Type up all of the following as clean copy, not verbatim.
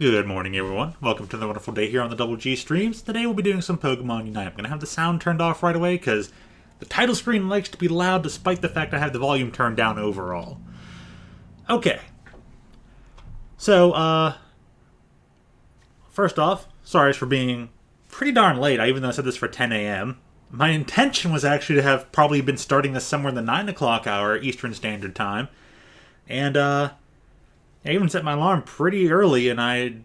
Good morning, everyone. Welcome to the wonderful day here on the Double G streams. Today we'll be doing some Pokemon Unite. I'm going to have the sound turned off right away because the title screen likes to be loud despite the fact I have the volume turned down overall. Okay. So, first off, sorry for being pretty darn late, even though I said this for 10 a.m. My intention was actually to have probably been starting this somewhere in the 9 o'clock hour, Eastern Standard Time. And, I even set my alarm pretty early, and I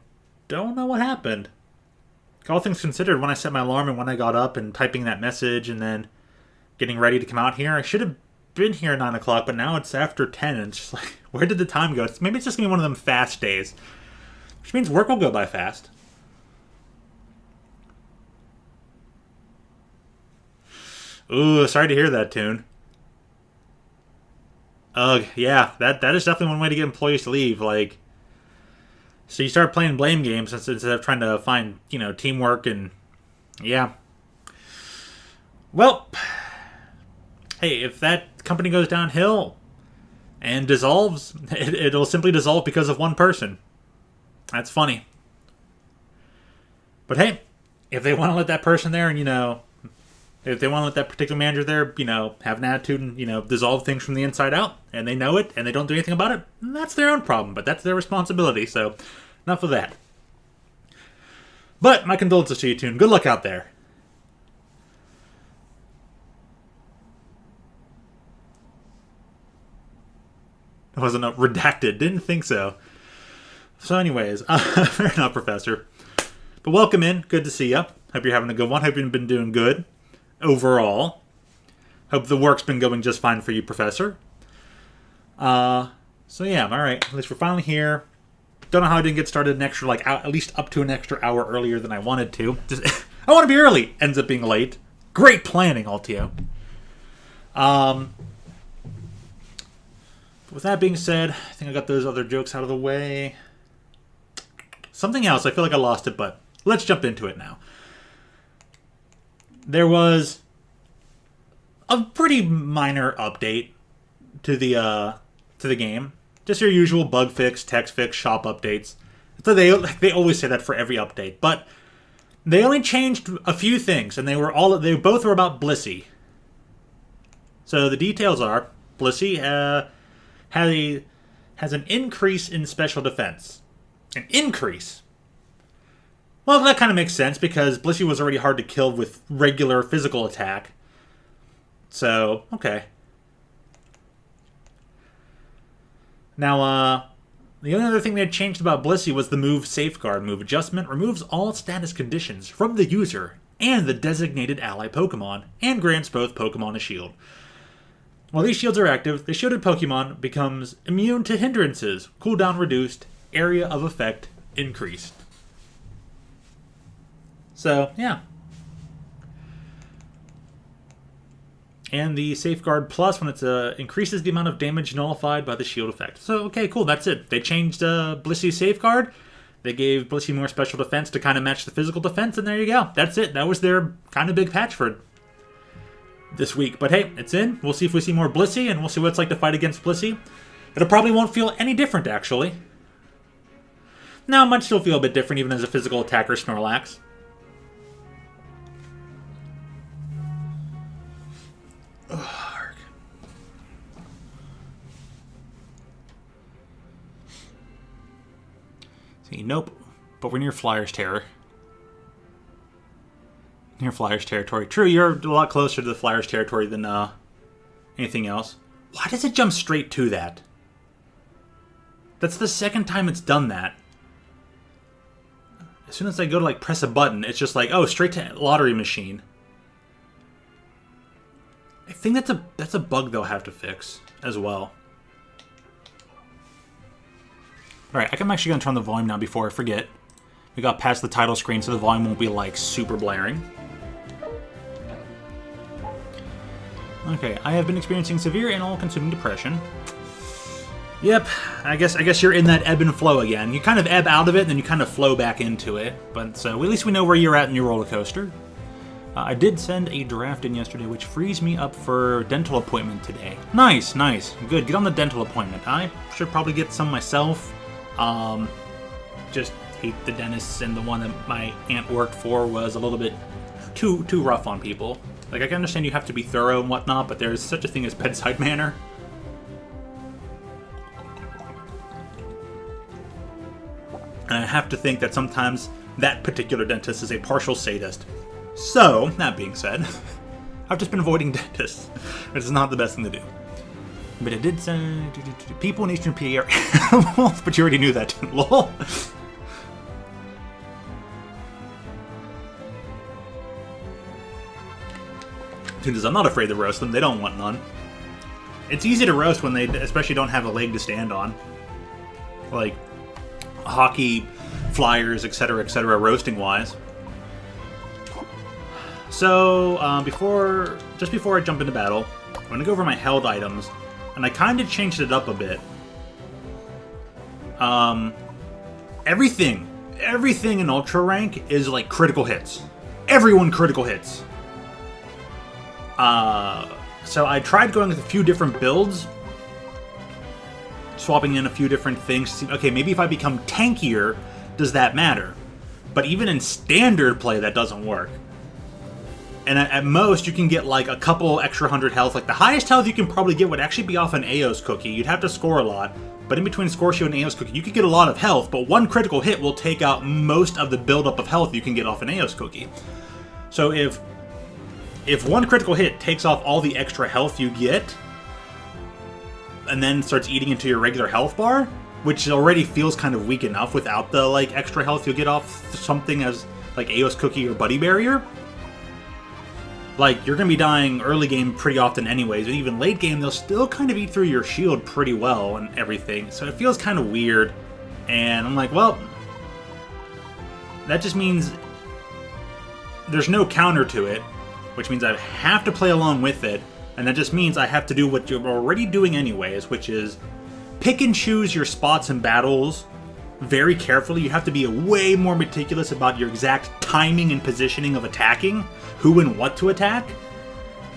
don't know what happened. All things considered, when I set my alarm and when I got up and typing that message and then getting ready to come out here, I should have been here at 9 o'clock, but now it's after 10, and it's just like, where did the time go? Maybe it's just going to be one of them fast days, which means work will go by fast. Ooh, sorry to hear that, Tune. Ugh, yeah, that is definitely one way to get employees to leave. Like, so you start playing blame games instead of trying to find, teamwork and, yeah. Well, hey, if that company goes downhill and dissolves, it'll simply dissolve because of one person. That's funny. But hey, if they want to let that person there and, if they want to let that particular manager there, have an attitude and, dissolve things from the inside out, and they know it, and they don't do anything about it, that's their own problem, but that's their responsibility, so enough of that. But my condolences to you, Toon. Good luck out there. It wasn't redacted. Didn't think so. So anyways, fair enough, Professor. But welcome in. Good to see you. Hope you're having a good one. Hope you've been doing good. Overall. Hope the work's been going just fine for you, Professor. So yeah, alright. At least we're finally here. Don't know how I didn't get started at least up to an extra hour earlier than I wanted to. I want to be early! Ends up being late. Great planning, Altio. With that being said, I think I got those other jokes out of the way. Something else, I feel like I lost it, but let's jump into it now. There was a pretty minor update to the game. Just your usual bug fix, text fix, shop updates. So they always say that for every update, but they only changed a few things, and they both were about Blissey. So the details are Blissey has an increase in special defense. An increase. Well, that kind of makes sense because Blissey was already hard to kill with regular physical attack. So, okay. Now, the only other thing they had changed about Blissey was the move Safeguard. Move adjustment removes all status conditions from the user and the designated ally Pokemon and grants both Pokemon a shield. While these shields are active, the shielded Pokemon becomes immune to hindrances, cooldown reduced, area of effect increased. So, yeah. And the Safeguard Plus, when it increases the amount of damage nullified by the shield effect. So, okay, cool, that's it. They changed Blissey's Safeguard. They gave Blissey more special defense to kind of match the physical defense, and there you go. That's it. That was their kind of big patch for this week. But hey, it's in. We'll see if we see more Blissey, and we'll see what it's like to fight against Blissey. It probably won't feel any different, actually. No, it might still feel a bit different, even as a physical attacker, Snorlax. See, nope. But we're near Flyers Terror. Near Flyers territory. True, you're a lot closer to the Flyers territory than anything else. Why does it jump straight to that? That's the second time it's done that. As soon as I go to press a button, it's just like, oh, straight to lottery machine. I think that's a bug they'll have to fix as well. Alright, I'm actually going to turn the volume down before I forget. We got past the title screen, so the volume won't be, super blaring. Okay, I have been experiencing severe and all-consuming depression. Yep, I guess you're in that ebb and flow again. You kind of ebb out of it, and then you kind of flow back into it. But so at least we know where you're at in your roller coaster. I did send a draft in yesterday, which frees me up for dental appointment today. Nice, nice. Good, get on the dental appointment. I should probably get some myself. Just hate the dentists, and the one that my aunt worked for was a little bit too rough on people. Like, I can understand you have to be thorough and whatnot, but there's such a thing as bedside manner. And I have to think that sometimes that particular dentist is a partial sadist. So, that being said, I've just been avoiding dentists. It's not the best thing to do. But it did say people in Eastern PA are animals, but you already knew that, lol. Because I'm not afraid to roast them, they don't want none. It's easy to roast when they especially don't have a leg to stand on. Like hockey, flyers, etc., roasting wise. So, just before I jump into battle, I'm going to go over my held items, and I kind of changed it up a bit. Everything in Ultra Rank is like critical hits. Everyone critical hits. So I tried going with a few different builds, swapping in a few different things to see, okay, maybe if I become tankier, does that matter? But even in standard play, that doesn't work. And at most, you can get like a couple extra 100 health. Like the highest health you can probably get would actually be off an Aos cookie. You'd have to score a lot. But in between score shield and Aos cookie, you could get a lot of health. But one critical hit will take out most of the buildup of health you can get off an Aos cookie. So if one critical hit takes off all the extra health you get, and then starts eating into your regular health bar, which already feels kind of weak enough without the like extra health you'll get off something as like Aos cookie or buddy barrier. Like, you're going to be dying early game pretty often anyways, and even late game, they'll still kind of eat through your shield pretty well and everything, so it feels kind of weird. And I'm like, well, that just means there's no counter to it, which means I have to play along with it, and that just means I have to do what you're already doing anyways, which is pick and choose your spots and battles very carefully. You have to be way more meticulous about your exact timing and positioning of attacking, who and what to attack,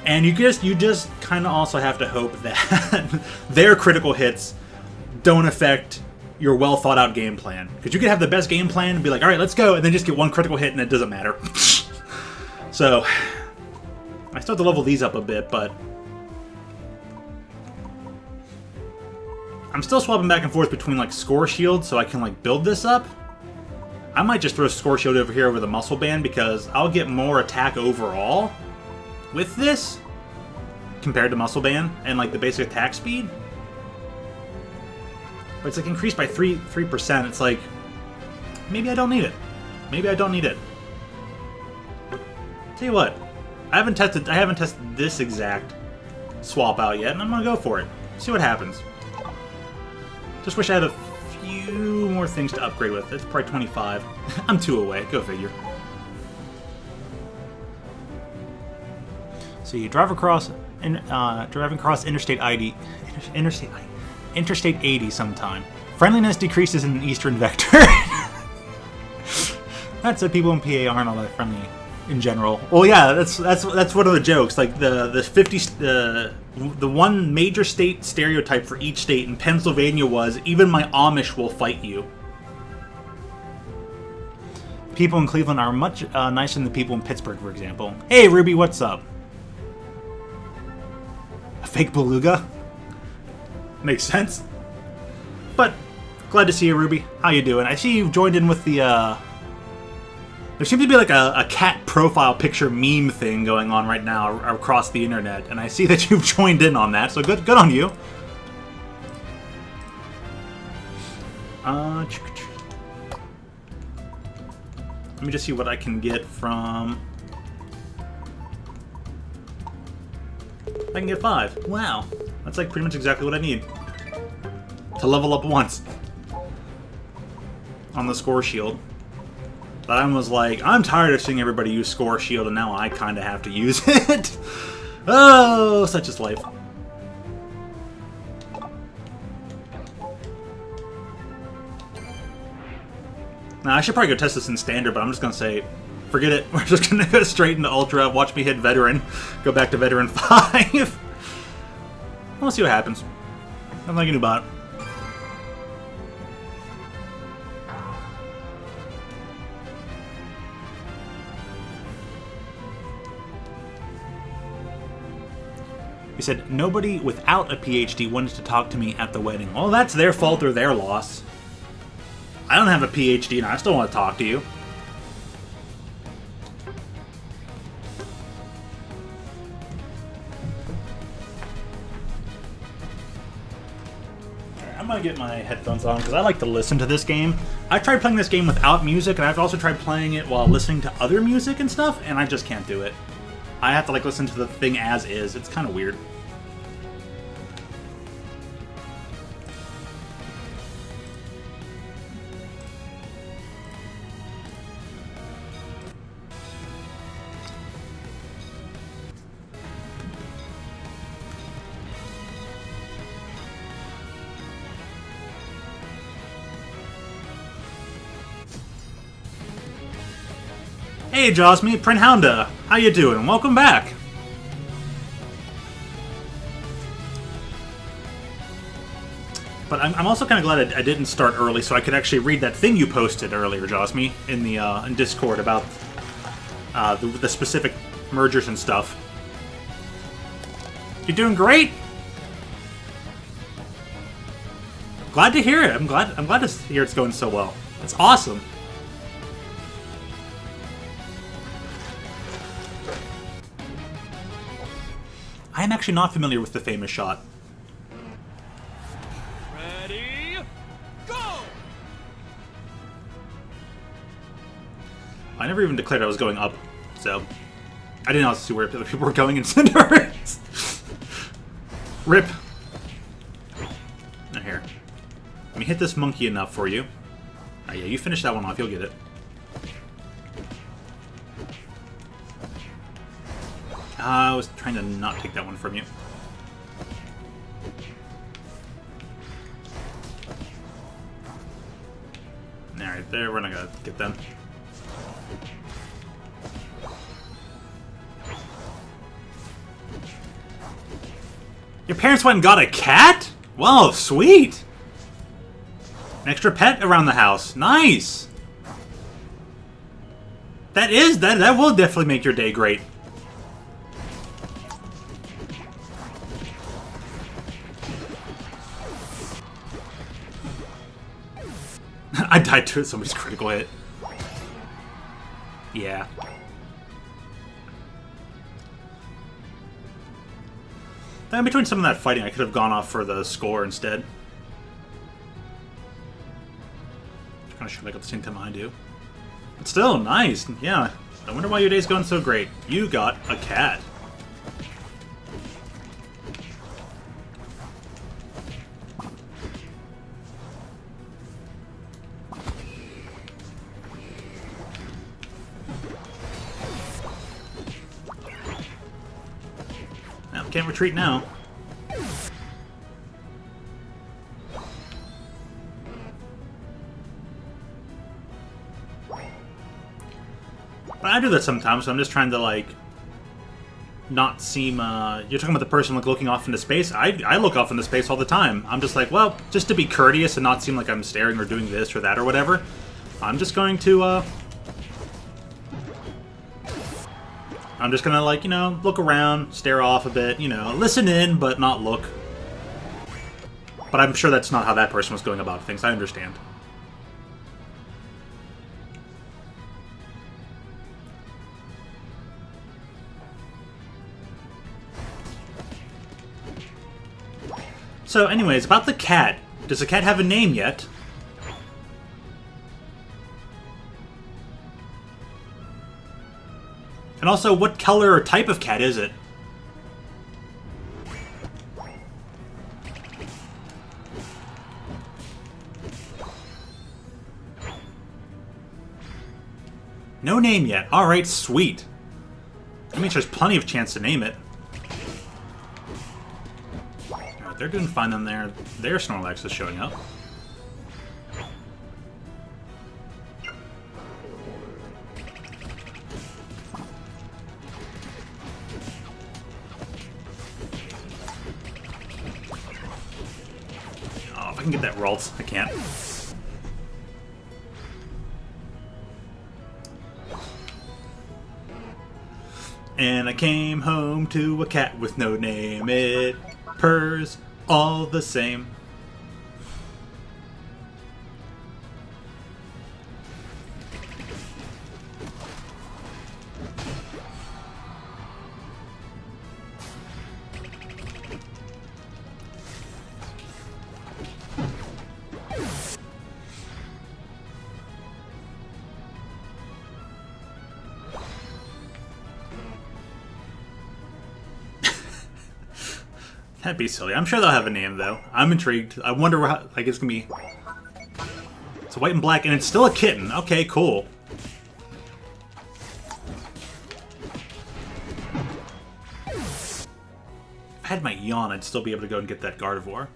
and you just kind of also have to hope that their critical hits don't affect your well thought out game plan, because you could have the best game plan and be like, all right, let's go, and then just get one critical hit and it doesn't matter. So I still have to level these up a bit, but I'm still swapping back and forth between like score shield so I can like build this up. I might just throw score shield over here over the muscle band, because I'll get more attack overall with this compared to muscle band and like the basic attack speed. But it's like increased by 3%. It's like, maybe I don't need it. Maybe I don't need it. Tell you what, I haven't tested this exact swap out yet, and I'm gonna go for it. See what happens. Just wish I had a few more things to upgrade with. It's probably 25. I'm 2 away. Go figure. See, drive across Interstate 80 sometime. Friendliness decreases in the eastern vector. That's that people in PA aren't all that friendly in general. Well, yeah, that's one of the jokes. Like the one major state stereotype for each state in Pennsylvania was, even my Amish will fight you. People in Cleveland are much nicer than the people in Pittsburgh, for example. Hey, Ruby, what's up? A fake beluga? Makes sense. But glad to see you, Ruby. How you doing? I see you've joined in with the there seems to be like a cat profile picture meme thing going on right now across the internet, and I see that you've joined in on that, so good on you. Let me just see what I can get from... I can get 5. Wow. That's like pretty much exactly what I need to level up once on the score shield. But I was like, I'm tired of seeing everybody use score shield, and now I kind of have to use it. Oh, such is life. Now, I should probably go test this in standard, but I'm just going to say, forget it. We're just going to go straight into Ultra, watch me hit Veteran, go back to Veteran 5. We'll see what happens. Nothing I can do about it. He said, nobody without a PhD wanted to talk to me at the wedding. Well, that's their fault or their loss. I don't have a PhD and I still want to talk to you. I'm gonna get my headphones on because I like to listen to this game. I tried playing this game without music, and I've also tried playing it while listening to other music and stuff, and I just can't do it. I have to like listen to the thing as is. It's kind of weird. Hey Josmy, Prinhounda, how you doing? Welcome back. But I'm also kind of glad I didn't start early, so I could actually read that thing you posted earlier, Josmy, in the in Discord about the specific mergers and stuff. You're doing great. Glad to hear it. I'm glad to hear it's going so well. It's awesome. I am actually not familiar with the famous shot. Ready, go! I never even declared I was going up, so I didn't know see where other people were going in Cinderace. Rip. Now here. Let me hit this monkey enough for you. Oh yeah, you finish that one off, you'll get it. I was trying to not take that one from you. Alright, there, we're not gonna get them. Your parents went and got a cat? Wow, sweet! An extra pet around the house. Nice! That will definitely make your day great. I died to somebody's critical hit. Yeah. In between some of that fighting, I could have gone off for the score instead. Kind of shoot like at the same time I do. But still, nice. Yeah. I wonder why your day's going so great. You got a cat. Can't retreat now. But I do that sometimes, so I'm just trying to, like, not seem, you're talking about the person, like, looking off into space? I look off into space all the time. I'm just like, well, just to be courteous and not seem like I'm staring or doing this or that or whatever, I'm just going to, I'm just gonna, like, you know, look around, stare off a bit, you know, listen in, but not look. But I'm sure that's not how that person was going about things. I understand. So, anyways, about the cat. Does the cat have a name yet? And also, what color or type of cat is it? No name yet. Alright, sweet. That means there's plenty of chance to name it. Alright, they're doing fine on there. Their Snorlax is showing up. I can get that Ralts. I can't. And I came home to a cat with no name. It purrs all the same. That'd be silly. I'm sure they'll have a name, though. I'm intrigued. I wonder how, like, it's gonna be... It's white and black, and it's still a kitten. Okay, cool. If I had my yawn, I'd still be able to go and get that Gardevoir.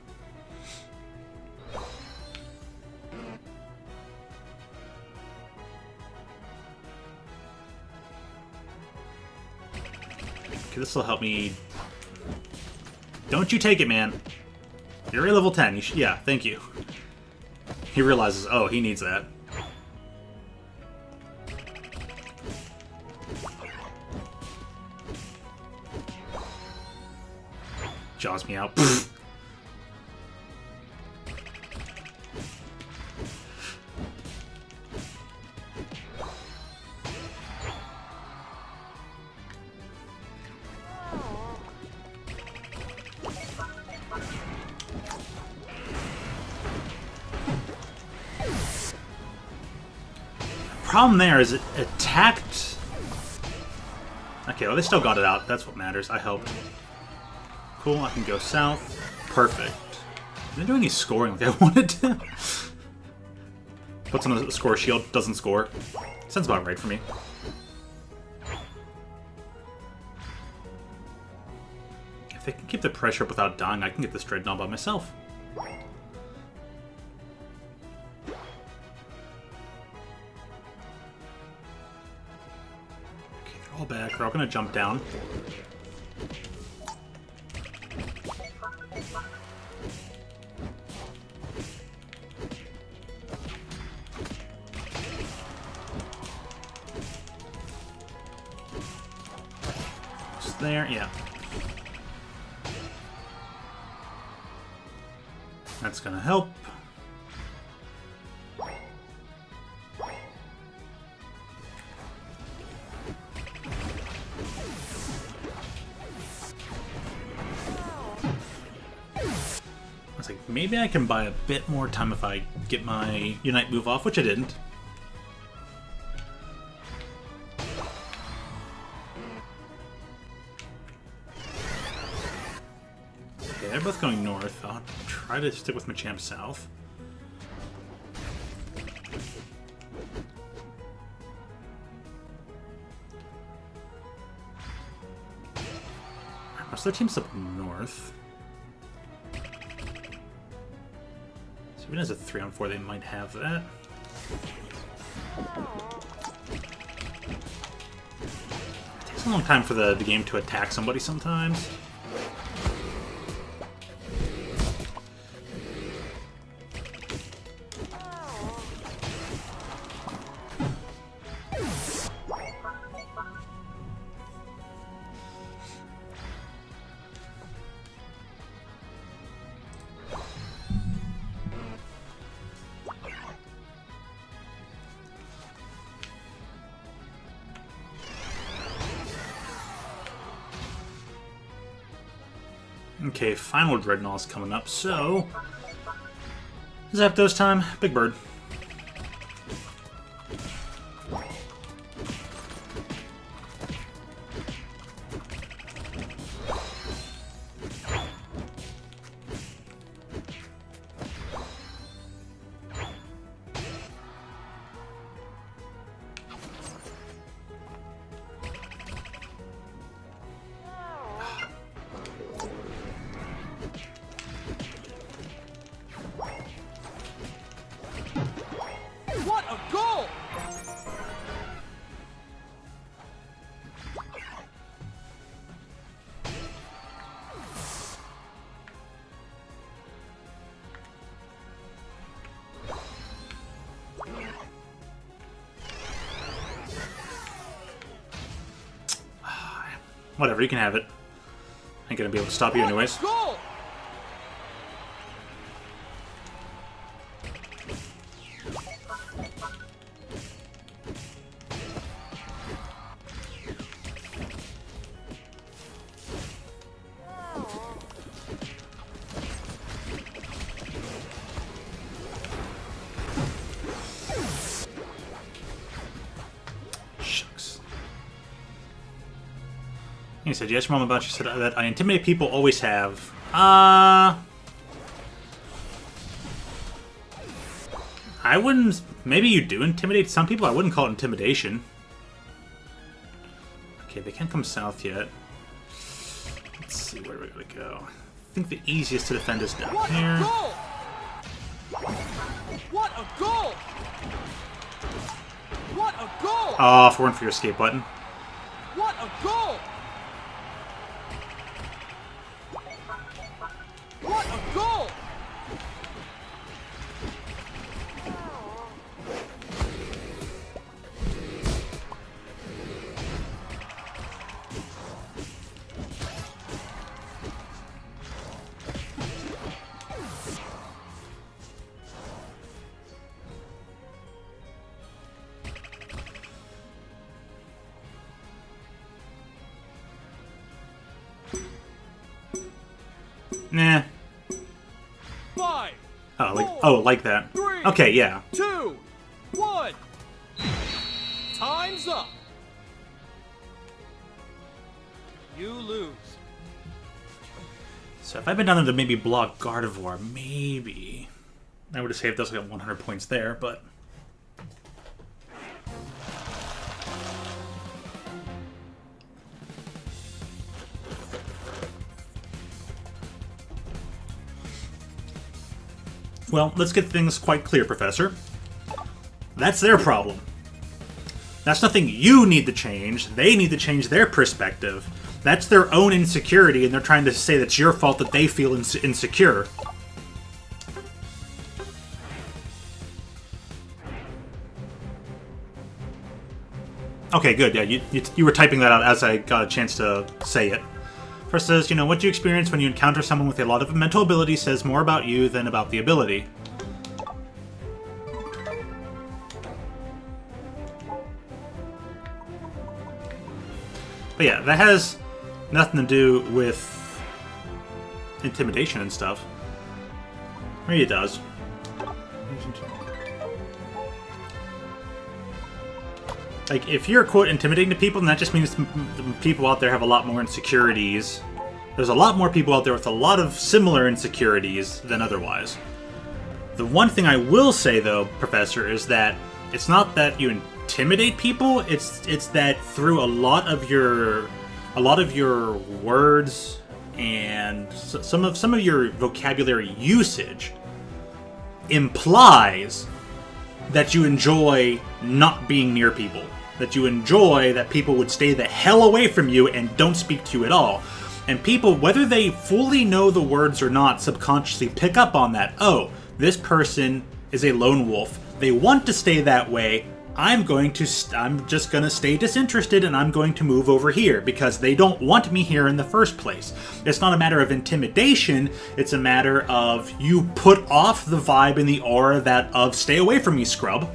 Okay, this will help me... Don't you take it, man. You're a level 10. Yeah, thank you. He realizes, oh, he needs that. Jaws me out. Problem there is it attacked... Okay, well, they still got it out. That's what matters. I helped. Cool, I can go south. Perfect. Didn't do any scoring like I wanted to. Puts on a score shield, doesn't score. Sounds about right for me. If they can keep the pressure up without dying, I can get this Dreadnought by myself. All back. We're all gonna jump down. Just there, yeah. That's gonna help. Maybe I can buy a bit more time if I get my Unite move off, which I didn't. Okay, they're both going north. I'll try to stick with Machamp south. Most of the team's up north. Even as a 3-on-4, they might have that. It takes a long time for the game to attack somebody sometimes. Okay, final Dreadnought's coming up, so... Zapdos time. Big Bird. Whatever, you can have it. Ain't gonna be able to stop you anyways. Goal! Shucks. You said, yes, Mom, about you said that I intimidate people, always have. I wouldn't... Maybe you do intimidate some people. I wouldn't call it intimidation. Okay, they can't come south yet. Let's see where we're gonna go. I think the easiest to defend is down What here. a goal! What a goal! What a goal! Oh, if it weren't for your escape button. What a goal! What a goal! Nah. 5, Like that. 3, Okay, yeah. 2, 1. Time's up. You lose. So if I'd been down there to maybe block Gardevoir, maybe I would have saved us like 100 points there, but... Well, let's get things quite clear, Professor. That's their problem. That's nothing you need to change. They need to change their perspective. That's their own insecurity, and they're trying to say that's your fault that they feel insecure. Okay, good. Yeah, you were typing that out as I got a chance to say it. First says, what you experience when you encounter someone with a lot of mental ability says more about you than about the ability. But yeah, that has nothing to do with intimidation and stuff. Maybe it does. Like, if you're, quote, intimidating to people, then that just means people out there have a lot more insecurities. There's a lot more people out there with a lot of similar insecurities than otherwise. The one thing I will say, though, Professor, is that it's not that you intimidate people, it's that through a lot of your words and some of your vocabulary usage implies that you enjoy not being near people. That you enjoy that people would stay the hell away from you and don't speak to you at all. And people, whether they fully know the words or not, subconsciously pick up on that. Oh, this person is a lone wolf. They want to stay that way. I'm just going to stay disinterested and I'm going to move over here because they don't want me here in the first place. It's not a matter of intimidation. It's a matter of you put off the vibe and the aura of stay away from me, scrub.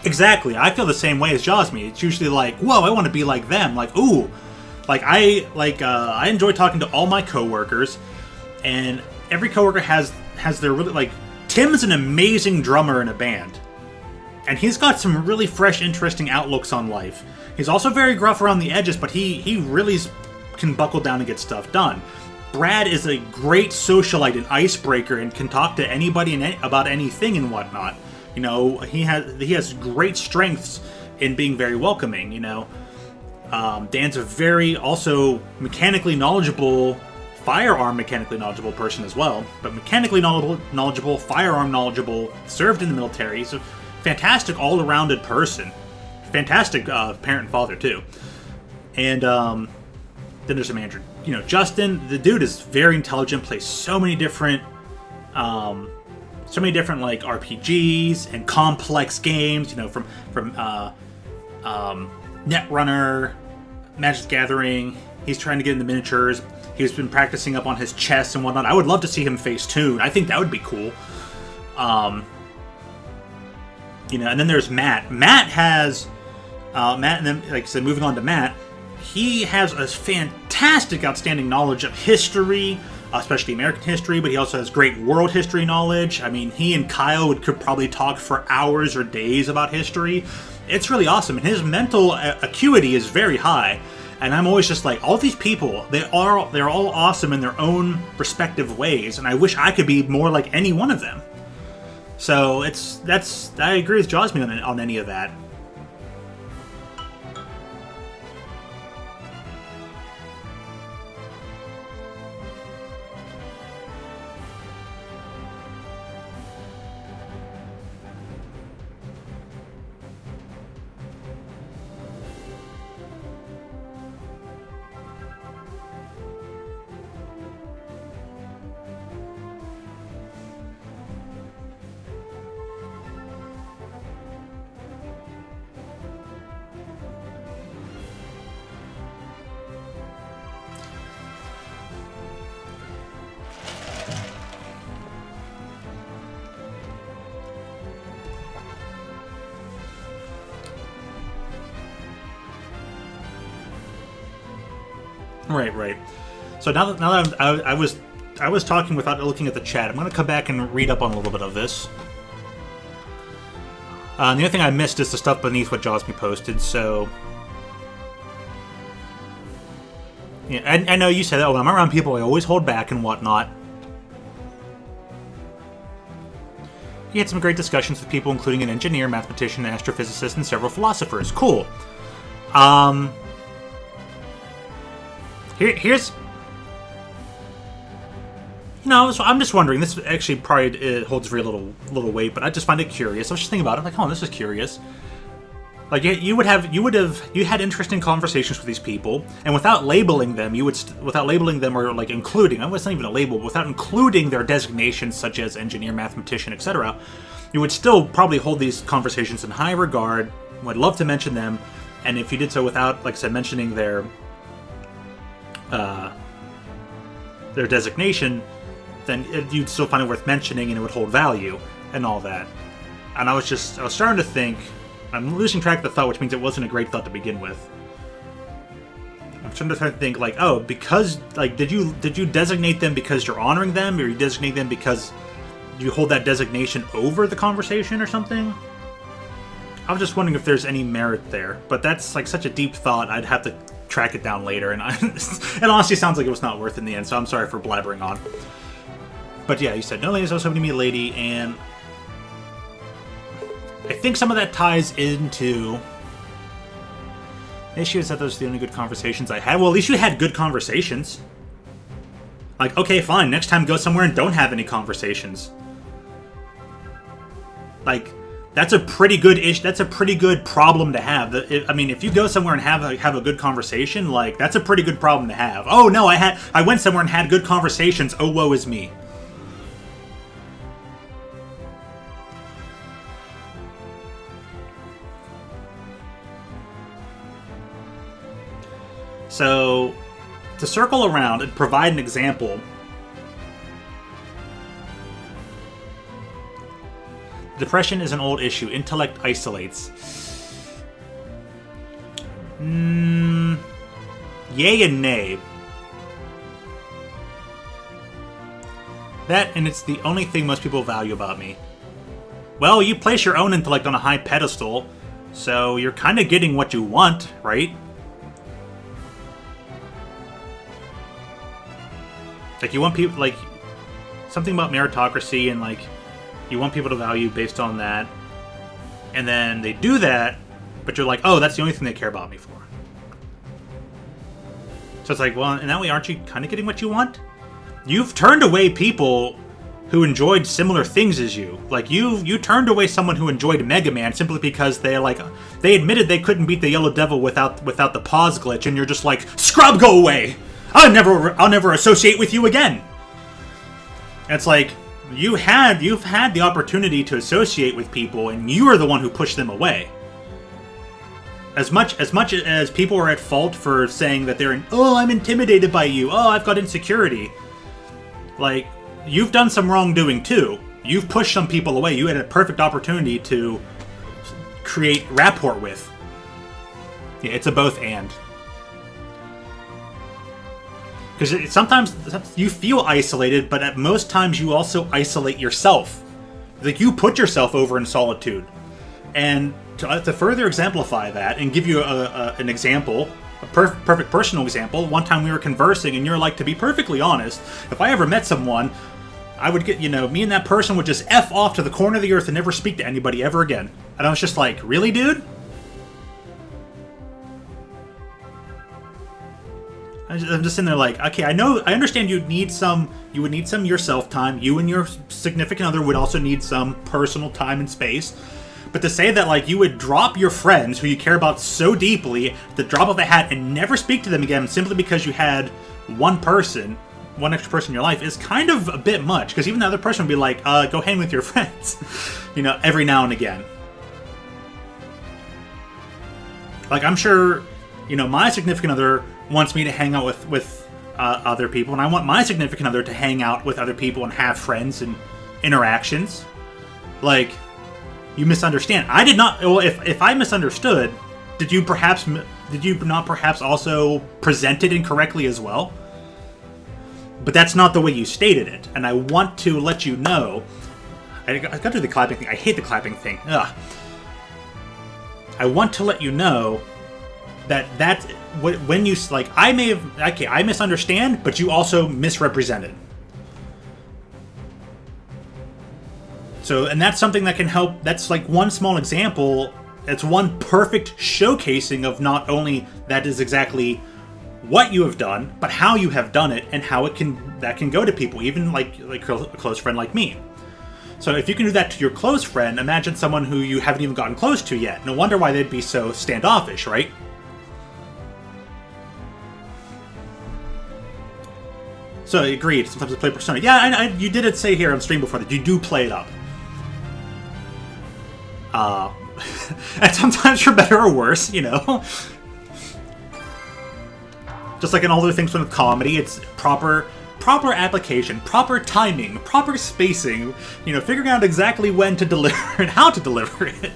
Exactly. I feel the same way as Josmy. It's usually like, whoa, I want to be like them. Like, ooh. I enjoy talking to all my coworkers, and every coworker has their really, like, Tim's an amazing drummer in a band. And he's got some really fresh, interesting outlooks on life. He's also very gruff around the edges, but he really can buckle down and get stuff done. Brad is a great socialite and icebreaker and can talk to anybody about anything and whatnot. He has great strengths in being very welcoming, Dan's a very also mechanically knowledgeable person as well, but mechanically knowledgeable, firearm knowledgeable, served in the military. He's a fantastic all-arounded person. Fantastic parent and father, too. And then there's Andrew. Justin, the dude is very intelligent, plays so many different like RPGs and complex games, from Netrunner, Magic the Gathering. He's trying to get into miniatures. He's been practicing up on his chess and whatnot. I would love to see him face Toon. I think that would be cool. And then there's Matt. Matt, and then, like I said, moving on to Matt, he has a fantastic, outstanding knowledge of history, especially American history, but he also has great world history knowledge. I mean, he and Kyle could probably talk for hours or days about history. It's really awesome, and his mental acuity is very high. And I'm always just like, all these people, they're all awesome in their own respective ways, and I wish I could be more like any one of them. So I agree with Josmy on any of that. Right. So now that I was talking without looking at the chat, I'm going to come back and read up on a little bit of this. The only thing I missed is the stuff beneath what Josmy posted. So yeah, I know you said that. Oh, I'm around people, I always hold back and whatnot. He had some great discussions with people, including an engineer, mathematician, astrophysicist, and several philosophers. Cool. Here's, I'm just wondering. This actually probably holds very little weight, but I just find it curious. I was just thinking about it, like, oh, this is curious. Like you had interesting conversations with these people, and without labeling them, or like including, I wasn't even a label, without including their designations such as engineer, mathematician, etc., you would still probably hold these conversations in high regard. Would love to mention them, and if you did so without, like I said, mentioning their designation, then you'd still find it worth mentioning, and it would hold value and all that. And I was starting to think, I'm losing track of the thought, which means it wasn't a great thought to begin with. I'm starting to think, like, oh, because, like, did you designate them because you're honoring them, or you designate them because you hold that designation over the conversation or something? I was just wondering if there's any merit there, but that's like such a deep thought, I'd have to track it down later, and it honestly sounds like it was not worth it in the end, so I'm sorry for blabbering on. But yeah, you said, no ladies, also to me a lady, and I think some of that ties into the issue is that those are the only good conversations I had. Well, at least you had good conversations. Like, okay, fine, next time go somewhere and don't have any conversations. Like, that's a pretty good That's a pretty good problem to have. I mean, if you go somewhere and have a good conversation, like, that's a pretty good problem to have. Oh no, I went somewhere and had good conversations. Oh, woe is me. So, to circle around and provide an example, depression is an old issue. Intellect isolates. Yay and nay. That, and it's the only thing most people value about me. Well, you place your own intellect on a high pedestal, so you're kind of getting what you want, right? Like, you want people, like, something about meritocracy, and, like, you want people to value based on that. And then they do that, but you're like, oh, that's the only thing they care about me for. So it's like, well, in that way, aren't you kind of getting what you want? You've turned away people who enjoyed similar things as you. Like, you turned away someone who enjoyed Mega Man simply because they admitted they couldn't beat the Yellow Devil without the pause glitch, and you're just like, scrub, go away! I'll never associate with you again. And it's like, you've had the opportunity to associate with people, and you are the one who pushed them away. As much as people are at fault for saying that oh, I'm intimidated by you, oh, I've got insecurity. Like, you've done some wrongdoing too. You've pushed some people away. You had a perfect opportunity to create rapport with. Yeah, it's a both and. Because sometimes you feel isolated, but at most times you also isolate yourself. Like, you put yourself over in solitude. And to further exemplify that and give you an example, a perfect personal example, one time we were conversing and you're like, to be perfectly honest, if I ever met someone, I would get, me and that person would just F off to the corner of the earth and never speak to anybody ever again. And I was just like, really, dude? I'm just sitting there like, okay, I understand you would need some yourself time. You and your significant other would also need some personal time and space. But to say that, like, you would drop your friends who you care about so deeply, the drop of a hat, and never speak to them again simply because you had one extra person in your life is kind of a bit much. Because even the other person would be like, go hang with your friends, every now and again. Like, I'm sure, my significant other wants me to hang out with other people, and I want my significant other to hang out with other people and have friends and interactions. Like, you misunderstand. I did not. Well, if I misunderstood, did you not perhaps also present it incorrectly as well? But that's not the way you stated it, and I want to let you know. I got to do the clapping thing. I hate the clapping thing. Ugh. I want to let you know that when you, like, I misunderstand, but you also misrepresented. So, and that's something that can help. That's like one small example. It's one perfect showcasing of not only that is exactly what you have done, but how you have done it and how that can go to people, even like a close friend like me. So if you can do that to your close friend, imagine someone who you haven't even gotten close to yet. No wonder why they'd be so standoffish, right? So, agreed. Sometimes I play Persona. Yeah, you did say here on stream before that you do play it up. And sometimes for better or worse, Just like in all the things with comedy, it's proper application, proper timing, proper spacing, figuring out exactly when to deliver and how to deliver it.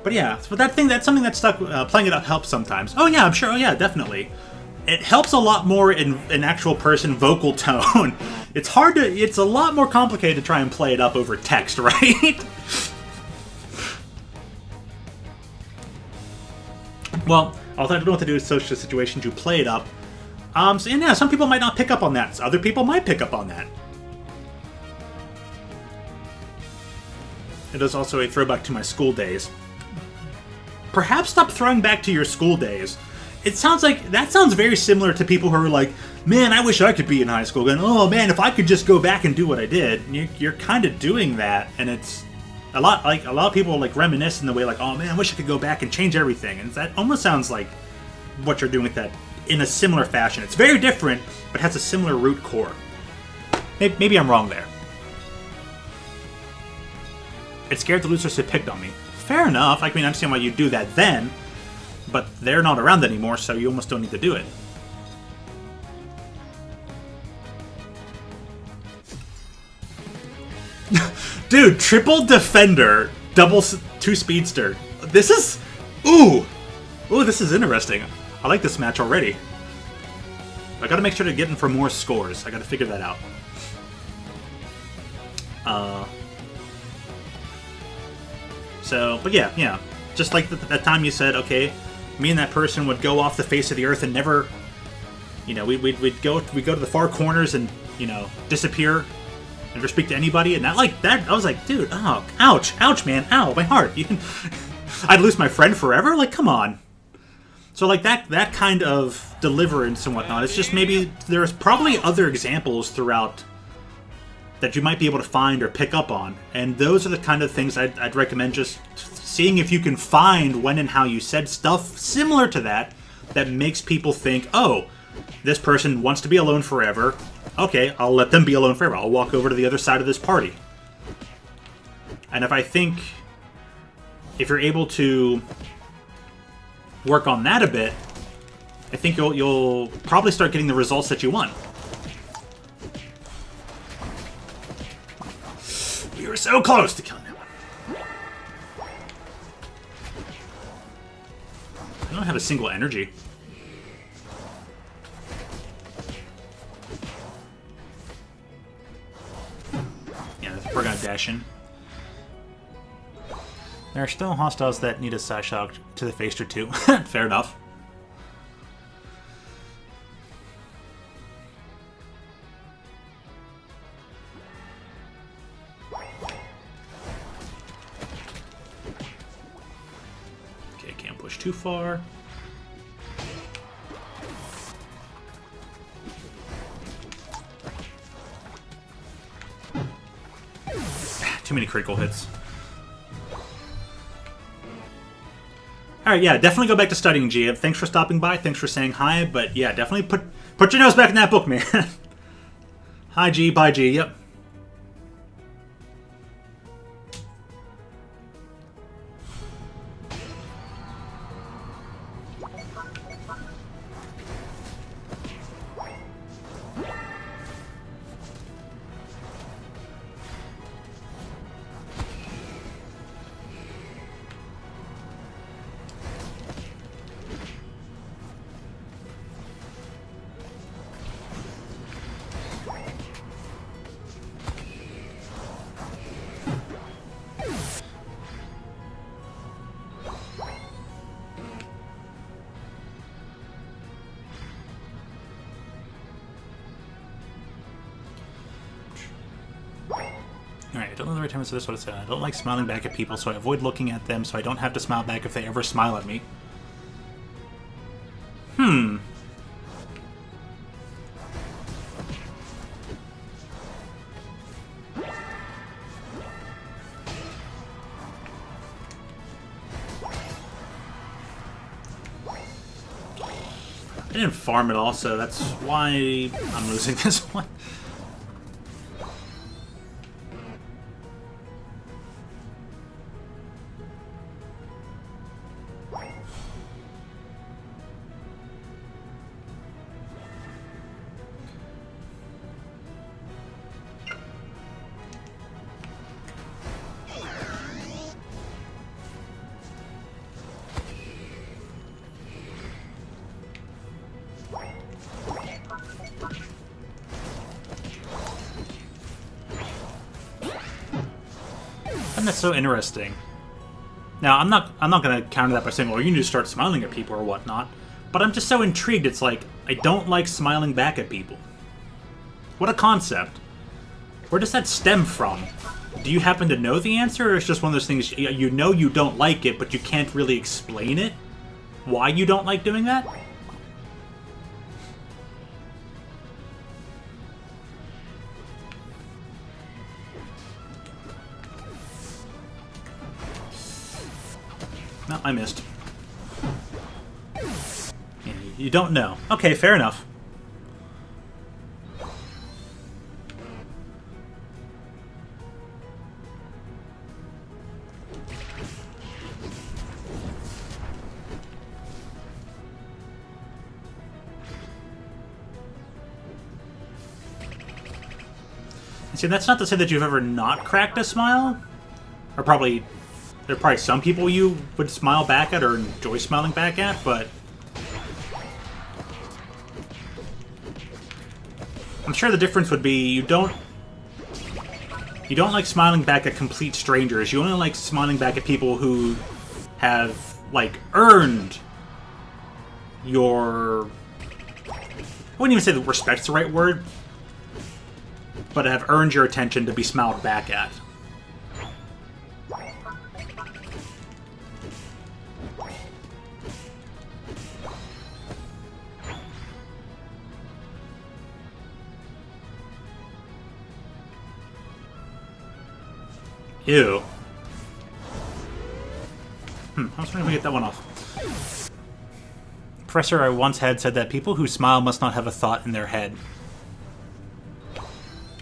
But yeah, so that's something that stuck. Playing it up helps sometimes. Oh yeah, I'm sure. Oh yeah, definitely. It helps a lot more in an actual person vocal tone. It's a lot more complicated to try and play it up over text, right? Well, all I don't know what to do in social situations, you play it up. And yeah, some people might not pick up on that. So other people might pick up on that. It is also a throwback to my school days. Perhaps stop throwing back to your school days. It sounds like that sounds very similar to people who are like, man, I wish I could be in high school. And oh man, if I could just go back and do what I did. You're kind of doing that, and it's a lot of people like reminisce in the way like, oh man, I wish I could go back and change everything. And that almost sounds like what you're doing with that in a similar fashion. It's very different, but has a similar root core. Maybe I'm wrong there. It scared the losers who picked on me. Fair enough. I understand why you do that then. But they're not around anymore, so you almost don't need to do it. Dude, triple defender, two speedster. This is... Ooh, this is interesting. I like this match already. I gotta make sure to get in for more scores. I gotta figure that out. But yeah. Just like that time you said, okay, me and that person would go off the face of the earth and never, we'd go to the far corners and, disappear, never speak to anybody, and that I was like, dude, oh, ouch, man, ow, my heart. I'd lose my friend forever? Like, come on. So like that kind of deliverance and whatnot, it's just maybe there's probably other examples throughout that you might be able to find or pick up on, and those are the kind of things I'd recommend just seeing if you can find when and how you said stuff similar to that makes people think, oh, this person wants to be alone forever. Okay, I'll let them be alone forever. I'll walk over to the other side of this party. And if you're able to work on that a bit, I think you'll probably start getting the results that you want. We were so close to killing that one. I don't have a single energy. Yeah, we're gonna dash in. There are still hostiles that need a side shock to the face or two. Fair enough. Okay, can't push too far. Too many critical hits. Alright, yeah, definitely go back to studying, Gia. Thanks for stopping by, thanks for saying hi, but yeah, definitely put your nose back in that book, man. Hi, G, bye, G, yep. Alright, I don't know the right time to say this, what it said. I don't like smiling back at people, so I avoid looking at them so I don't have to smile back if they ever smile at me. I didn't farm it all, so that's why I'm losing this one. And that's so interesting. Now, I'm not gonna counter that by saying, well, you need to start smiling at people or whatnot. But I'm just so intrigued. It's like, I don't like smiling back at people. What a concept. Where does that stem from? Do you happen to know the answer, or it's just one of those things you know you don't like it, but you can't really explain it? Why you don't like doing that? No, I missed. You don't know. Okay, fair enough. See, that's not to say that you've ever not cracked a smile. Or probably... There are probably some people you would smile back at or enjoy smiling back at, but... I'm sure the difference would be you don't like smiling back at complete strangers. You only like smiling back at people who have, like, earned your... I wouldn't even say that respect's the right word, but have earned your attention to be smiled back at. Ew. I was trying to get that one off. Professor I once had said that people who smile must not have a thought in their head.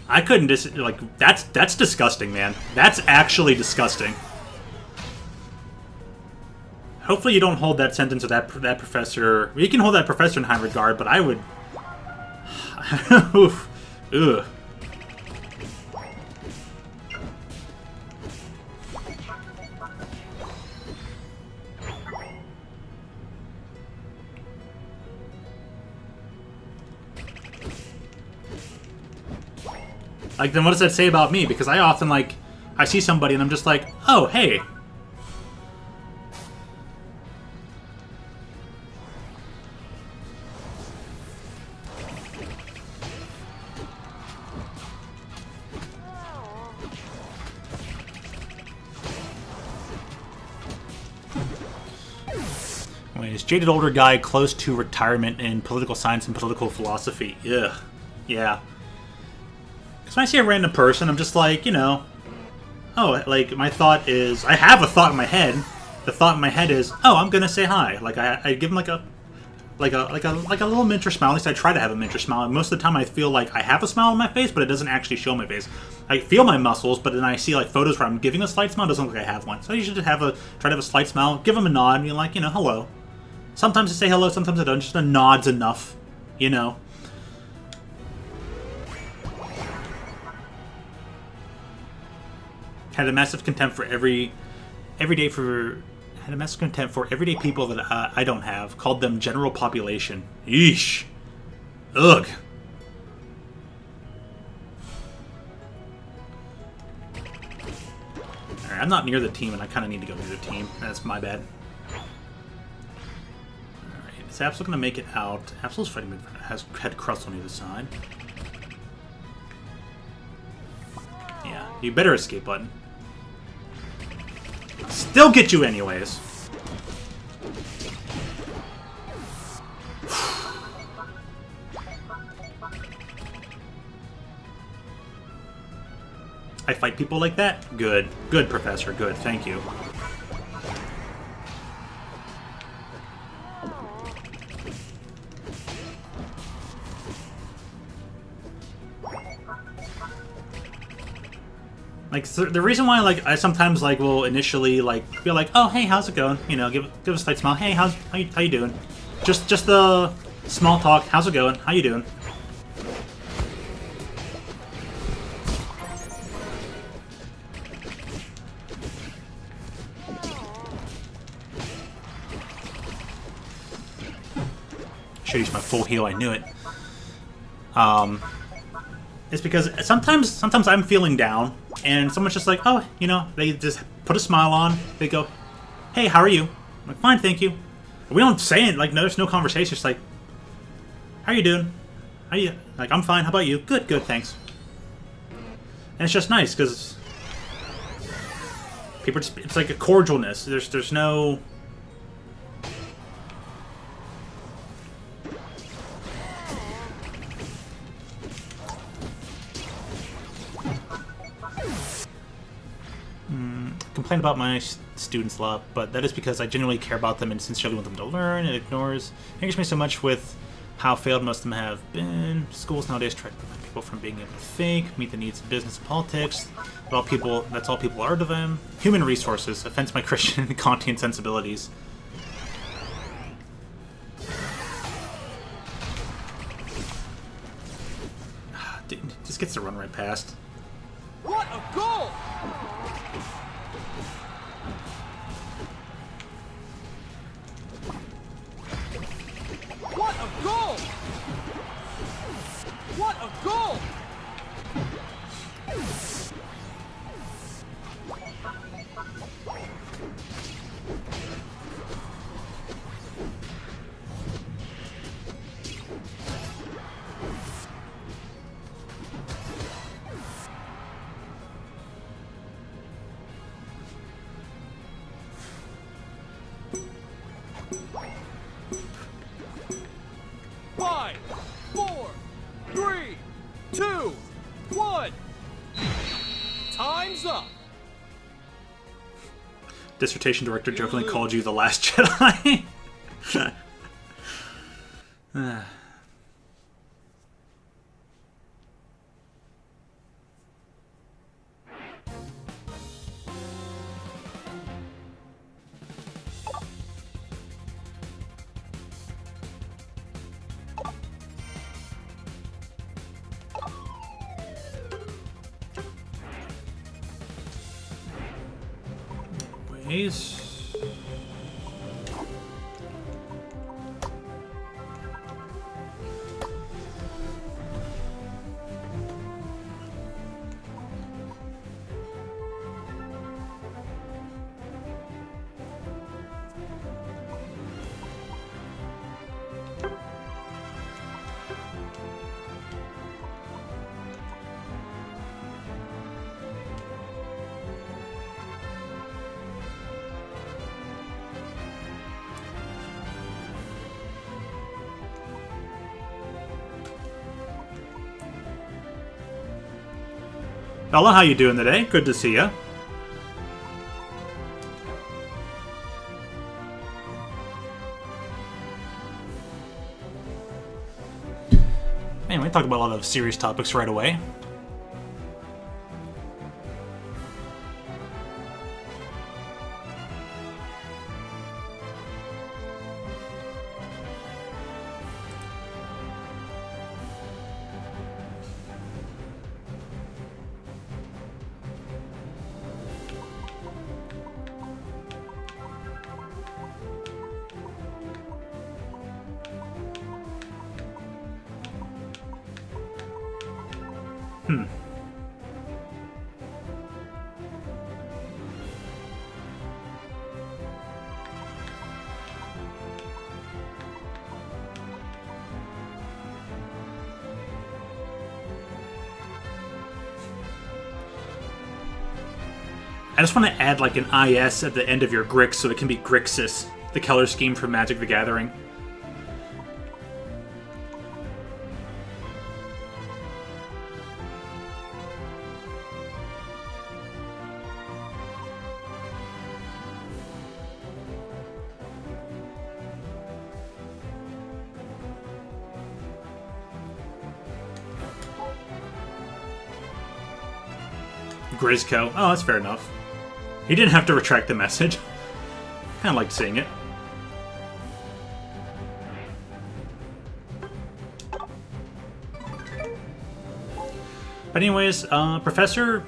I couldn't like, that's disgusting, man. That's actually disgusting. Hopefully you don't hold that sentence of that professor. You can hold that professor in high regard, but I would. Oof. Ugh. Like, then what does that say about me? Because I often, like, I see somebody and I'm just like, oh, hey. Anyways, jaded older guy close to retirement in political science and political philosophy. Ugh. Yeah. Because when I see a random person, I'm just like, you know, oh, like, my thought is, I have a thought in my head. The thought in my head is, oh, I'm gonna say hi. Like, I give him like a little miniature smile. At least I try to have a miniature smile. And most of the time I feel like I have a smile on my face, but it doesn't actually show my face. I feel my muscles, but then I see like photos where I'm giving a slight smile. It doesn't look like I have one. So you should just try to have a slight smile, give them a nod, and be like, you know, hello. Sometimes I say hello, sometimes I don't. Just a nod's enough, you know. Had a massive contempt for everyday people that I don't have. Called them general population. Yeesh. Ugh. Alright, I'm not near the team, and I kind of need to go near the team. That's my bad. Alright, is Absol going to make it out? Absol's fighting mid has had Crust on either side. Yeah, you better escape button. Still get you anyways. I fight people like that? Good. Good, Professor. Good. Thank you. Like, the reason why, like, I sometimes, like, will initially, like, be like, oh, hey, how's it going? You know, give a slight smile. Hey, how you doing? Just the small talk. How's it going? How you doing? Should use my full heal. I knew it. It's because sometimes I'm feeling down, and someone's just like, oh, you know, they just put a smile on. They go, hey, how are you? I'm like, fine, thank you. We don't say it, like, no, there's no conversation. It's like, how are you doing? How you? Like, I'm fine. How about you? Good, thanks. And it's just nice because people just, it's like a cordialness. There's no. Complain about my students a lot, but that is because I genuinely care about them and sincerely want them to learn. It angers me so much with how failed most of them have been. Schools nowadays try to prevent people from being able to think, meet the needs of business and politics. That's all people are to them. Human resources offends my Christian and Kantian sensibilities. Dude, just gets to run right past. What a goal! What a goal! What a goal! Five, 4, 3, 2, 1. Time's up. Dissertation director jokingly called you the Last Jedi. He's... Bella, how you doing today? Good to see ya. Man, we talked about a lot of serious topics right away. I just want to add like an IS at the end of your Grix so it can be Grixis, the color scheme for Magic the Gathering. Grizco. Oh, that's fair enough. He didn't have to retract the message. Kind of liked seeing it. But anyways, Professor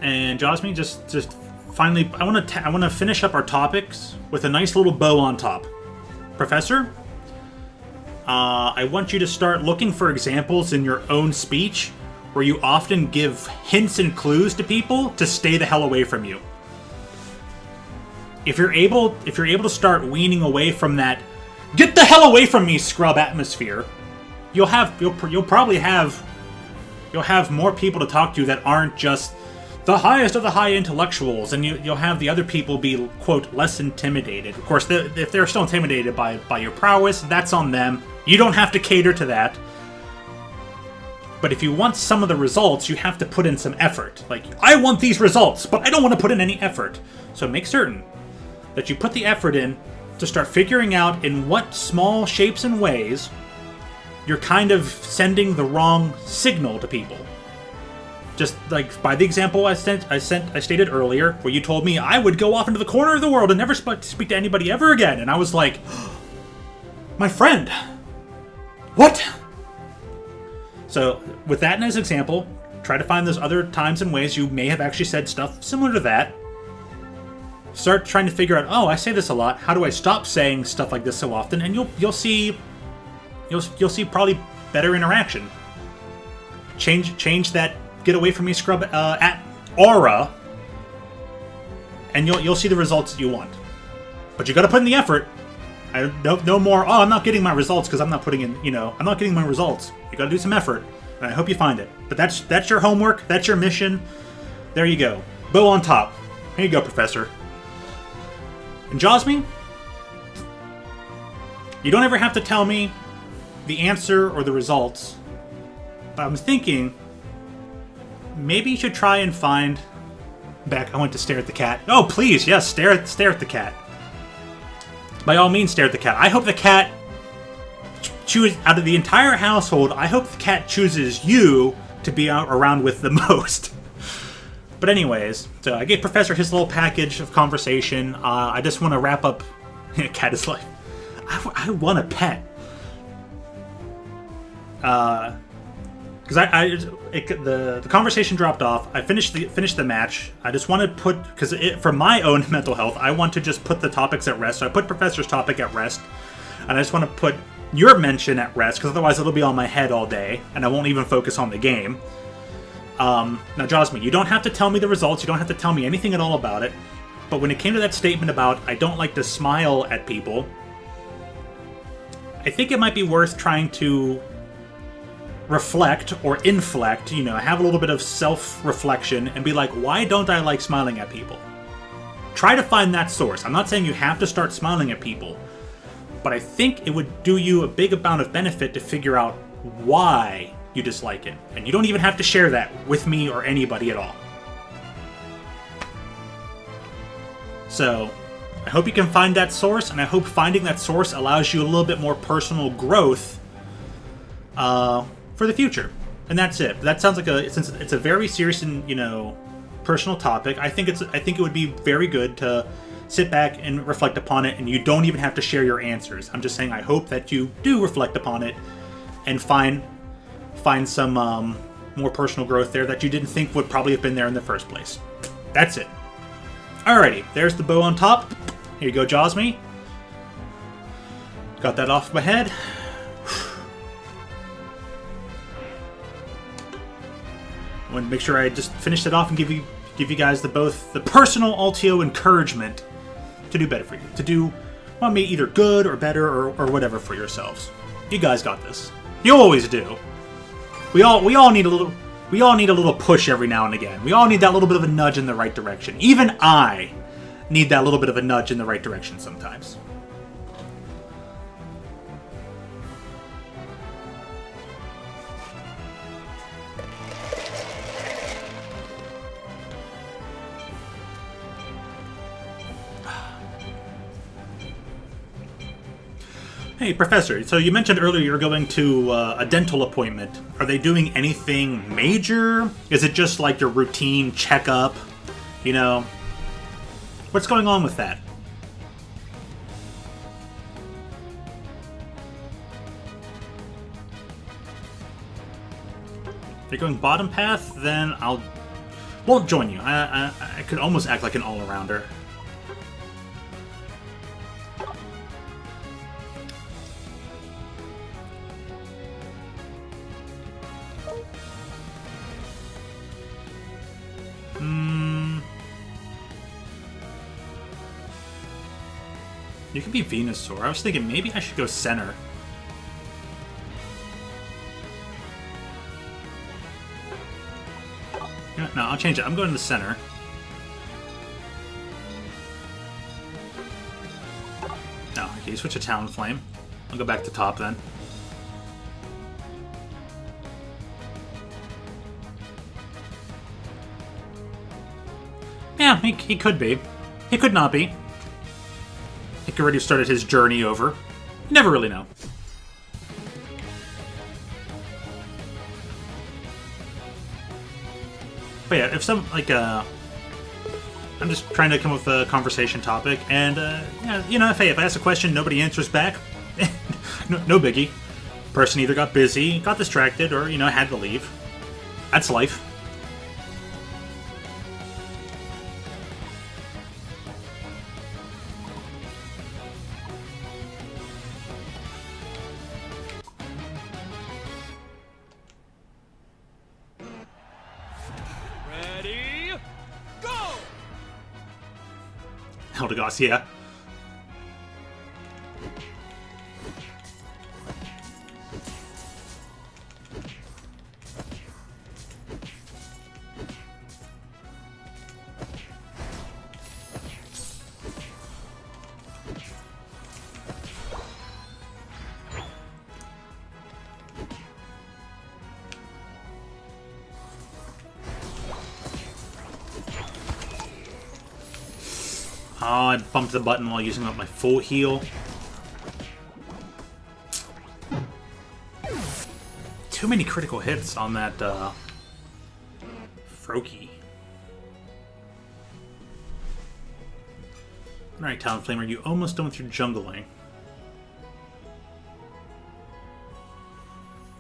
and Josmy, just finally, I want to finish up our topics with a nice little bow on top. Professor, I want you to start looking for examples in your own speech where you often give hints and clues to people to stay the hell away from you. If you're able to start weaning away from that "get the hell away from me" scrub atmosphere, you'll probably have more people to talk to that aren't just the highest of the high intellectuals, and you'll have the other people be, quote, less intimidated. Of course, if they're still intimidated by your prowess, that's on them. You don't have to cater to that. But if you want some of the results, you have to put in some effort. Like, I want these results, but I don't want to put in any effort. So make certain that you put the effort in to start figuring out in what small shapes and ways you're kind of sending the wrong signal to people. Just like by the example I stated earlier, where you told me I would go off into the corner of the world and never speak to anybody ever again. And I was like, my friend, what? So, with that as an example, try to find those other times and ways you may have actually said stuff similar to that. Start trying to figure out, oh, I say this a lot. How do I stop saying stuff like this so often? And you'll see probably better interaction. Change that "get away from me" scrub at aura, and you'll see the results that you want. But you got to put in the effort. No more, oh, I'm not getting my results because I'm not putting in, I'm not getting my results. You gotta do some effort, and I hope you find it. But that's your homework, that's your mission. There you go. Bow on top. Here you go, Professor. And Josmy, you don't ever have to tell me the answer or the results, but I was thinking, maybe you should try and find... I went to stare at the cat. Oh, please, yes, stare at the cat. By all means, stare at the cat. I hope the cat out of the entire household, I hope the cat chooses you to be out around with the most. But anyways, so I gave Professor his little package of conversation. I just want to wrap up. Cat is like, I want a pet. because the conversation dropped off. I finished the match. I just want to put, because for my own mental health, I want to just put the topics at rest. So I put Professor's topic at rest, and I just want to put your mention at rest, because otherwise it'll be on my head all day, and I won't even focus on the game. Now, Josmy, you don't have to tell me the results. You don't have to tell me anything at all about it. But when it came to that statement about I don't like to smile at people, I think it might be worth trying to reflect or inflect, have a little bit of self-reflection and be like, why don't I like smiling at people? Try to find that source. I'm not saying you have to start smiling at people, but I think it would do you a big amount of benefit to figure out why you dislike it. And you don't even have to share that with me or anybody at all. So, I hope you can find that source, and I hope finding that source allows you a little bit more personal growth for the future. And that's it. That sounds like since it's a very serious and, personal topic, I think it would be very good to sit back and reflect upon it, and you don't even have to share your answers. I'm just saying I hope that you do reflect upon it and find some more personal growth there that you didn't think would probably have been there in the first place. That's it. Alrighty, there's the bow on top. Here you go, Josmy. Got that off my head. I want to make sure I just finish it off and give you guys both the personal Altio encouragement to do better for you. To do, well, maybe either good or better or whatever for yourselves. You guys got this. You always do. We all need a little push every now and again. We all need that little bit of a nudge in the right direction. Even I need that little bit of a nudge in the right direction sometimes. Hey, Professor, so you mentioned earlier you're going to a dental appointment. Are they doing anything major? Is it just like your routine checkup? What's going on with that? If you're going bottom path, then won't join you. I could almost act like an all-arounder. You could be Venusaur. I was thinking maybe I should go center. No, I'll change it. I'm going to the center. No, okay, you switch to Talonflame. I'll go back to top then. Yeah, he could be. He could not be. He could already started his journey over. You never really know. But yeah, if I'm just trying to come up with a conversation topic, and if I ask a question, nobody answers back, no biggie. Person either got busy, got distracted, or had to leave. That's life. Eldegoss, yeah. Oh, I bumped the button while using up my full heal. Too many critical hits on that, Froakie. Alright, Talonflamer, you almost done with your jungling.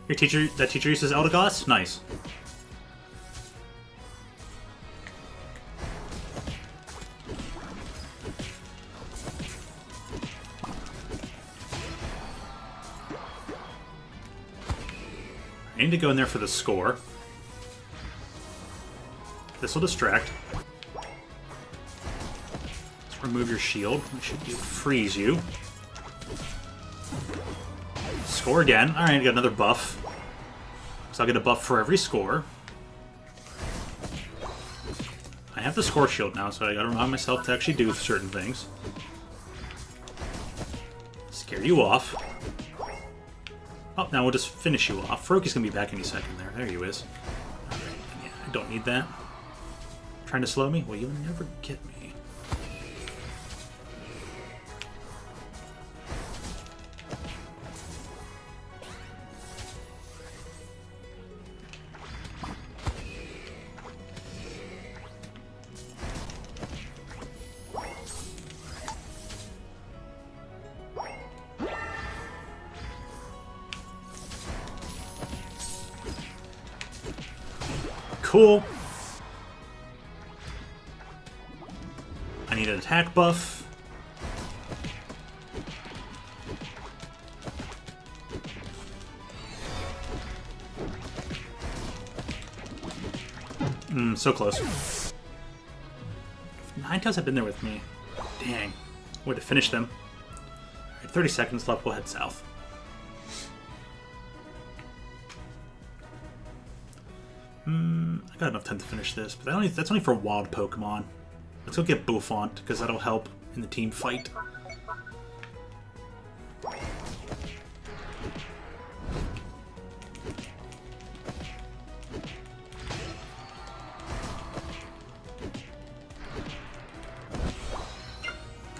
That teacher uses Eldegoss? Nice. I need to go in there for the score. This will distract. Let's remove your shield, which should freeze you. Score again. Alright, got another buff. So I'll get a buff for every score. I have the score shield now, so I gotta remind myself to actually do certain things. Scare you off. Oh, now we'll just finish you off. Froaky's gonna be back any second there. There he is. Alright, yeah, I don't need that. Trying to slow me? Well, you'll never get me. Cool. I need an attack buff. So close. Ninetales have been there with me. Dang. Way to finish them. Alright, 30 seconds left. We'll head south. I got enough time to finish this, but that's only for wild Pokemon. Let's go get Buffon, because that'll help in the team fight.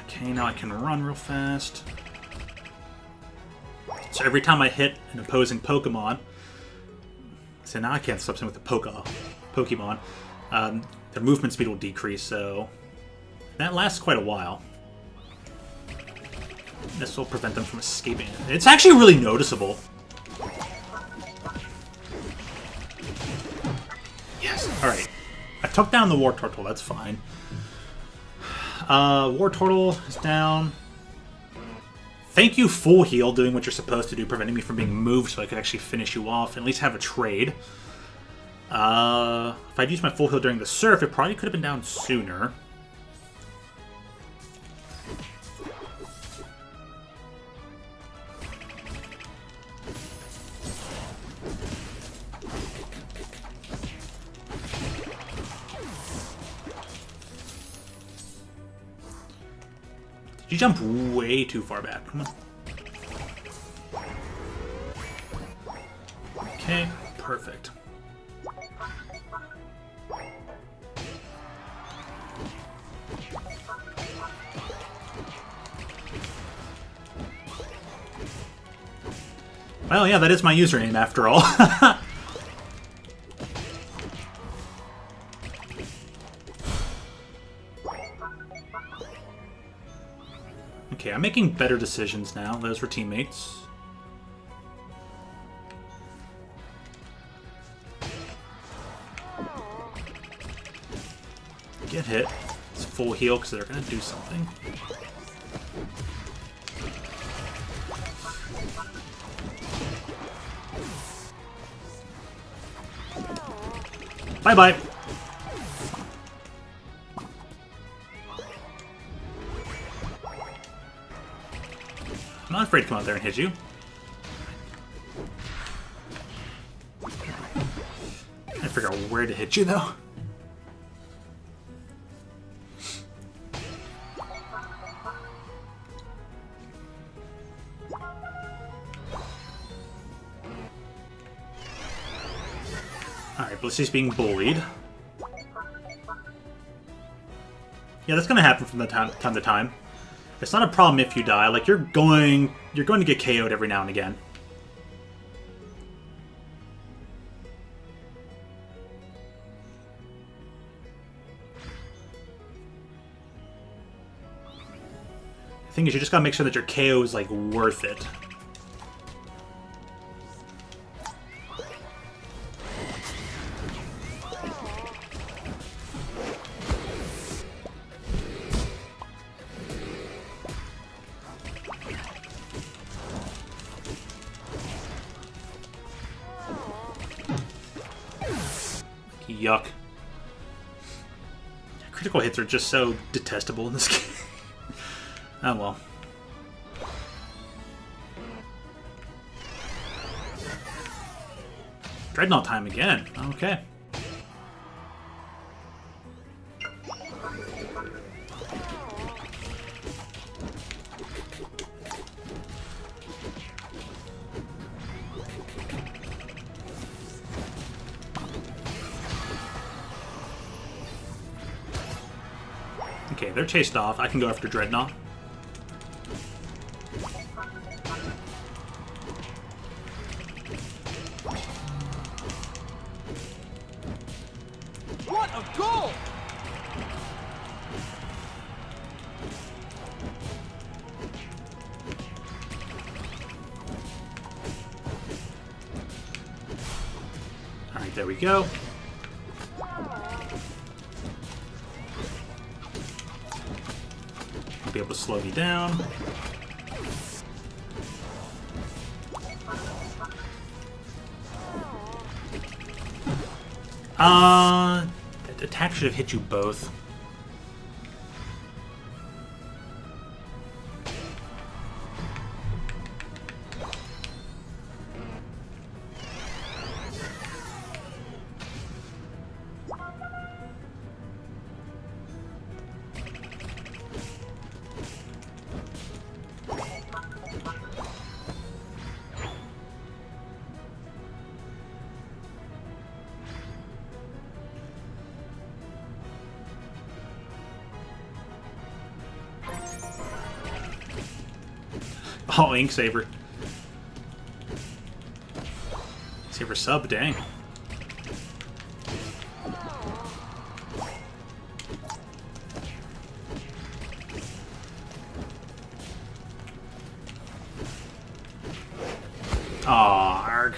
Okay, now I can run real fast. So every time I hit an opposing Pokemon, so now I can't swap in with the Pokemon. Their movement speed will decrease, so that lasts quite a while. This will prevent them from escaping. It's actually really noticeable. Yes. Alright. I took down the War Turtle, that's fine. War Turtle is down. Thank you, Full Heal, doing what you're supposed to do, preventing me from being moved so I could actually finish you off and at least have a trade. If I'd used my Full Heal during the surf, it probably could have been down sooner. You jump way too far back. Come on. Okay, perfect. Well, yeah, that is my username after all. Okay, I'm making better decisions now. Those were teammates. Get hit. It's full heal because they're going to do something. Bye-bye. I'm not afraid to come out there and hit you. I figure out where to hit you, though. Alright, Blissey's being bullied. Yeah, that's gonna happen from time to time. It's not a problem if you die. Like, you're going to get KO'd every now and again. The thing is, you just gotta make sure that your KO is, like, worth it. Yuck. Critical hits are just so detestable in this game. Oh well. Dreadnought time again. Okay. Okay, they're chased off. I can go after Dreadnought. What a goal! Alright, there we go. Be able to slow me down. That attack should have hit you both. Oh, Ink Saver. Saver sub, dang. Aw, arg.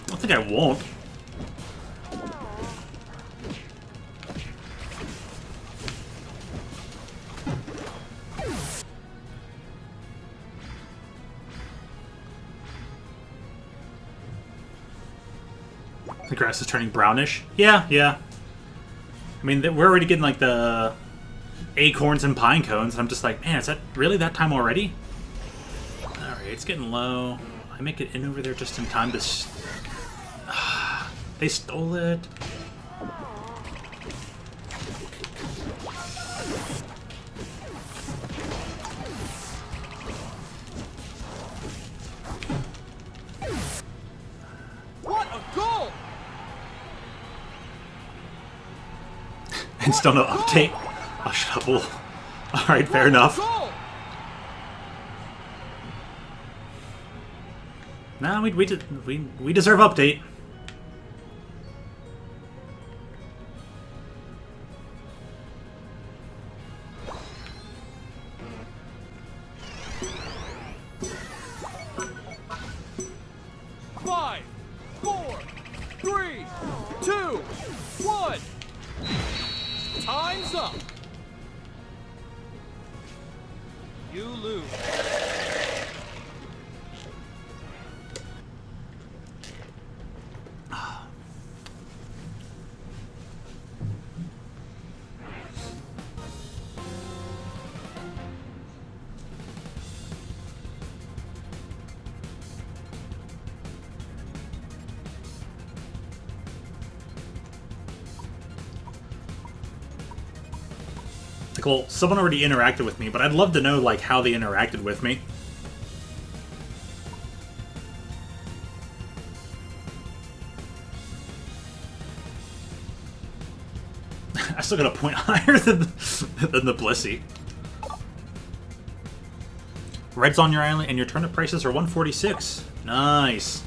I think I won't. The grass is turning brownish. Yeah, yeah. I mean, we're already getting like the acorns and pine cones, and I'm just like, man, is that really that time already? Alright, it's getting low. I make it in over there just in time to... They stole it. What a goal! And still no update. Oh, shut up, Wolf. Alright, fair enough. Goal! Nah, we deserve update. Five, four, three, two, one. Time's up. You lose. Like, well, someone already interacted with me, but I'd love to know, like, how they interacted with me. I still got a point higher than the Blissey. Red's on your island, and your turnip prices are 146. Nice.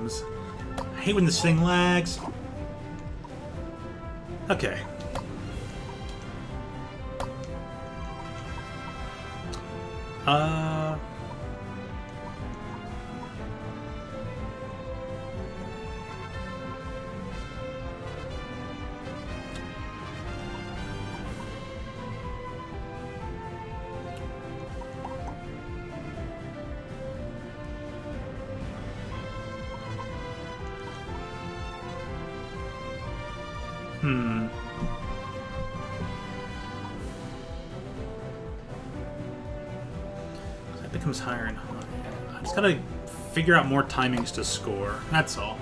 comes. I hate when this thing lags. Okay. That becomes higher and higher. I just gotta figure out more timings to score. That's all.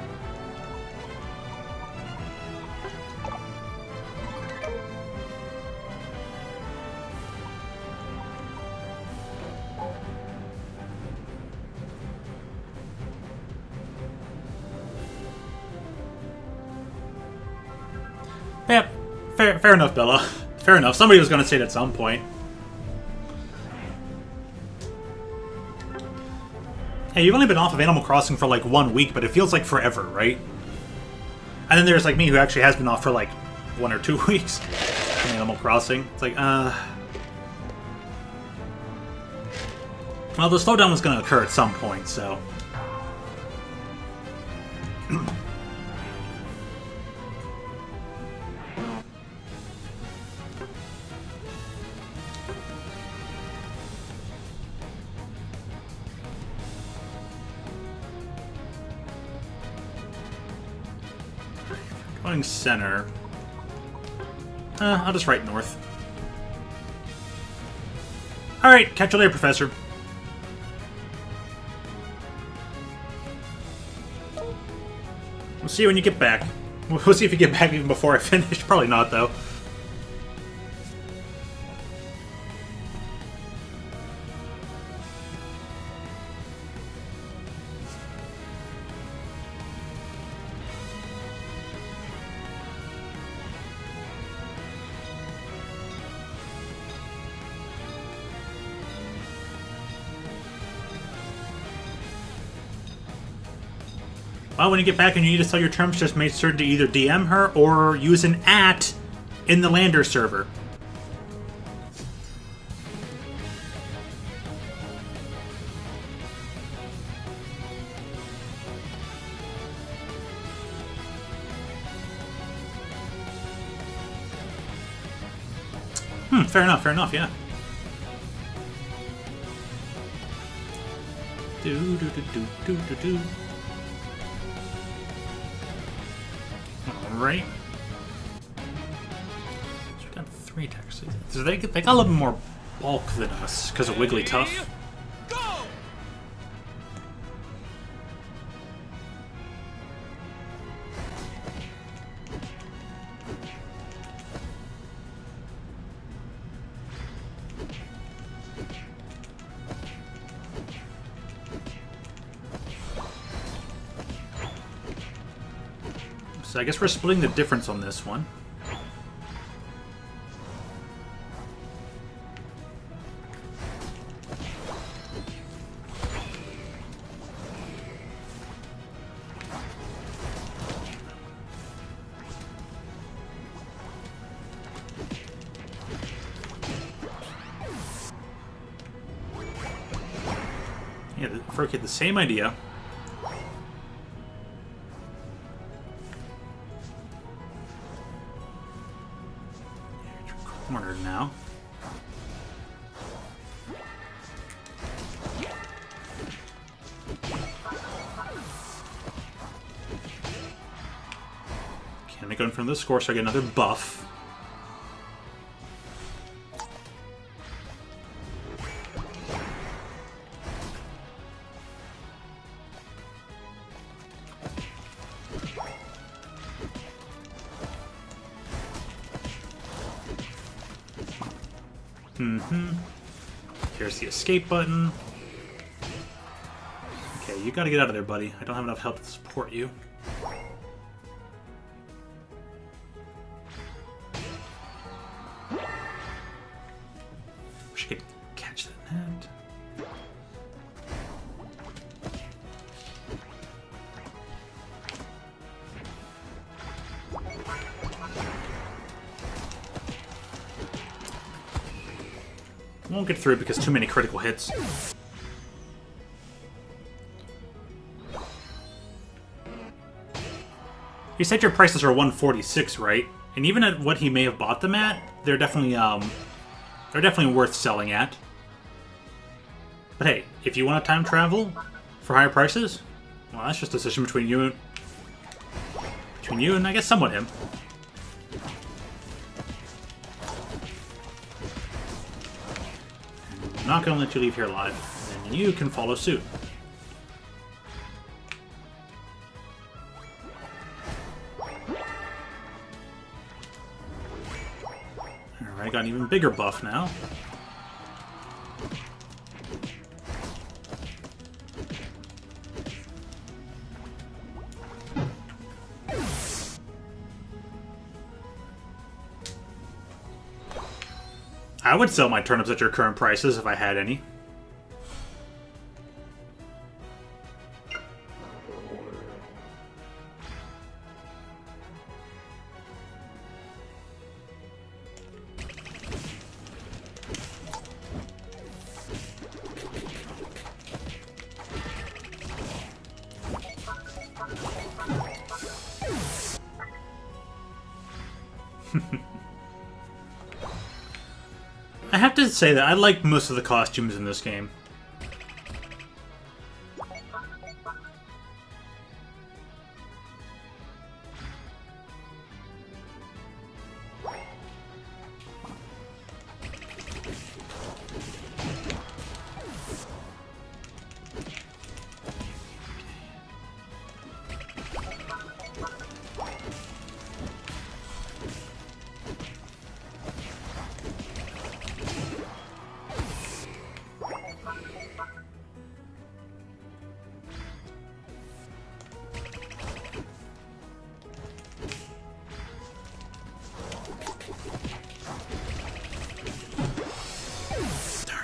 Yeah, fair enough, Bella. Fair enough. Somebody was going to say it at some point. Hey, you've only been off of Animal Crossing for like 1 week, but it feels like forever, right? And then there's like me who actually has been off for like 1 or 2 weeks from Animal Crossing. It's like, well, the slowdown was going to occur at some point, so... Going center. I'll just write north. Alright, catch you later, Professor. We'll see you when you get back. We'll see if you get back even before I finish. Probably not, though. Well, when you get back and you need to sell your terms, just make sure to either DM her or use an @ in the lander server. Fair enough, yeah. Do. Right. So we got 3 attacks. So they got a little bit more bulk than us because of Wigglytuff. Go! So I guess we're splitting the difference on this one. Yeah, for the same idea. Cornered now. Can't make it in front of the score, so I get another buff. Here's the escape button. Okay, you gotta get out of there, buddy. I don't have enough help to support you. Wish I could catch that net. Won't get through because too many critical hits. You said your prices are 146, right? And even at what he may have bought them at, they're definitely worth selling at. But hey, if you want to time travel for higher prices, well, that's just a decision between you and I guess somewhat him. I'm not gonna let you leave here alive, and you can follow suit. Alright, got an even bigger buff now. I would sell my turnips at your current prices if I had any. I have to say that I like most of the costumes in this game.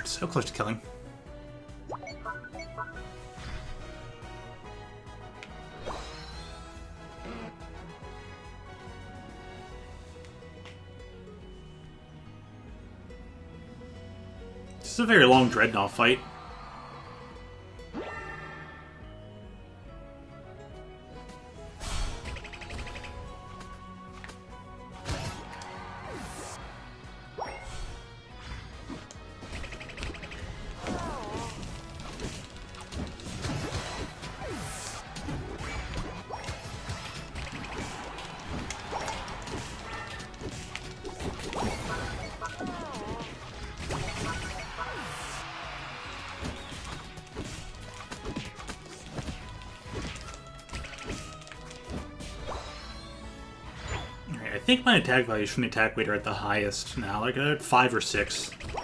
So close to killing. This is a very long Dreadnought fight. I think my attack values from the attack weight are at the highest now, like at 5 or 6. I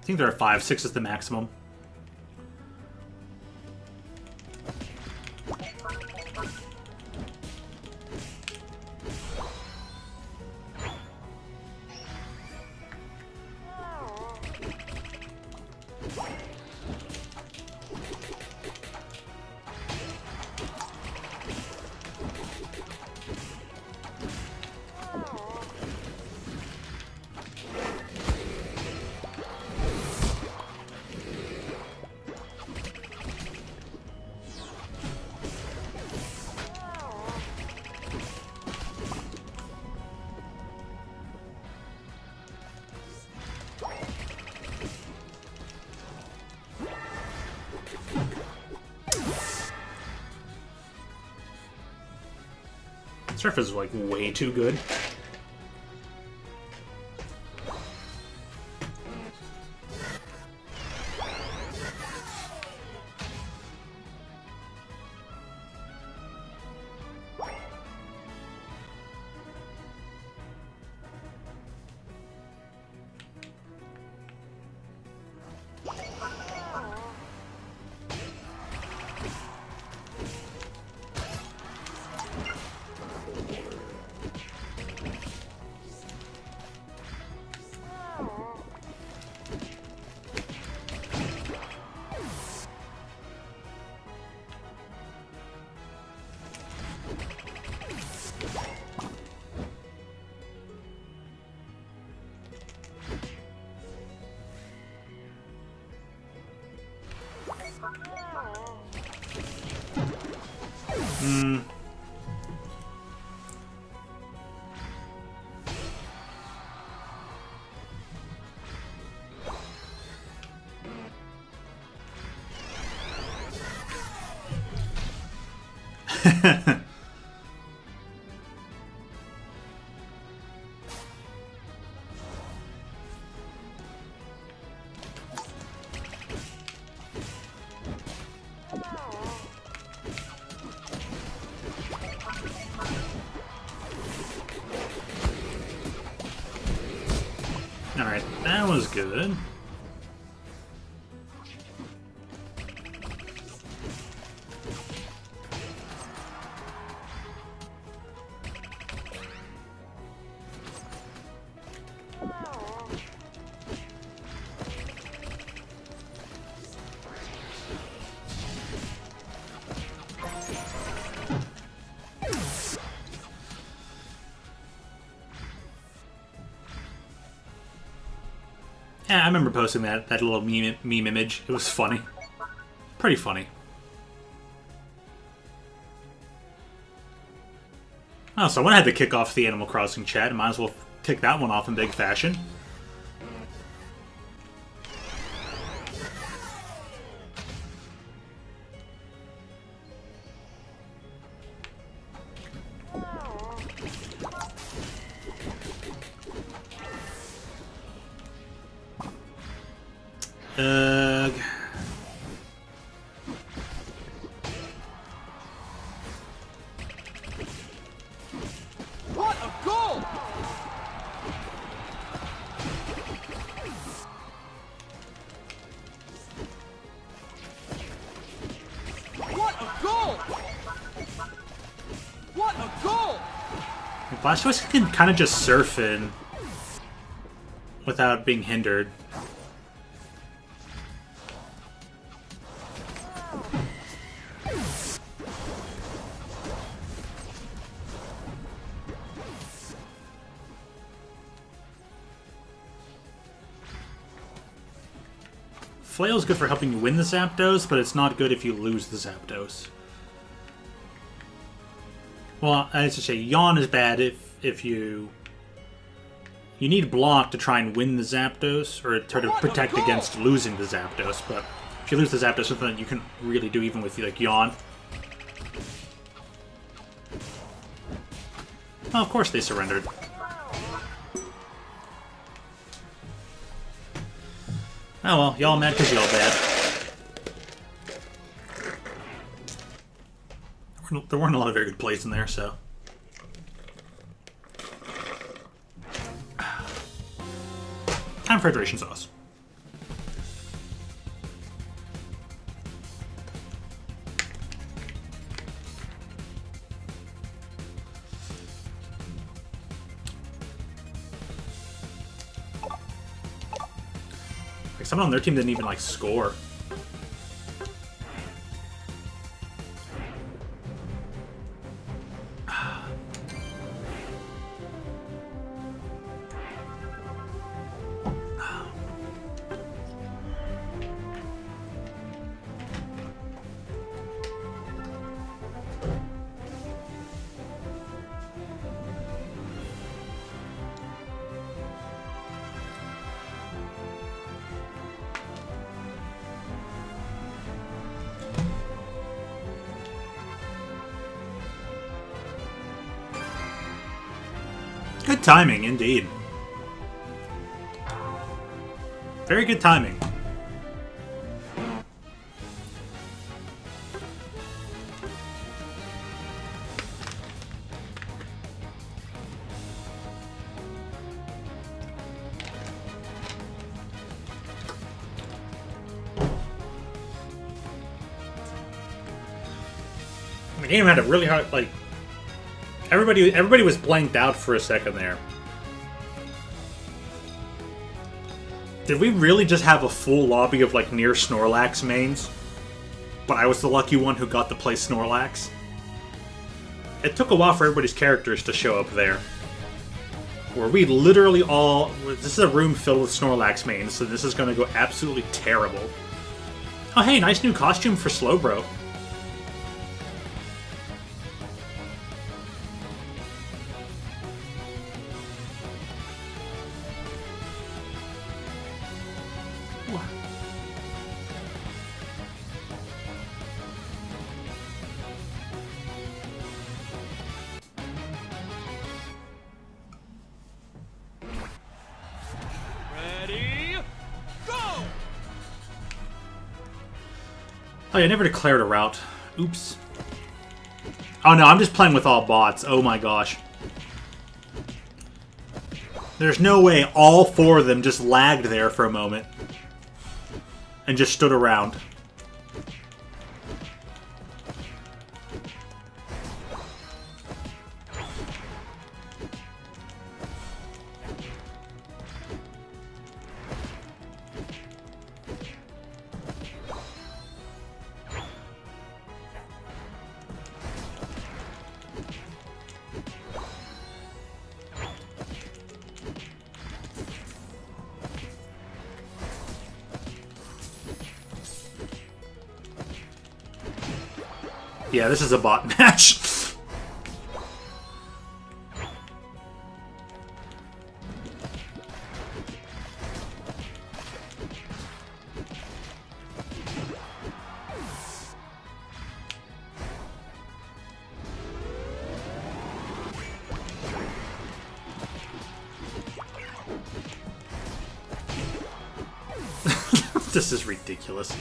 think they're at 5, 6 is the maximum. Surf is like way too good. Hmm. Alright, that was good. Yeah, I remember posting that little meme image. It was funny. Pretty funny. Oh, someone had to kick off the Animal Crossing chat. Might as well kick that one off in big fashion. What a goal! What a goal! What a goal! Blastoise can kind of just surf in without being hindered. Flail's good for helping you win the Zapdos, but it's not good if you lose the Zapdos. Well, I should say, Yawn is bad if you need Block to try and win the Zapdos, or to protect against losing the Zapdos, but if you lose the Zapdos, something that you can really do even with, like, Yawn. Well, of course they surrendered. Oh well, y'all mad because y'all bad. There weren't a lot of very good plays in there, so... Time for hydration sauce. Like, someone on their team didn't even, like, score. Good timing, indeed. Very good timing. The game had a really hard, like, everybody was blanked out for a second there. Did we really just have a full lobby of, like, near Snorlax mains? But I was the lucky one who got to play Snorlax? It took a while for everybody's characters to show up there. Where we literally all... This is a room filled with Snorlax mains, so this is going to go absolutely terrible. Oh, hey, nice new costume for Slowbro. Ready, go! Oh, yeah, I never declared a route. Oops. Oh, no, I'm just playing with all bots. Oh, my gosh. There's no way all 4 of them just lagged there for a moment. And just stood around. Yeah, this is a bot match. This is ridiculous.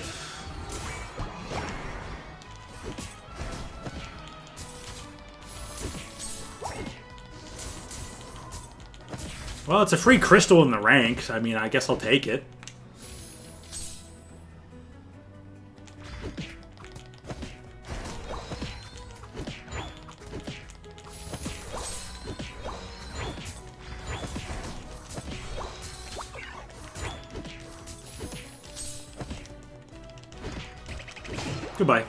Well, it's a free crystal in the ranks. I mean, I guess I'll take it. Goodbye.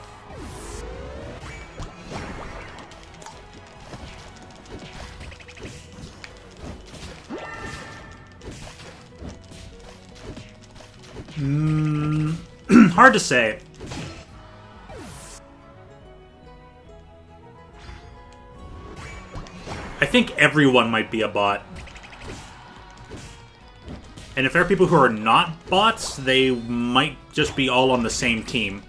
Hard to say. I think everyone might be a bot. And if there are people who are not bots, they might just be all on the same team.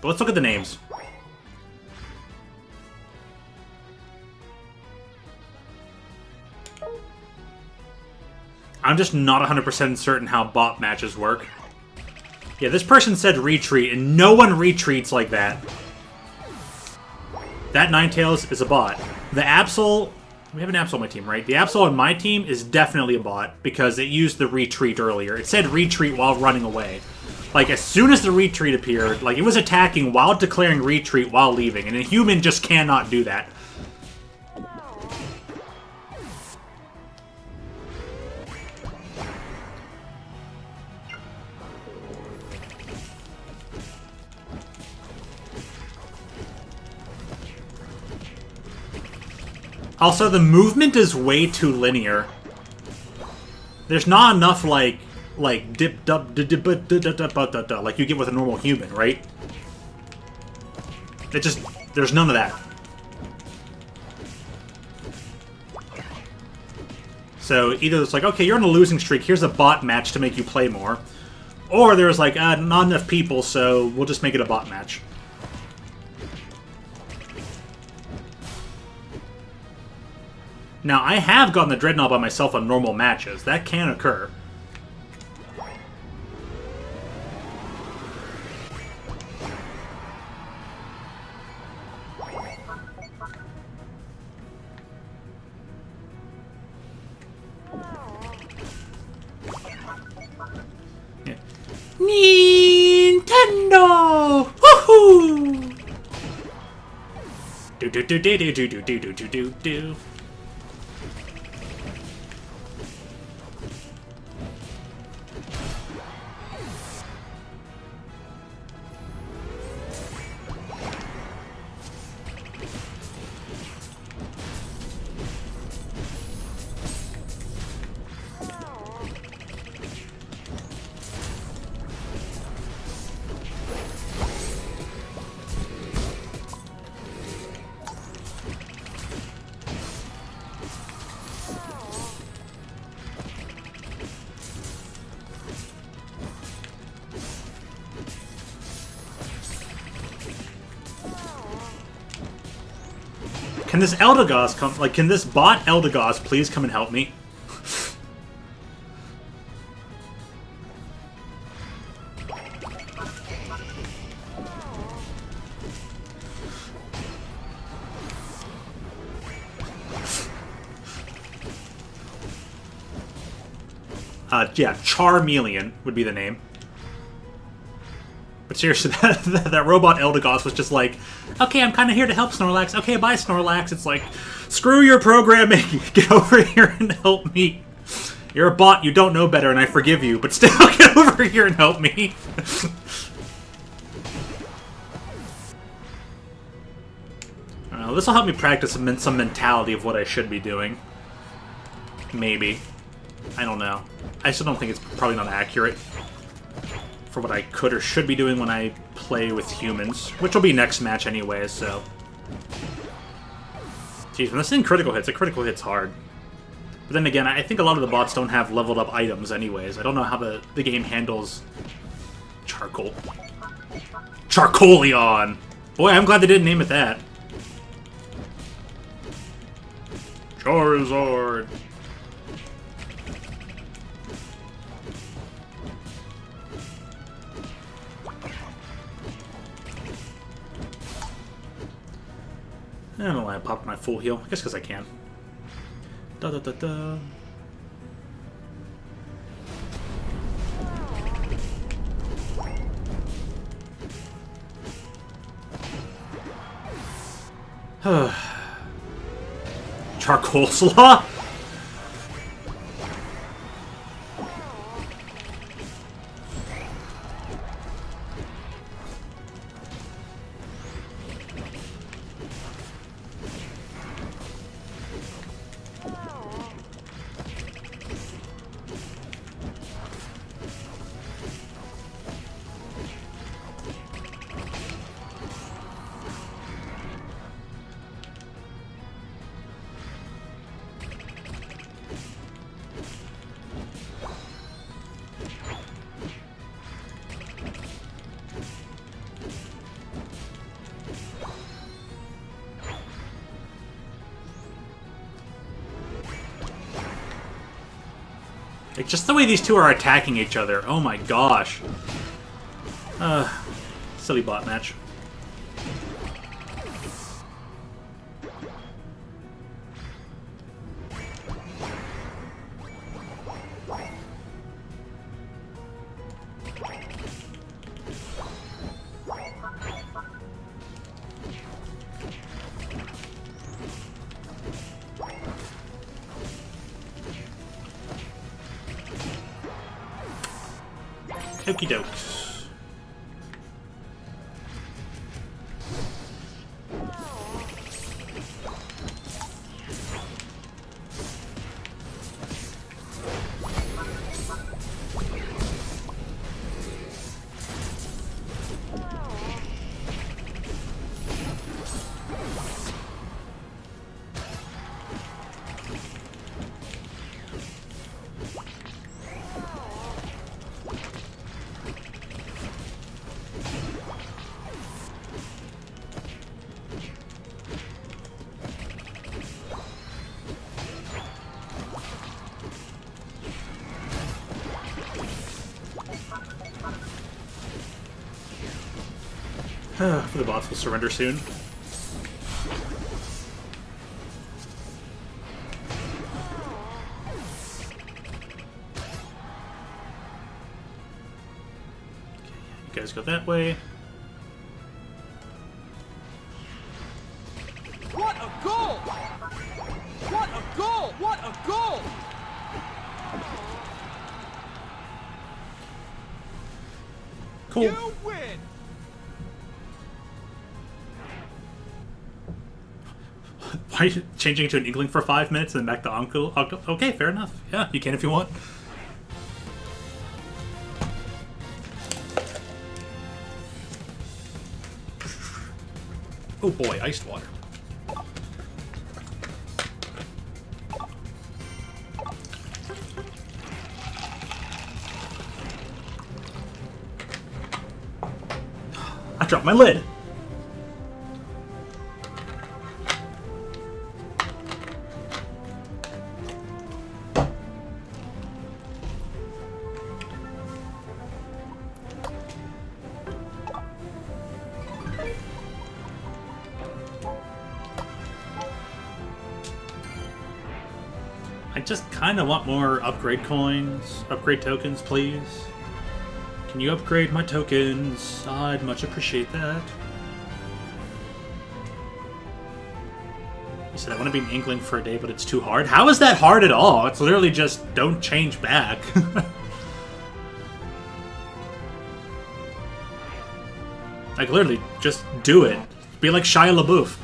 But let's look at the names. I'm just not 100% certain how bot matches work. Yeah, this person said retreat, and no one retreats like that. That Ninetales is a bot. The Absol... We have an Absol on my team, right? The Absol on my team is definitely a bot, because it used the retreat earlier. It said retreat while running away. Like, as soon as the retreat appeared, like, it was attacking while declaring retreat while leaving, and a human just cannot do that. Also, the movement is way too linear. There's not enough, like dip, dup, dip, like you get with a normal human, right? It just, there's none of that. So either it's like, okay, you're on a losing streak, here's a bot match to make you play more. Or there's like, not enough people, so we'll just make it a bot match. Now, I have gotten the Dreadnought by myself on normal matches. That can occur. Yeah. Nintendo! Woohoo! Do do do do do do do do do do do. Can this Eldegoss come... Like, can this bot Eldegoss please come and help me? Yeah, Charmeleon would be the name. But seriously, that robot Eldegoss was just like, okay, I'm kind of here to help Snorlax. Okay, bye, Snorlax. It's like, screw your programming. Get over here and help me. You're a bot. You don't know better, and I forgive you. But still, get over here and help me. I don't know, this will help me practice some mentality of what I should be doing. Maybe. I don't know. I still don't think it's probably not accurate for what I could or should be doing when I play with humans, which will be next match anyway, so... Jeez, when this thing critical hits, a critical hit's hard. But then again, I think a lot of the bots don't have leveled up items anyways. I don't know how the game handles... Charcoal. Charcoleon! Boy, I'm glad they didn't name it that. Charizard! I don't know why I popped my full heal. I guess because I can. Da da da da. Charcoal slaw? Like, just the way these two are attacking each other. Oh my gosh. Silly bot match. Okie dokes. For the bots will surrender soon. You guys go that way. What a goal! What a goal! What a goal! Cool. You win! Why are you changing to an Inkling for 5 minutes and then back to Uncle? Okay, fair enough. Yeah, you can if you want. Oh boy, iced water. I dropped my lid. I just kind of want more upgrade coins, upgrade tokens, please. Can you upgrade my tokens? I'd much appreciate that. You said I want to be an Inkling for a day, but it's too hard. How is that hard at all? It's literally just don't change back. Like, literally, just do it. Be like Shia LaBeouf.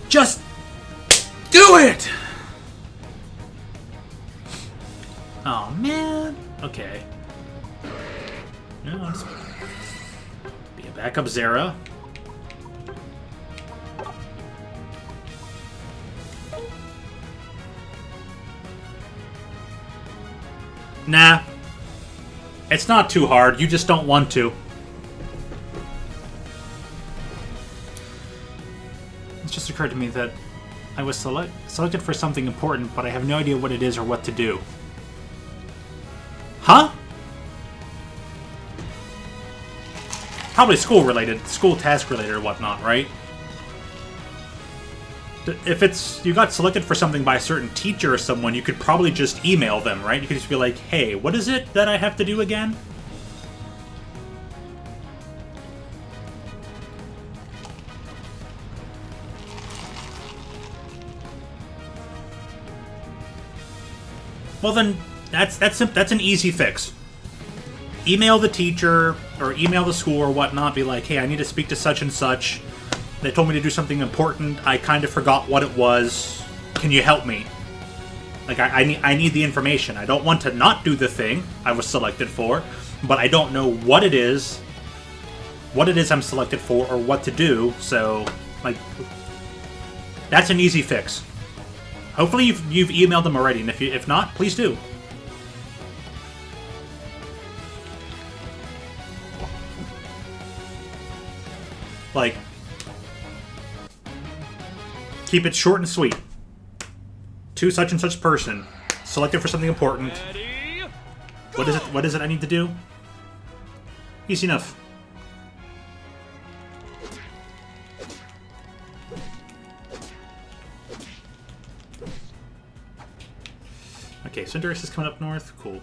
Just do it! Oh, man. Okay. No, let's be a backup Zera. Nah. It's not too hard. You just don't want to. It just occurred to me that I was selected for something important, but I have no idea what it is or what to do. Huh? Probably school-related, school task-related or whatnot, right? If it's you got selected for something by a certain teacher or someone, you could probably just email them, right? You could just be like, hey, what is it that I have to do again? Well then, that's an easy fix. Email the teacher or email the school or whatnot. Be like, hey, I need to speak to such and such. They told me to do something important. I kind of forgot what it was. Can you help me? Like, I need the information. I don't want to not do the thing I was selected for, but I don't know what it is I'm selected for or what to do. So, like, that's an easy fix. Hopefully you've emailed them already, and if not, please do. Like, keep it short and sweet. To such and such person, selected for something important. What is it I need to do? Easy enough. Okay, Cinderace is coming up north. Cool.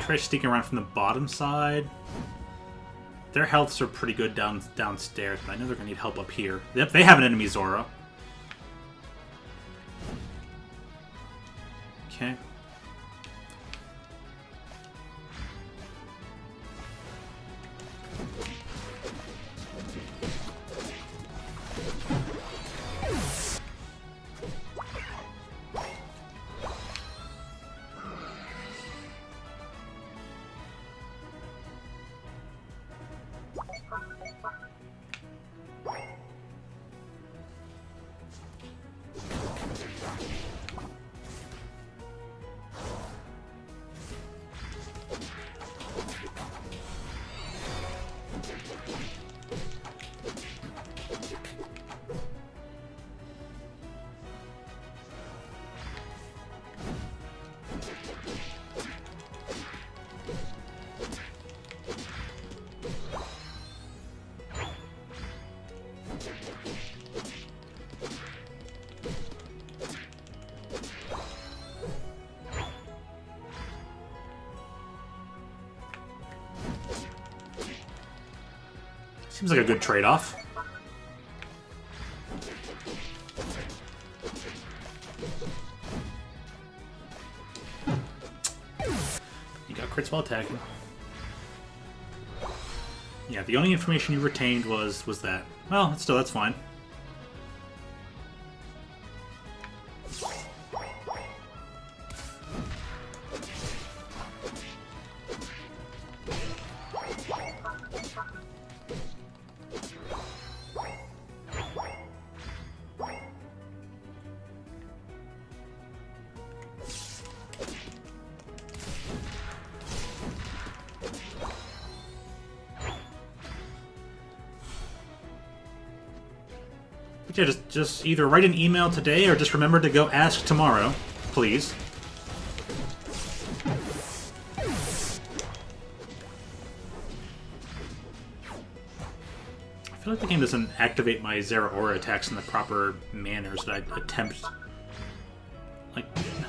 Try sneaking around from the bottom side. Their healths are pretty good downstairs, but I know they're gonna need help up here. Yep, they have an enemy Zora. Okay. Seems like a good trade-off. You got crits while attacking. Yeah, the only information you retained was that. Well, that's fine. Yeah, just either write an email today or just remember to go ask tomorrow, please. I feel like the game doesn't activate my Zera Aura attacks in the proper manners that I attempt. Like,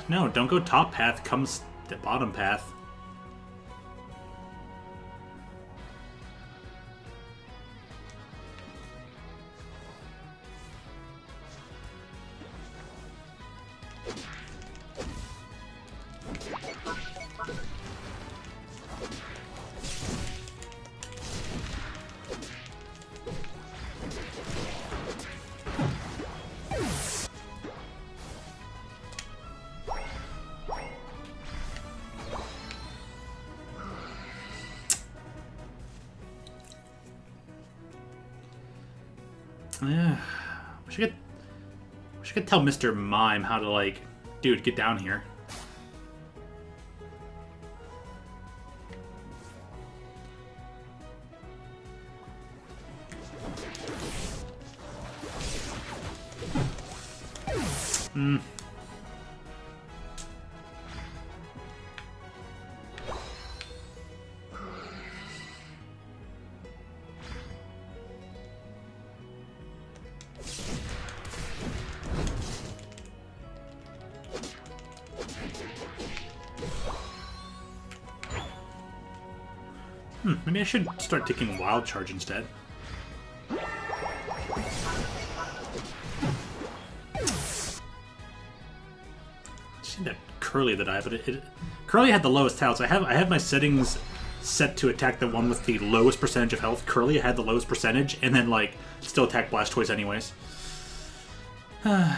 no, don't go top path, comes the bottom path. Yeah, wish I could tell Mr. Mime how to, like, dude, get down here. Maybe I should start taking Wild Charge instead. See that Curly that I have, but Curly had the lowest health. So I have my settings set to attack the one with the lowest percentage of health. Curly had the lowest percentage, and then like still attack Blastoise anyways. Eh.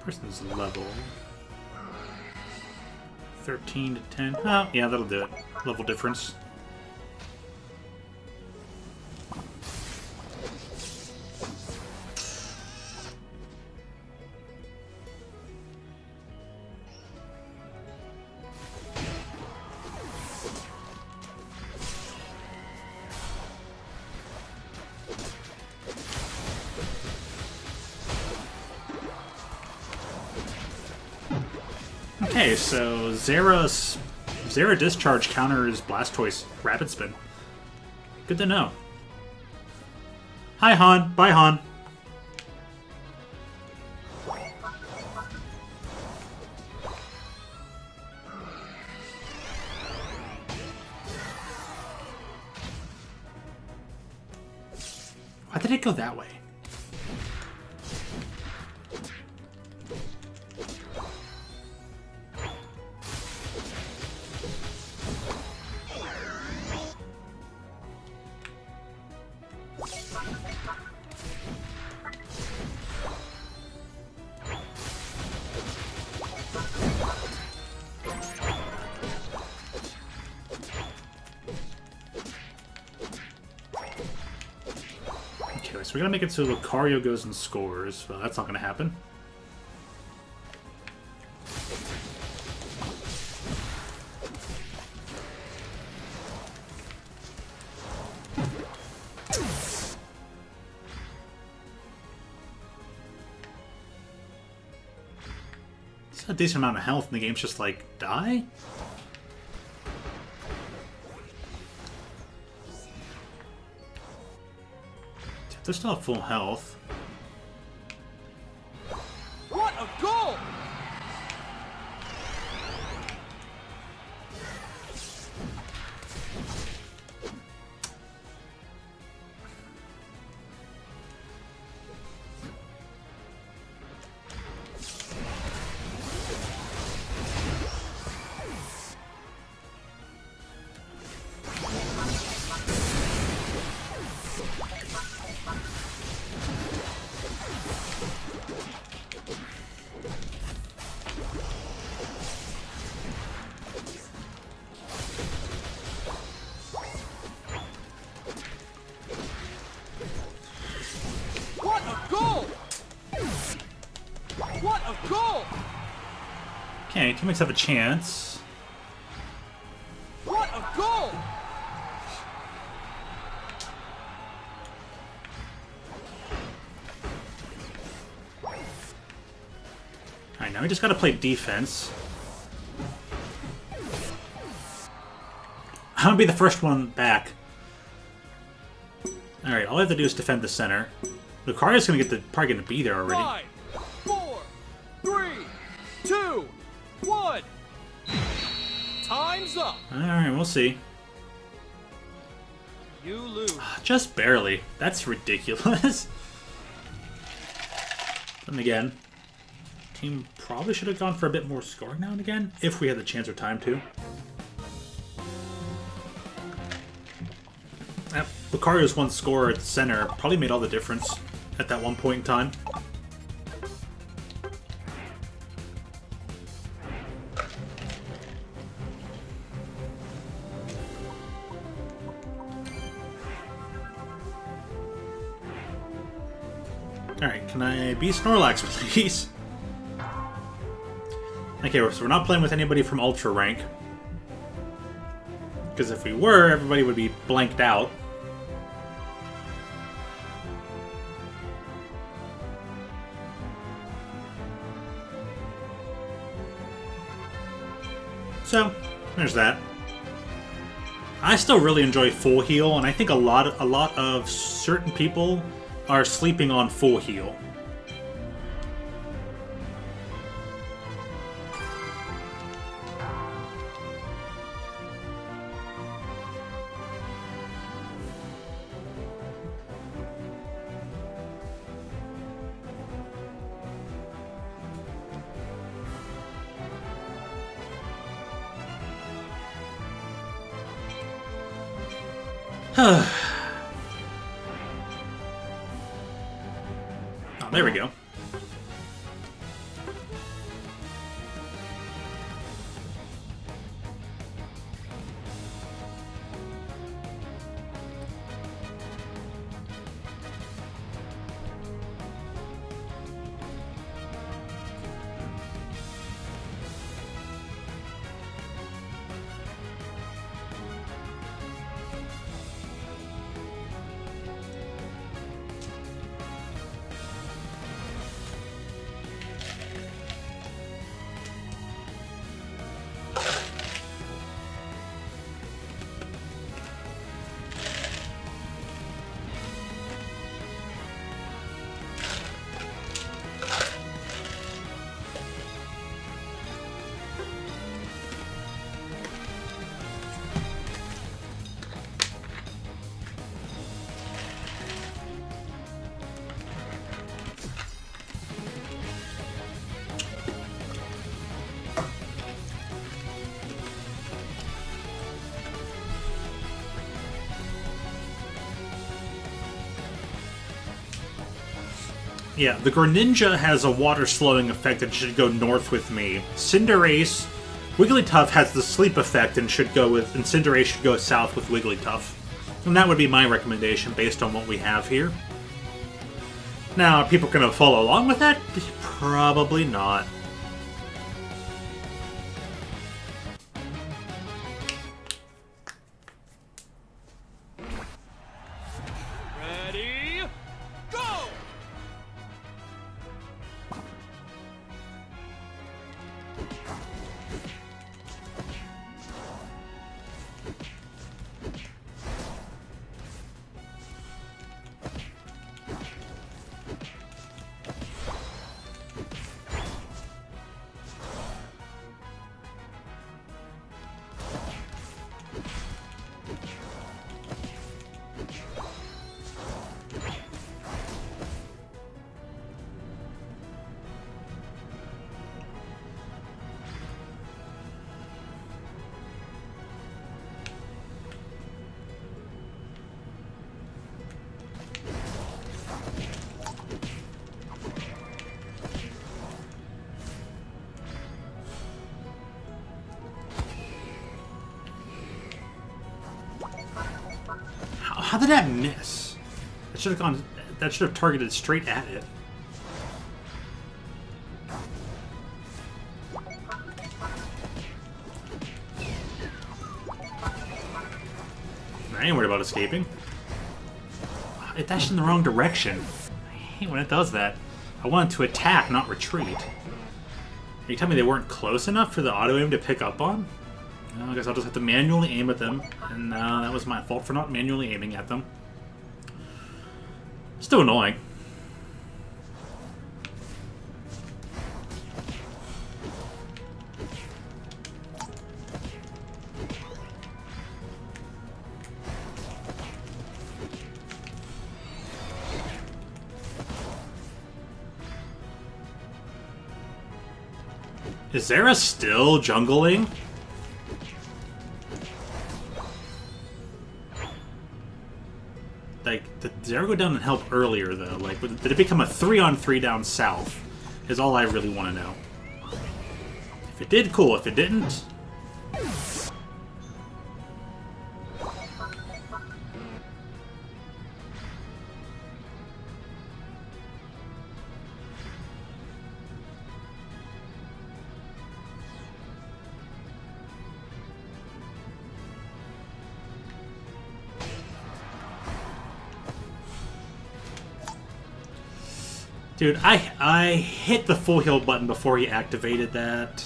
Person's level 13 to 10. Oh, yeah, that'll do it. Level difference. Okay, so Zera Discharge counters Blastoise Rapid Spin. Good to know. Hi, Han. Bye, Han. Why did it go that way? so we gotta make it so Lucario goes and scores. Well, that's not gonna happen. It's a decent amount of health, and the game's just like, die? They're still at full health. What a goal! What a goal! What a goal! Okay, teammates have a chance. What a goal! Alright, now we just gotta play defense. I'm gonna be the first one back. Alright, all I have to do is defend the center. Lucario's gonna probably gonna be there already. 5, 4, 3, 2, 1. Time's up. Alright, we'll see. You lose. Just barely. That's ridiculous. Then again, team probably should have gone for a bit more scoring now and again, if we had the chance or time to. Lucario's one score at center probably made all the difference at that one point in time. Alright, can I be Snorlax, please? Okay, so we're not playing with anybody from Ultra rank. Because if we were, everybody would be blanked out. So, there's that. I still really enjoy full heal, and I think a lot of certain people are sleeping on full heal. Oh, there we go. Yeah, the Greninja has a water slowing effect and should go north with me. Cinderace, Wigglytuff has the sleep effect and Cinderace should go south with Wigglytuff. And that would be my recommendation based on what we have here. Now, are people going to follow along with that? Probably not. Ready, go! How did that miss? That should have gone. That should have targeted straight at it. I ain't worried about escaping. It dashed in the wrong direction. I hate when it does that. I wanted to attack, not retreat. Are you telling me they weren't close enough for the auto aim to pick up on? I guess I'll just have to manually aim at them, and that was my fault for not manually aiming at them. Still annoying. Is Zara still jungling? Like, did Zara go down and help earlier, though? Like, did it become a 3-on-3 down south? Is all I really want to know. If it did, cool. If it didn't... Dude, I hit the full heal button before he activated that.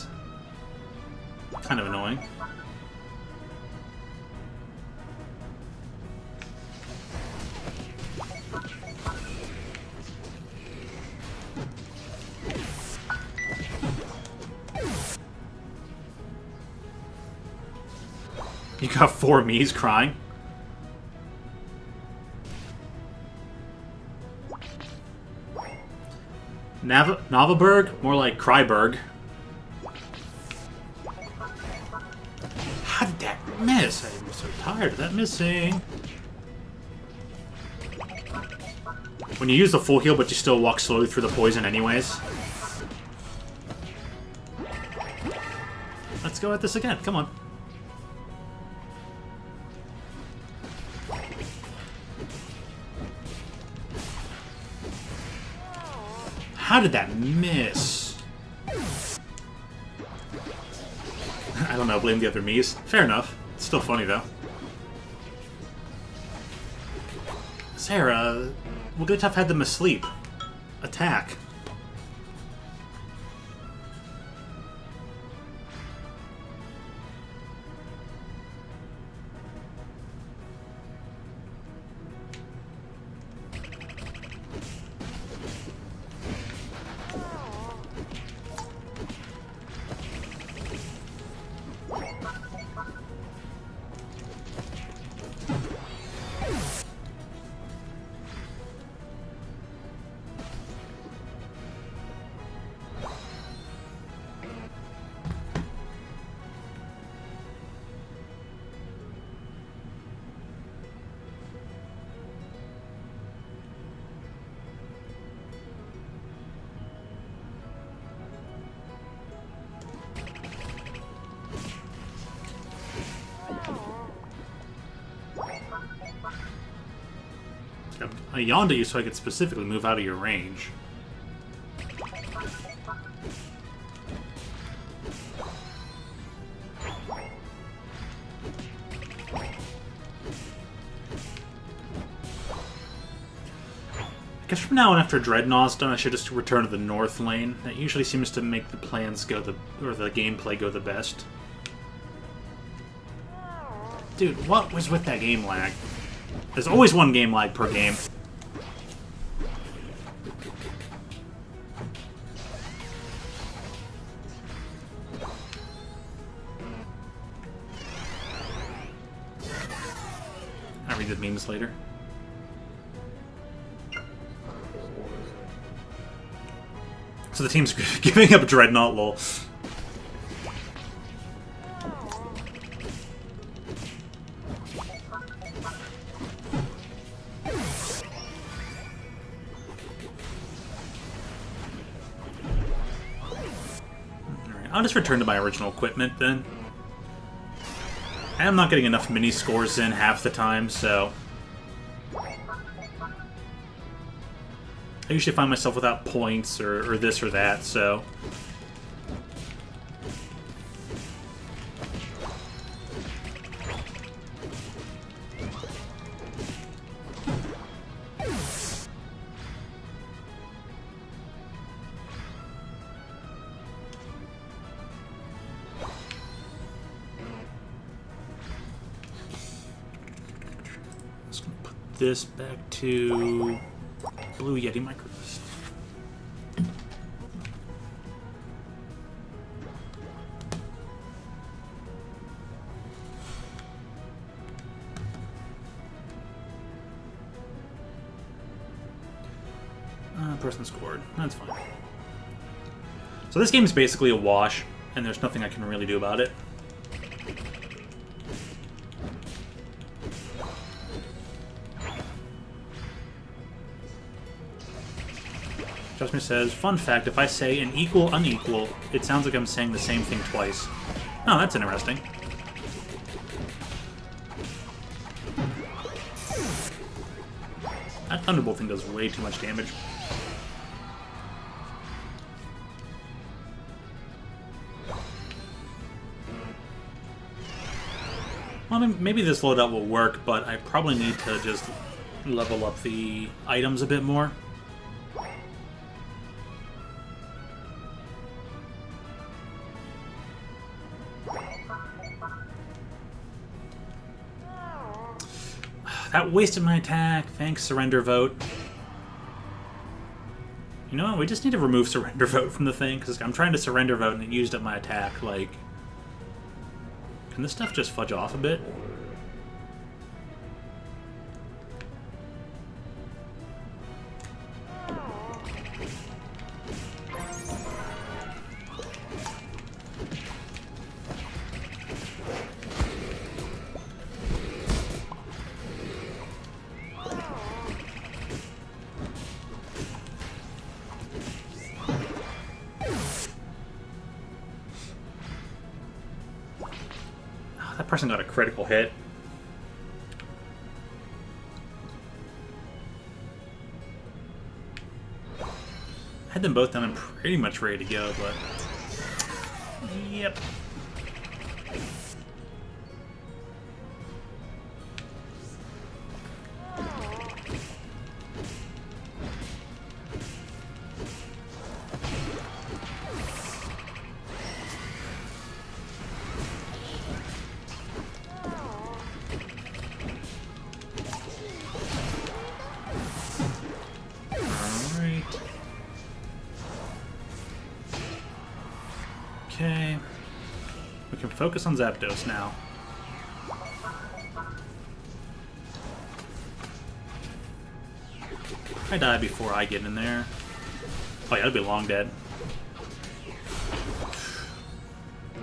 Kind of annoying. You got 4 me's crying. Novaberg? More like Kryberg. How did that miss? I'm so tired of that missing. When you use the full heal but you still walk slowly through the poison anyways. Let's go at this again. Come on. How did that miss? I don't know, blame the other me's. Fair enough. It's still funny, though. Sarah, Wigglytuff had them asleep. Attack. I yawned at you so I could specifically move out of your range. I guess from now on, after Dreadnaught's done, I should just return to the north lane. That usually seems to make the plans go or the gameplay go the best. Dude, what was with that game lag? There's always one game lag per game. I'll read the memes later. So the team's giving up Dreadnought, lol. Alright, I'll just return to my original equipment then. I'm not getting enough mini scores in half the time, so I usually find myself without points or this or that, so just gonna put this back to Blue Yeti Micro. Person scored. That's fine. So this game is basically a wash, and there's nothing I can really do about it. Just Me says, fun fact, if I say an equal unequal, it sounds like I'm saying the same thing twice. Oh, that's interesting. That Thunderbolt thing does way too much damage. Well, I mean, maybe this loadout will work, but I probably need to just level up the items a bit more. That wasted my attack. Thanks, Surrender Vote. You know what? We just need to remove Surrender Vote from the thing, because I'm trying to Surrender Vote and it used up my attack. Like, can this stuff just fudge off a bit? That person got a critical hit. I had them both done and pretty much ready to go, but yep. Okay. We can focus on Zapdos now. I die before I get in there. Oh yeah, I'd be long dead.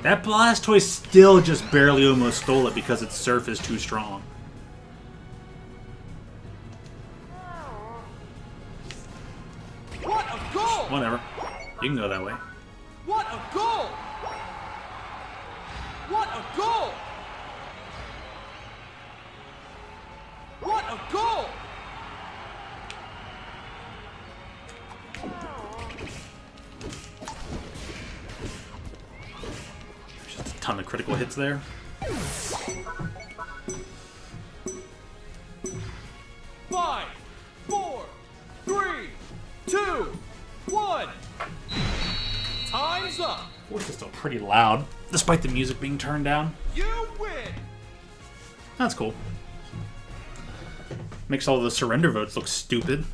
That Blastoise still just barely almost stole it because its Surf is too strong. What a goal! Whatever. You can go that way. What a goal! What a goal! What a goal! ton of critical hits there. Five, four, three, two, one. Time's up. Voice is still pretty loud, despite the music being turned down. You win. That's cool. Makes all the surrender votes look stupid.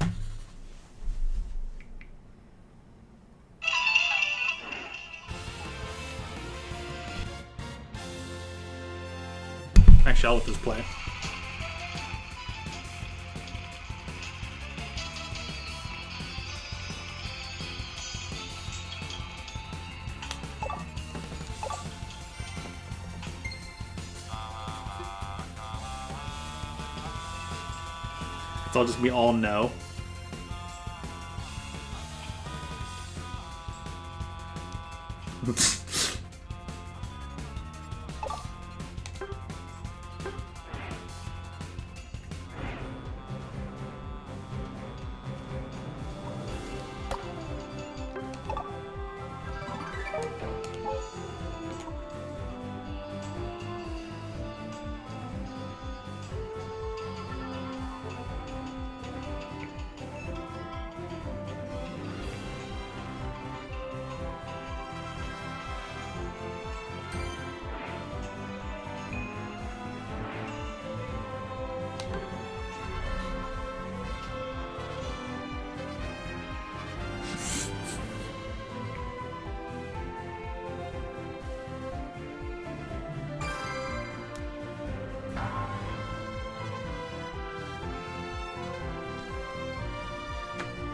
Actually, I'll let this play. So I'll just be all no.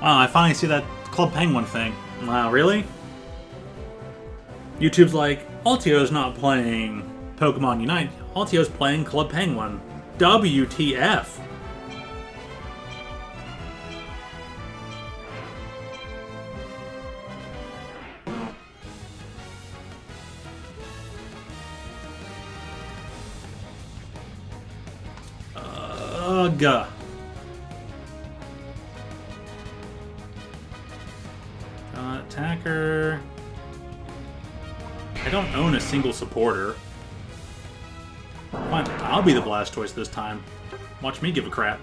Wow, I finally see that Club Penguin thing. Wow, really? YouTube's like, Altio's not playing Pokemon Unite. Altio's playing Club Penguin. WTF? Ugh. Attacker. I don't own a single supporter. Fine, I'll be the Blastoise this time. Watch me give a crap.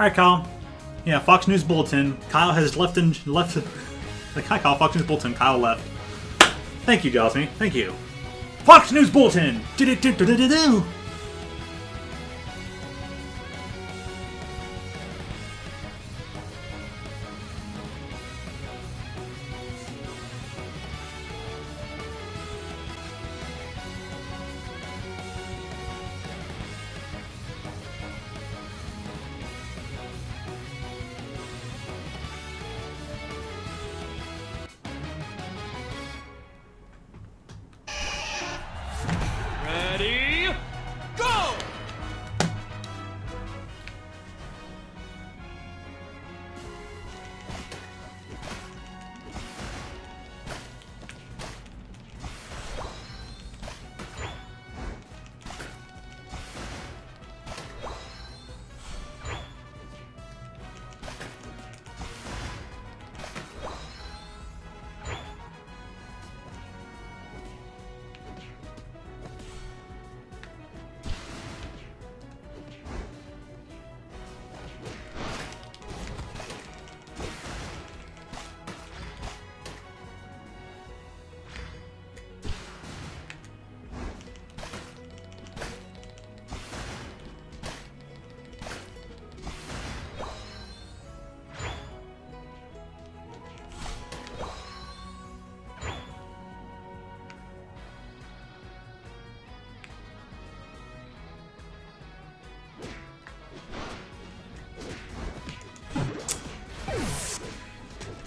Alright, Kyle. Yeah, Fox News Bulletin. Kyle has left. Hi, Kyle. Fox News Bulletin. Kyle left. Thank you, Gosme. Thank you. Fox News Bulletin! Do-do-do-do-do-do! Ready, go!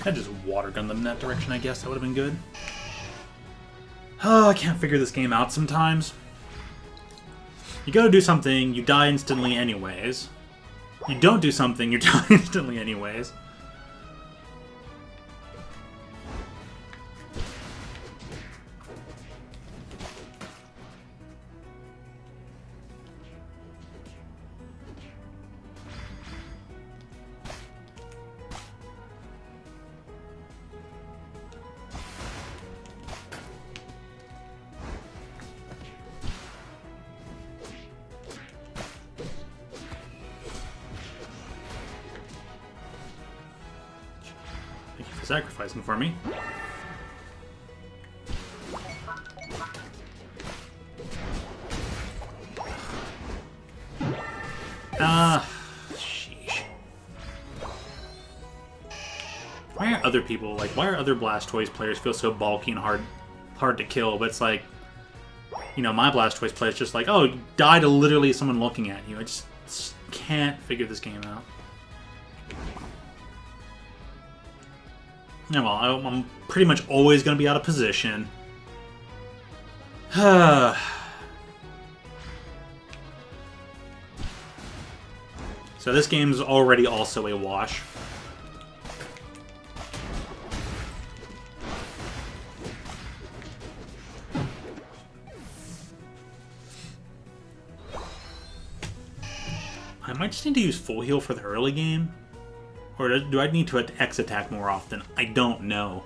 I just water gun them in that direction, I guess. That would have been good. Oh, I can't figure this game out sometimes. You go to do something, you die instantly anyways. You don't do something, you die instantly anyways. Thank you for sacrificing for me. Sheesh. Why are other people, like, why are other Blastoise players feel so bulky and hard to kill? But it's like, you know, my Blastoise player is just like, oh, you die to literally someone looking at you. I just can't figure this game out. Yeah, well, I'm pretty much always going to be out of position. So this game's already also a wash. I might just need to use full heal for the early game. Or do I need to X attack more often? I don't know.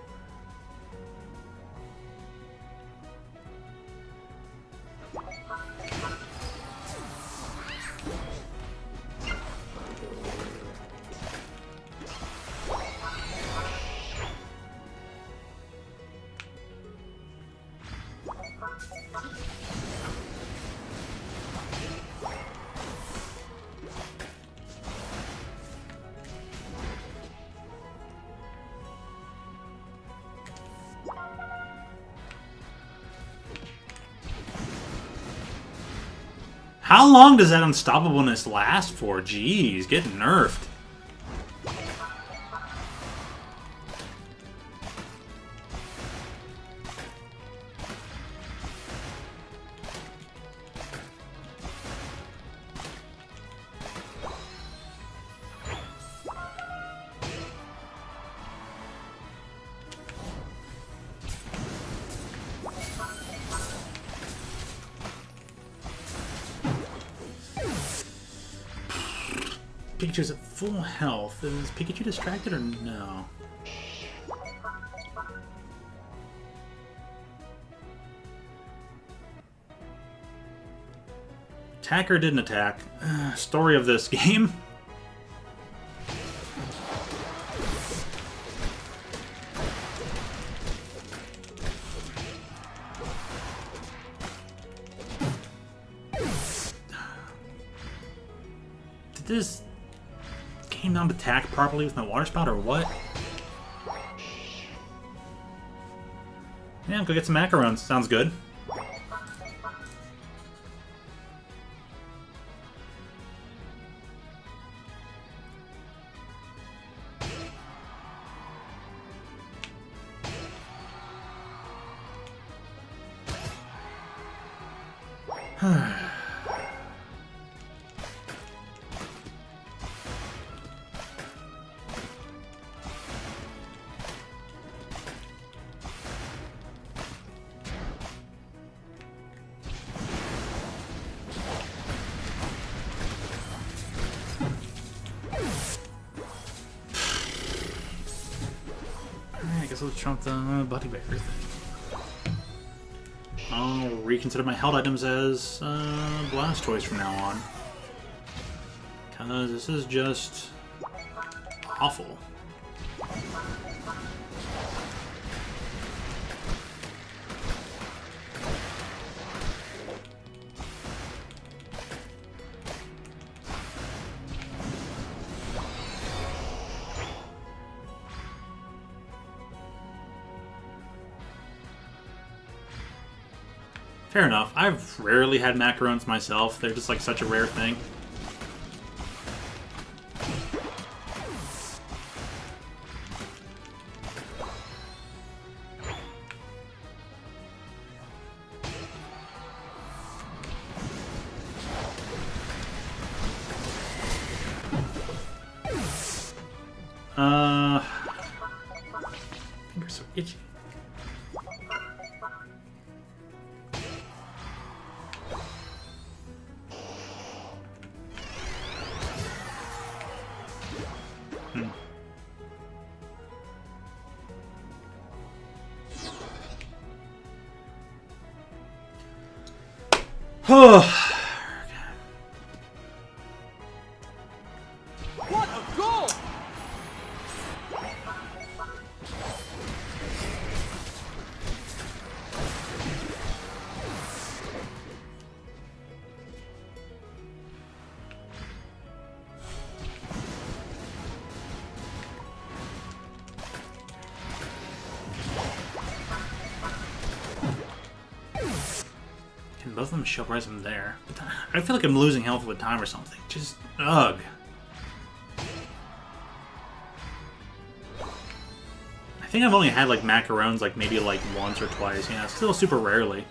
How long does that unstoppableness last for? Jeez, get nerfed. Pikachu's at full health. Is Pikachu distracted or no? Attack or didn't attack? Story of this game. Did this game not attack properly with my water spout or what? Yeah, go get some macarons. Sounds good. Let's trump the Buddy Baker thing. I'll reconsider my held items as Blastoise from now on. Because this is just awful. Fair enough. I've rarely had macarons myself. They're just like such a rare thing. Fingers so itchy. What a goal! Can both of them show res them there? But I feel like I'm losing health with time or something. Just, ugh. I think I've only had like macarons like maybe like once or twice. Yeah, still super rarely.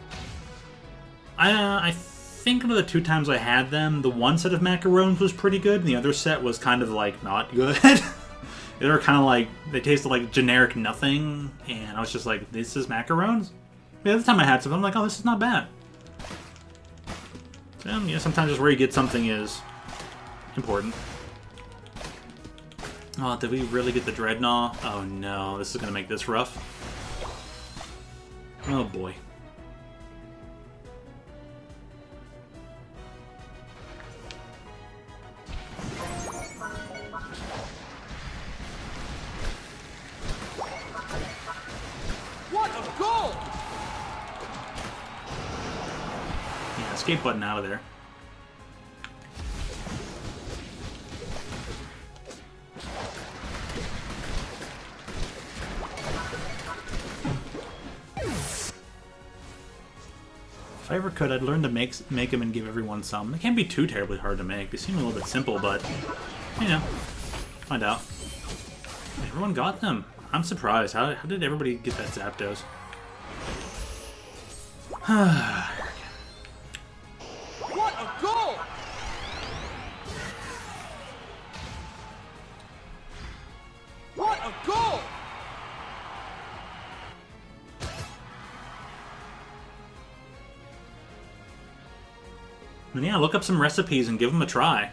I think of the 2 times I had them, the one set of macarons was pretty good, and the other set was kind of like not good. They were kind of like, they tasted like generic nothing, and I was just like, this is macarons? The other time I had some, I'm like, oh, this is not bad. So, you know, sometimes just where you get something is important. Oh, did we really get the Dreadnought? Oh no, this is going to make this rough. Oh boy. What a goal! Yeah, escape button out of there. If I ever could, I'd learn to make them and give everyone some. They can't be too terribly hard to make. They seem a little bit simple, but, you know, find out. Everyone got them. I'm surprised. How did everybody get that Zapdos? What a goal! What a goal! And yeah, look up some recipes and give them a try.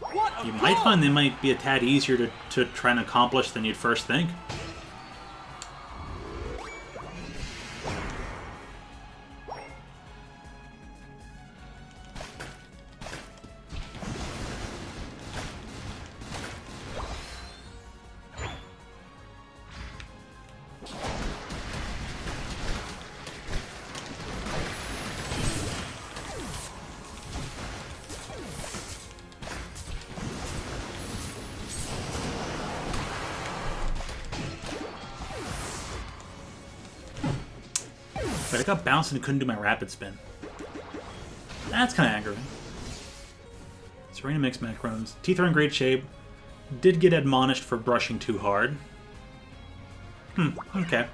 What a You goal! might find they might be a tad easier to try and accomplish than you'd first think. But I got bounced and couldn't do my rapid spin. That's kind of aggravating. Serena makes macarons. Teeth are in great shape. Did get admonished for brushing too hard. Okay.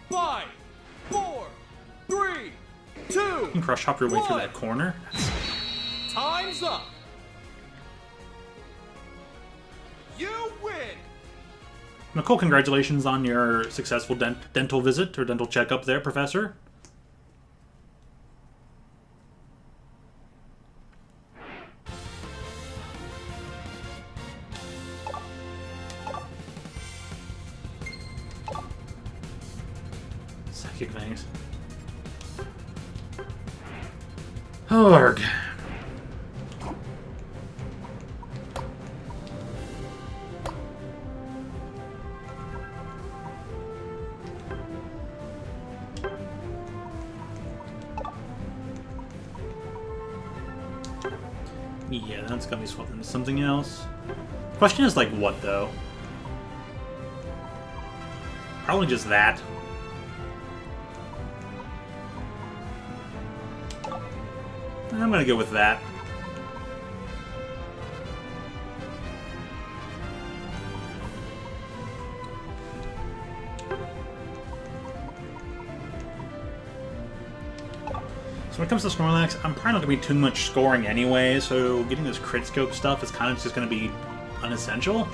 5, 4, 3, 2. You can crush hop your way through that corner. Time's up. You win. Nicole, congratulations on your successful dental visit or dental checkup there, Professor. Psychic Fangs. Arg. Yeah, that's gonna be swapped into something else. Question is, like, what, though? Probably just that. I'm gonna go with that. So when it comes to Snorlax, I'm probably not going to be too much scoring anyway, so getting this crit scope stuff is kind of just going to be unessential.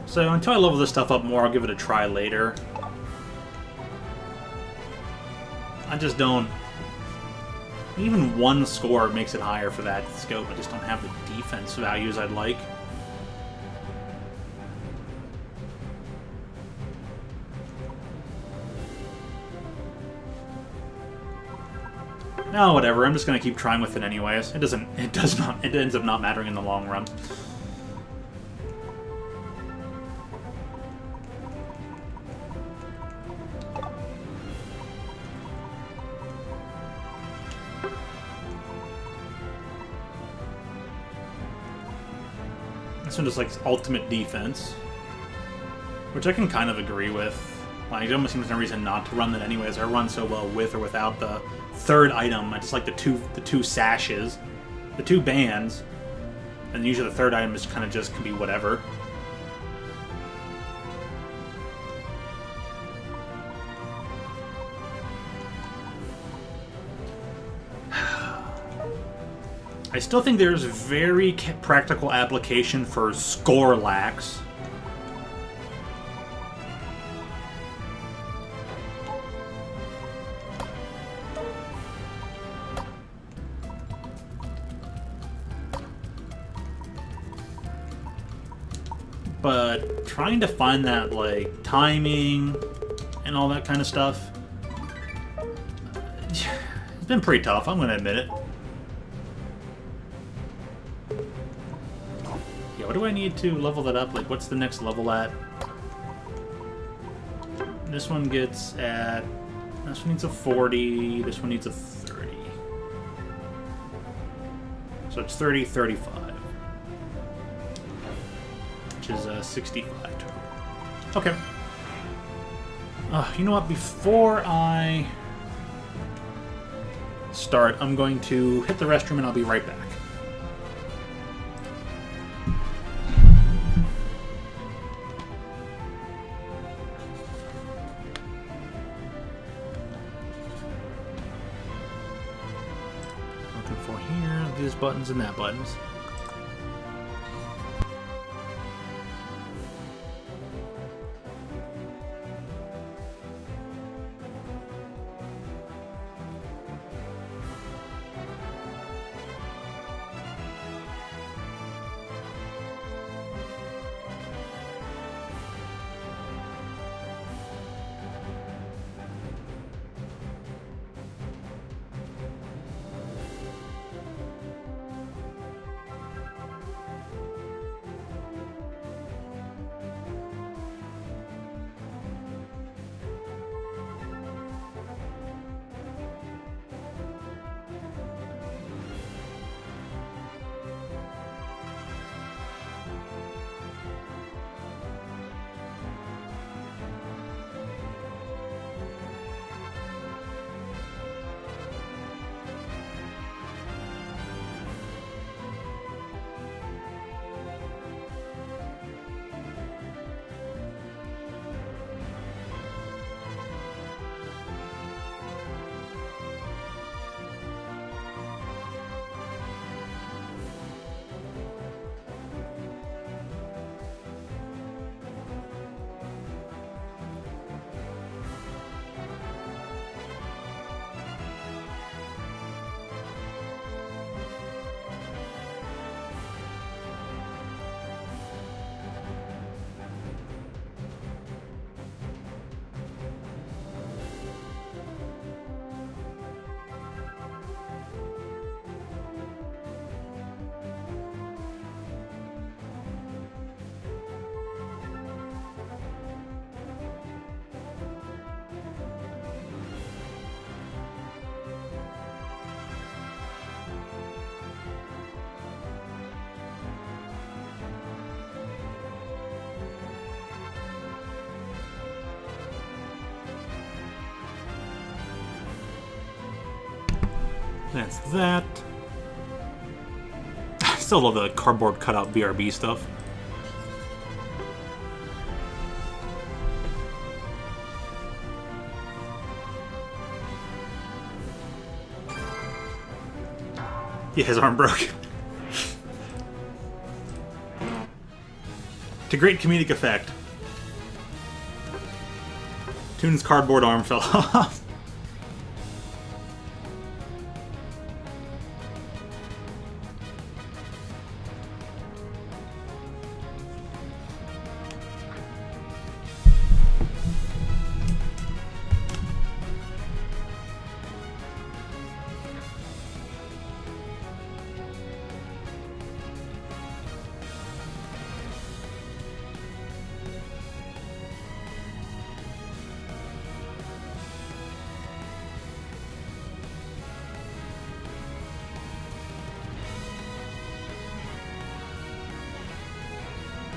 So until I level this stuff up more, I'll give it a try later. I just don't... Even one score makes it higher for that scope. I just don't have the defense values I'd like. No, whatever. I'm just gonna keep trying with it anyways. It ends up not mattering in the long run. This one just like ultimate defense, which I can kind of agree with. Like, it almost seems no reason not to run that anyways. I run so well with or without the third item. I just like the two sashes, the two bands, and usually the third item is kind of just can be whatever. I still think there's very practical application for Snorlax. But trying to find that, like, timing and all that kind of stuff, it's been pretty tough, I'm gonna admit it. Yeah, what do I need to level that up? Like, what's the next level at? This one gets at... This one needs a 40, this one needs a 30. So it's 30, 35. Which is 65 total. Okay. You know what? Before I start, I'm going to hit the restroom and I'll be right back. Looking for here, these buttons and that buttons. That's that. I still love the cardboard cutout BRB stuff. Yeah, his arm broke. To great comedic effect. Toon's cardboard arm fell off.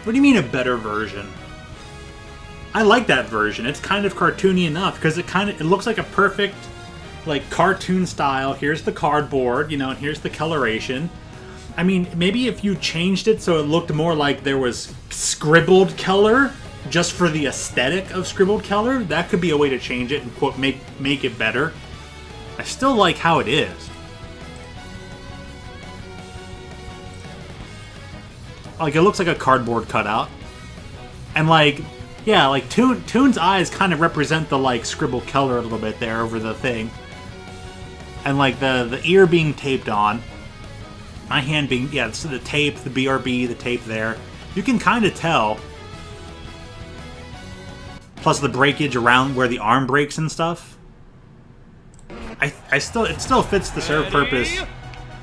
What do you mean a better version? I like that version. It's kind of cartoony enough because it looks like a perfect like cartoon style. Here's the cardboard, you know, and here's the coloration. I mean, maybe if you changed it so it looked more like there was scribbled color just for the aesthetic of scribbled color, that could be a way to change it and quote make it better. I still like how it is. Like, it looks like a cardboard cutout. And, like, yeah, like, Toon's eyes kind of represent the, like, scribbled color a little bit there over the thing. And, like, the ear being taped on. My hand being, yeah, so the tape, the BRB, the tape there. You can kind of tell. Plus the breakage around where the arm breaks and stuff. It still fits the serve purpose.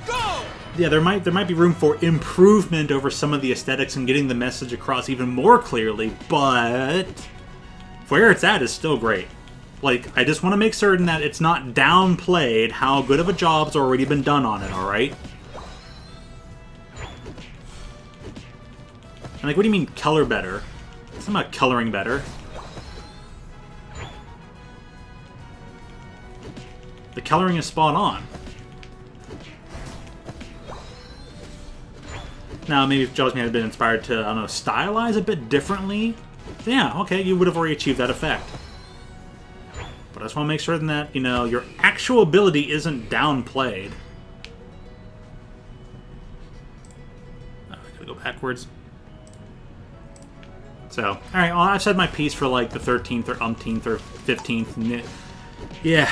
Go! Yeah, there might be room for improvement over some of the aesthetics and getting the message across even more clearly, but where it's at is still great. Like, I just want to make certain that it's not downplayed how good of a job's already been done on it, alright? And like, what do you mean color better? It's not coloring better. The coloring is spot on. Now, maybe if Jaws may have been inspired to, I don't know, stylize a bit differently, yeah, okay, you would have already achieved that effect. But I just want to make certain that, you know, your actual ability isn't downplayed. Oh, I gotta go backwards. So, alright, well, I've said my piece for, like, the 13th or umpteenth or 15th. Yeah.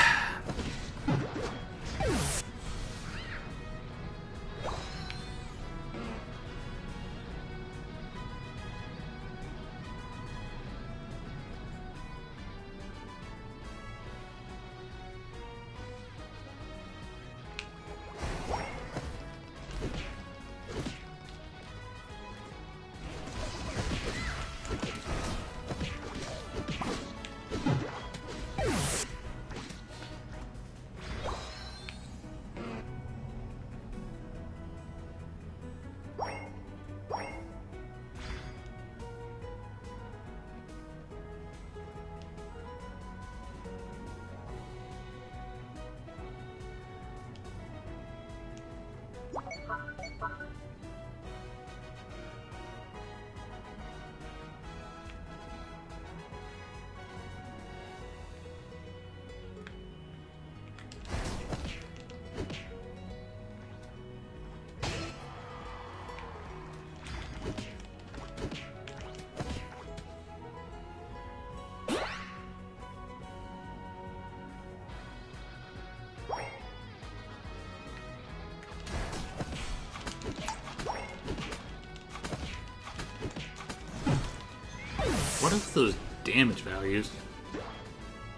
What are those damage values?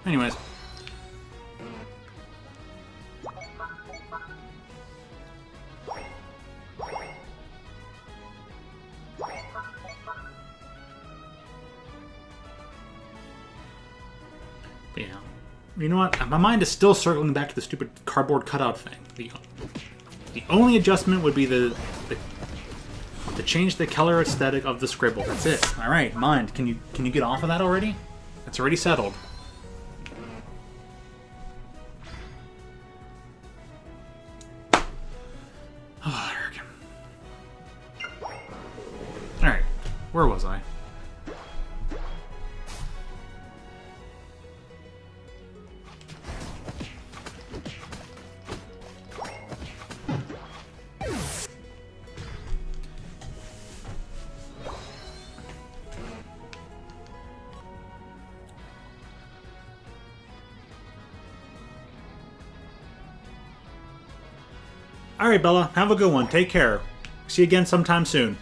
Anyways. But yeah. You know what? My mind is still circling back to the stupid cardboard cutout thing. The only adjustment would be to change the color aesthetic of the scribble. That's it. All right, mind. Can you get off of that already? It's already settled. Oh, all right, where was I? Alright, Bella, have a good one. Take care. See you again sometime soon.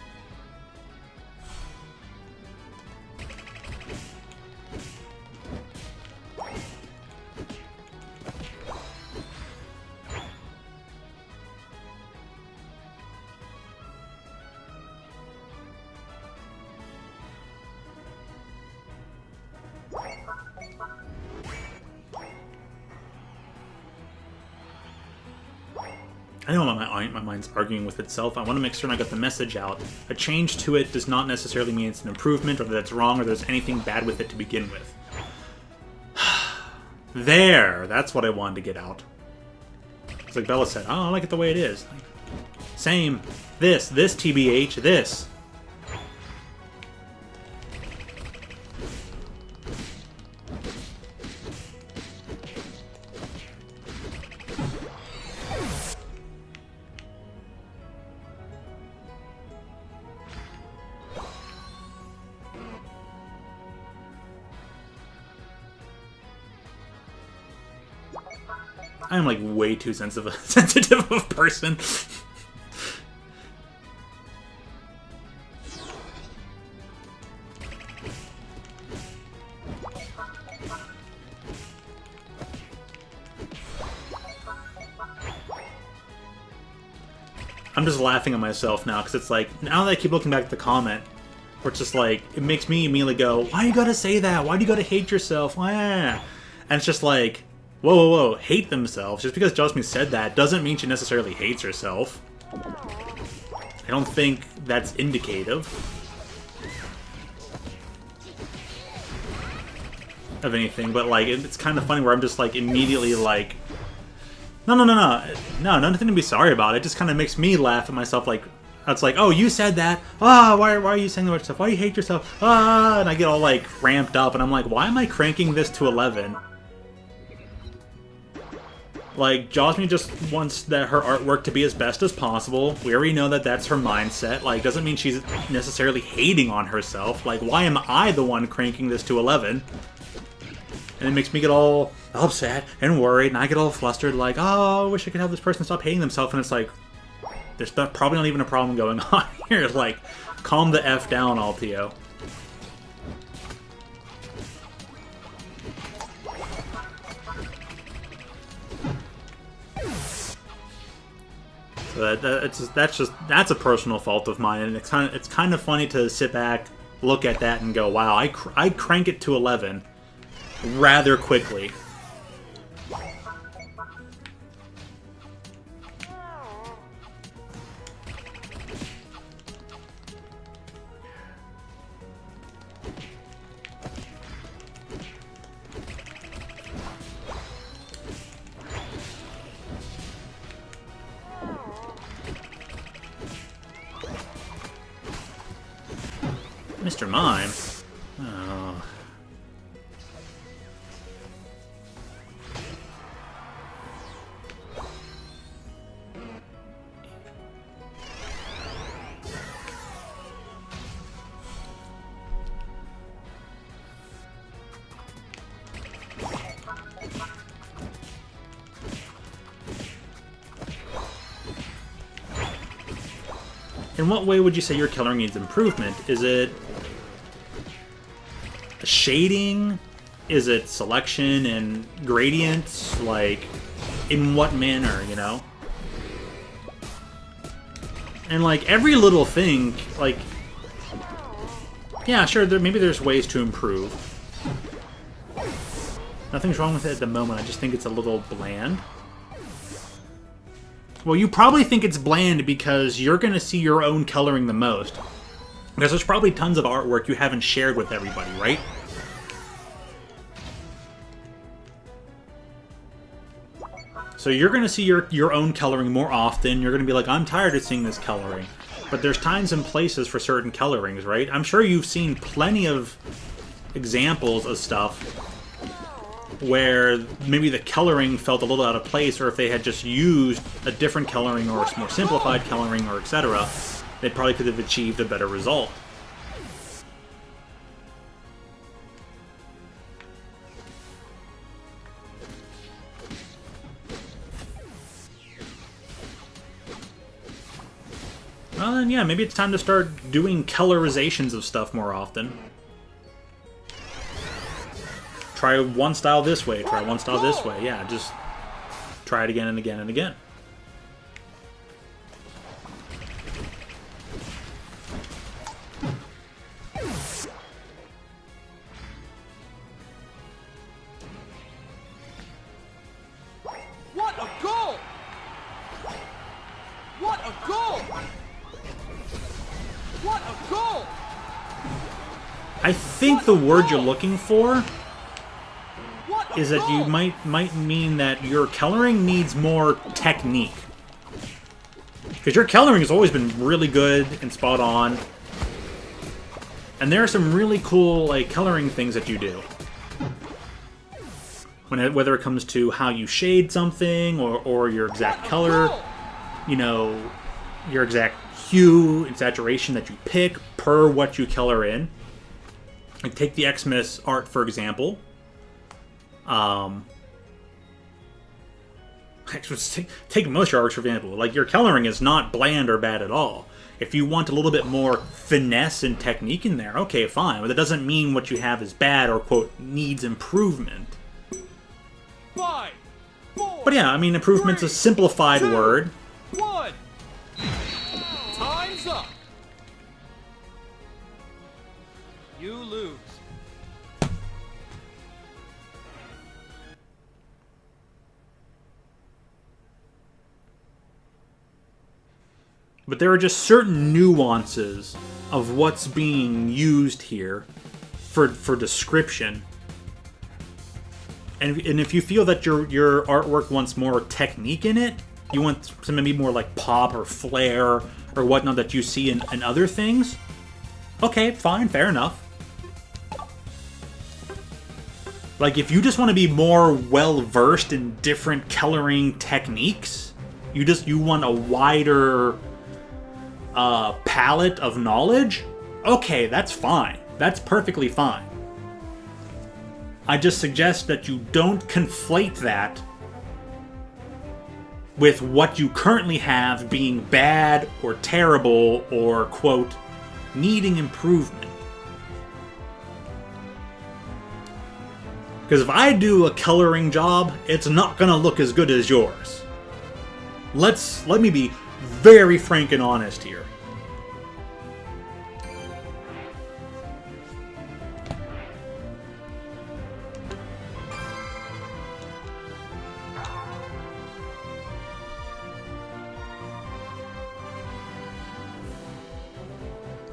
I know my mind's arguing with itself. I want to make certain I got the message out. A change to it does not necessarily mean it's an improvement, or that it's wrong, or there's anything bad with it to begin with. There! That's what I wanted to get out. It's like Bella said, oh, I like it the way it is. Like, same. This TBH, this. I'm like way too sensitive of a person. I'm just laughing at myself now, because it's like, now that I keep looking back at the comment, where it's just like, it makes me immediately go, why you gotta say that? Why do you gotta hate yourself? Why? And it's just like, whoa, hate themselves. Just because Jasmine said that doesn't mean she necessarily hates herself. I don't think that's indicative of anything, but like, it's kind of funny where I'm just like, immediately like, no, nothing to be sorry about. It just kind of makes me laugh at myself, like, it's like, oh, you said that, why are you saying that about yourself? Why do you hate yourself? And I get all like, ramped up, and I'm like, why am I cranking this to 11? Like, Jasmine just wants that her artwork to be as best as possible. We already know that that's her mindset. Like, doesn't mean she's necessarily hating on herself. Like, why am I the one cranking this to 11? And it makes me get all upset and worried, and I get all flustered, like, oh, I wish I could have this person stop hating themselves. And it's like, there's probably not even a problem going on here. Like, calm the F down, Altio. So that's a personal fault of mine, and it's kind of funny to sit back, look at that, and go, wow, I crank it to 11 rather quickly. Mr. Mime? Oh. In what way would you say your coloring needs improvement? Is it shading? Is it selection and gradients? Like, in what manner, you know? And like, every little thing, like, yeah, sure, maybe there's ways to improve. Nothing's wrong with it at the moment, I just think it's a little bland. Well, you probably think it's bland because you're going to see your own coloring the most. Because there's probably tons of artwork you haven't shared with everybody, right? So you're going to see your own coloring more often. You're going to be like, I'm tired of seeing this coloring. But there's times and places for certain colorings, right? I'm sure you've seen plenty of examples of stuff where maybe the coloring felt a little out of place, or if they had just used a different coloring or a more simplified coloring or etc., they probably could have achieved a better result. well, then yeah, maybe it's time to start doing colorizations of stuff more often. Try one style this way, try one style this way. Yeah, just try it again and again and again. What a goal! What a goal! What a goal! I think the word you're looking for What a is that you goal! might mean that your coloring needs more technique. Because your coloring has always been really good and spot on. And there are some really cool like coloring things that you do. Whether it comes to how you shade something or your exact color, you know, your exact hue and saturation that you pick per what you color in. Like take the Xmas art for example. Actually, take most of your arts for example. Like your coloring is not bland or bad at all. If you want a little bit more finesse and technique in there, okay, fine. But that doesn't mean what you have is bad or quote needs improvement. 5, 4, But yeah, I mean, improvement's a simplified 2, word. 1. Time's up. You lose. But there are just certain nuances of what's being used here for description. And if you feel that your artwork wants more technique in it, you want some maybe more like pop or flair or whatnot that you see in other things, okay, fine, fair enough. Like if you just want to be more well versed in different coloring techniques, you want a wider palette of knowledge, okay, that's fine. That's perfectly fine. I just suggest that you don't conflate that with what you currently have being bad or terrible or, quote, needing improvement. Because if I do a coloring job, it's not going to look as good as yours. Let me be very frank and honest here.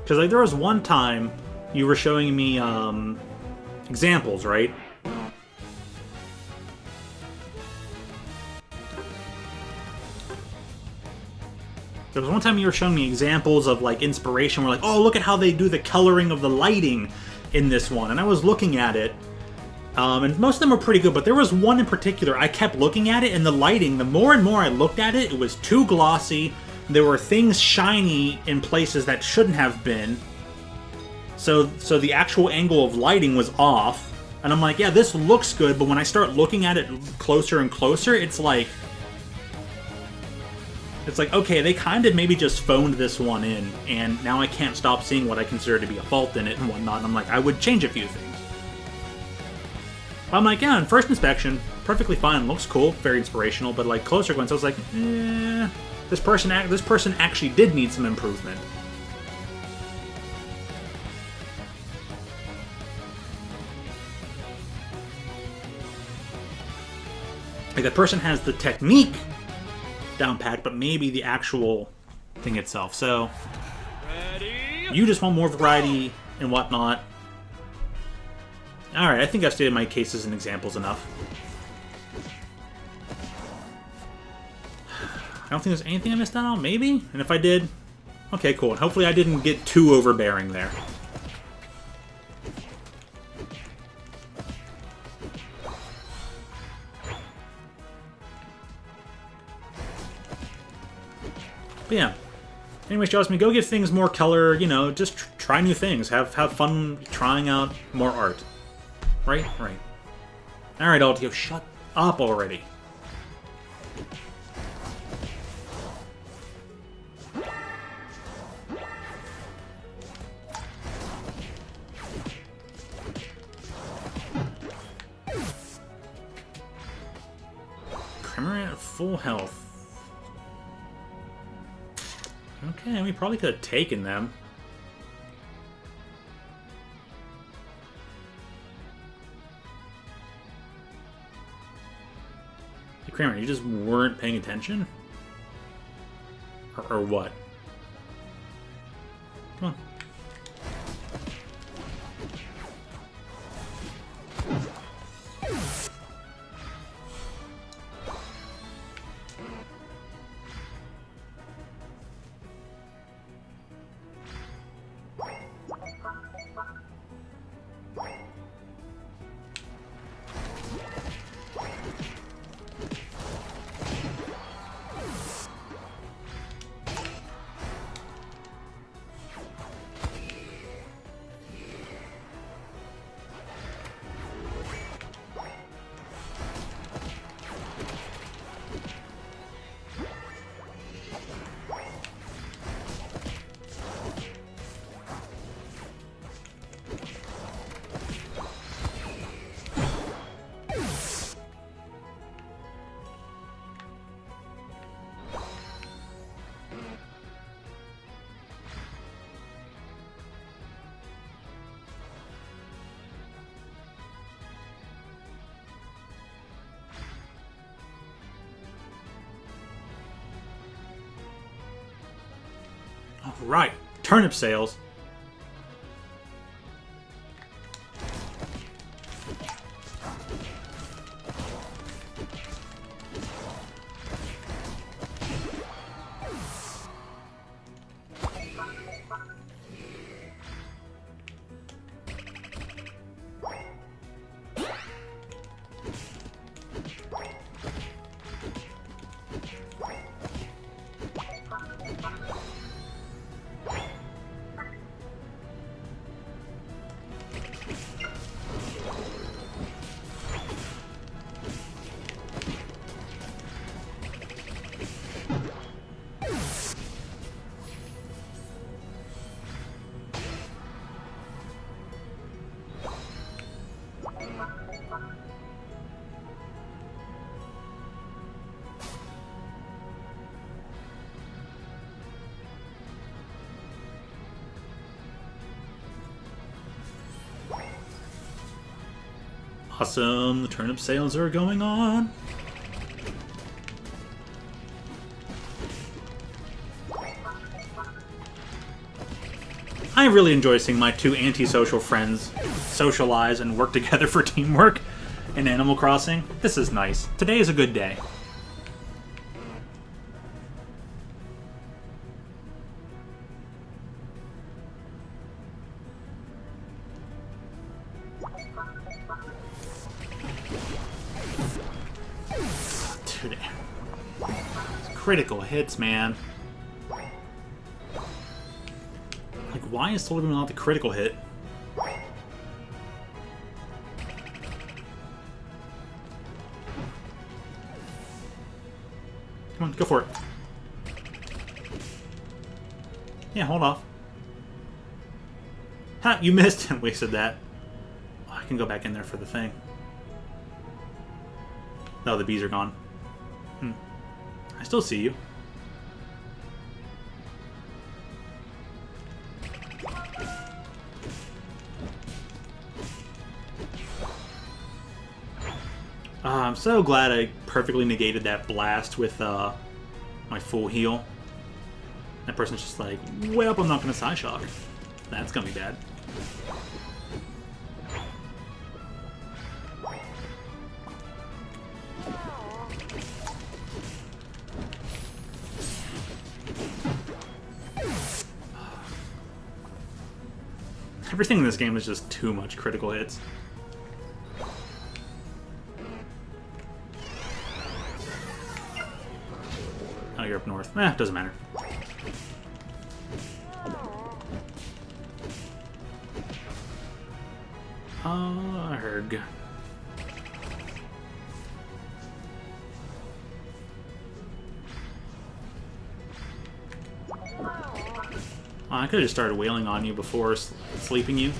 Because like there was one time you were showing me examples, right? There was one time you were showing me examples of like inspiration. We're like, oh, look at how they do the coloring of the lighting in this one. And I was looking at it, and most of them were pretty good, but there was one in particular. I kept looking at it, and the lighting, the more and more I looked at it, it was too glossy. There were things shiny in places that shouldn't have been. So the actual angle of lighting was off. And I'm like, yeah, this looks good, but when I start looking at it closer and closer, it's like, okay, they kind of maybe just phoned this one in, and now I can't stop seeing what I consider to be a fault in it and whatnot. And I'm like, I would change a few things. But I'm like, yeah, in first inspection, perfectly fine, looks cool, very inspirational, but like closer glance, I was like, this person actually did need some improvement. Like that person has the technique down pat, but maybe the actual thing itself. So Ready? you just want more variety and whatnot. Alright, I think I've stated my cases and examples enough. I don't think there's anything I missed out on, maybe? And if I did, okay, cool. And hopefully I didn't get too overbearing there. But yeah. Anyways, Jasmine, go give things more color, you know, just try new things. Have fun trying out more art. Right? Right. Alright, Altio, shut up already. We're at full health. Okay, we probably could have taken them. Hey, Kramer, you just weren't paying attention? Or what? Come on. Right, turnip sales. Awesome, the turnip sales are going on. I really enjoy seeing my two antisocial friends socialize and work together for teamwork in Animal Crossing. This is nice. Today is a good day. Dude, critical hits, man. Like, why is Soldier not the critical hit? Come on, go for it. Yeah, hold off. Ha! You missed and wasted that. Oh, I can go back in there for the thing. No, the bees are gone. I still see you. I'm so glad I perfectly negated that blast with my full heal. That person's just like, well, I'm not going to Psyshock. That's going to be bad. Everything in this game is just too much critical hits. Oh, you're up north. Doesn't matter. Herg. I could have just started wailing on you before sleeping you.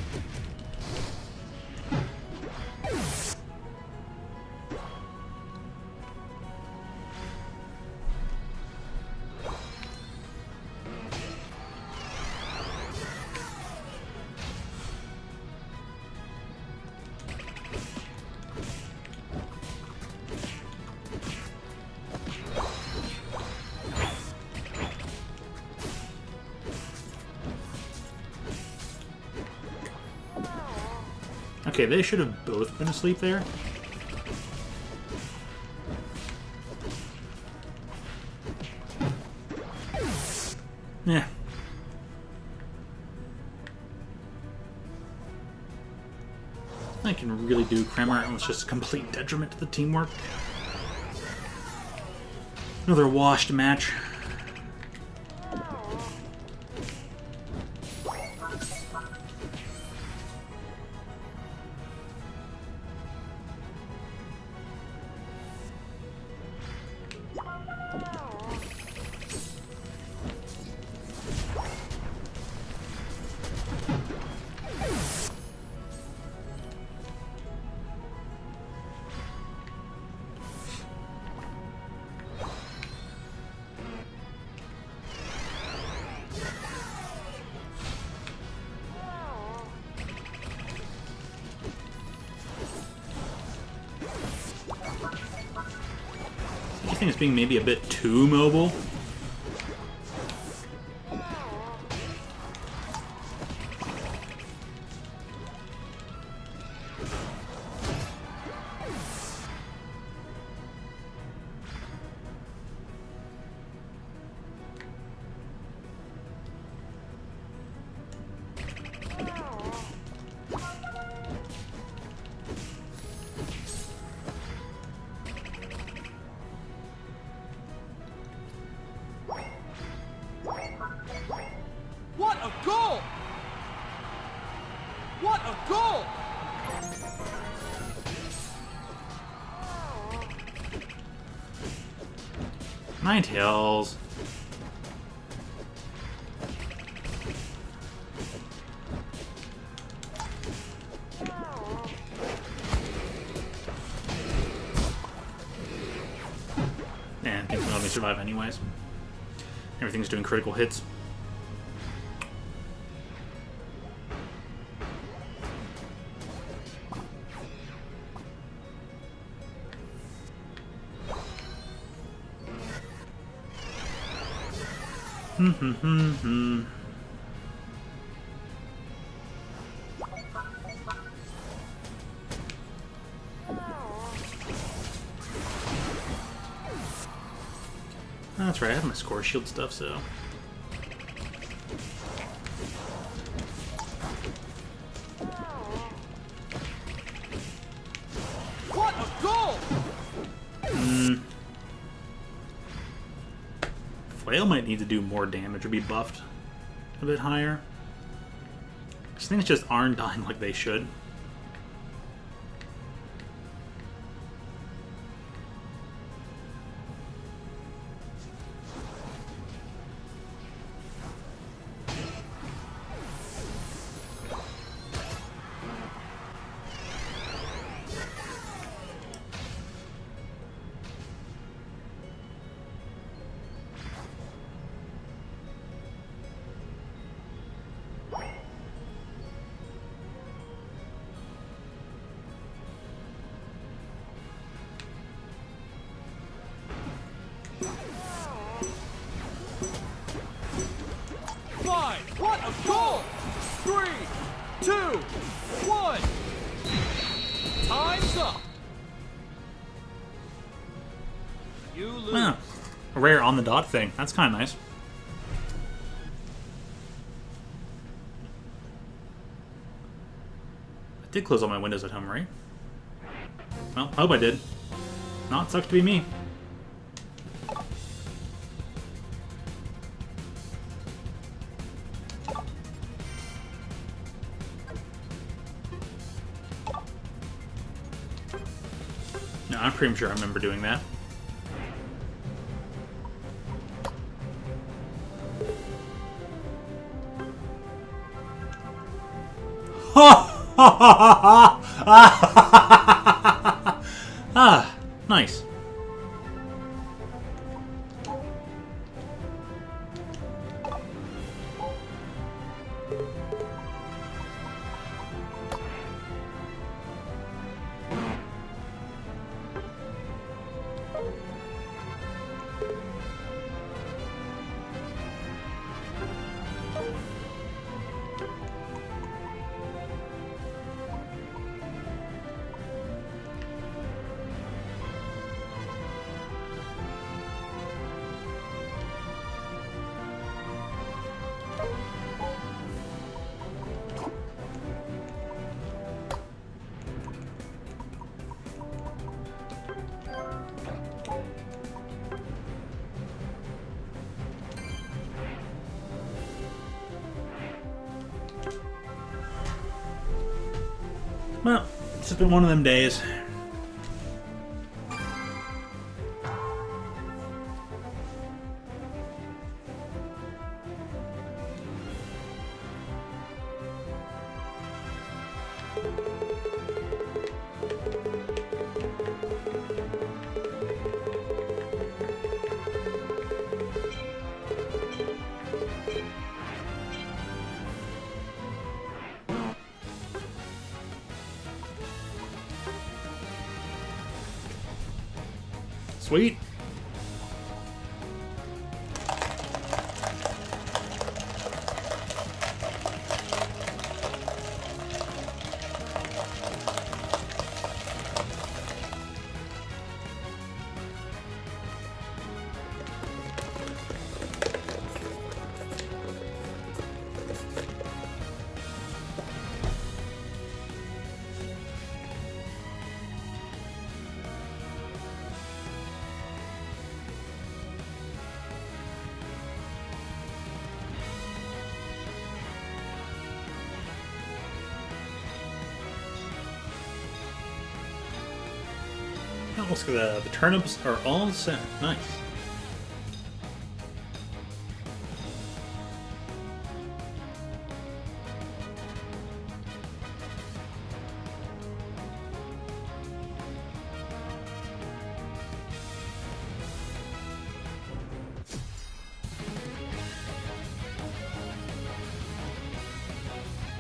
Okay, they should have both been asleep there. Yeah. I can really do Kramer, and it's just a complete detriment to the teamwork. Another washed match. I think it's being maybe a bit too mobile. What a goal! What a goal! Ninetales. And things will let me survive anyways. Everything's doing critical hits. That's right, I have my score shield stuff, so... What a goal! Flail might need to do more damage or be buffed a bit higher. These things just aren't dying like they should. Five! What a goal! 3, 2, 1! Time's up! You lose. Ah, a rare on the dot thing. That's kind of nice. I did close all my windows at home, right? Well, I hope I did. Not sucks to be me. No, I'm pretty sure I remember doing that. Ah, nice. Well, it's just been one of them days. Sweet. Oh, looks like the turnips are all set. Nice.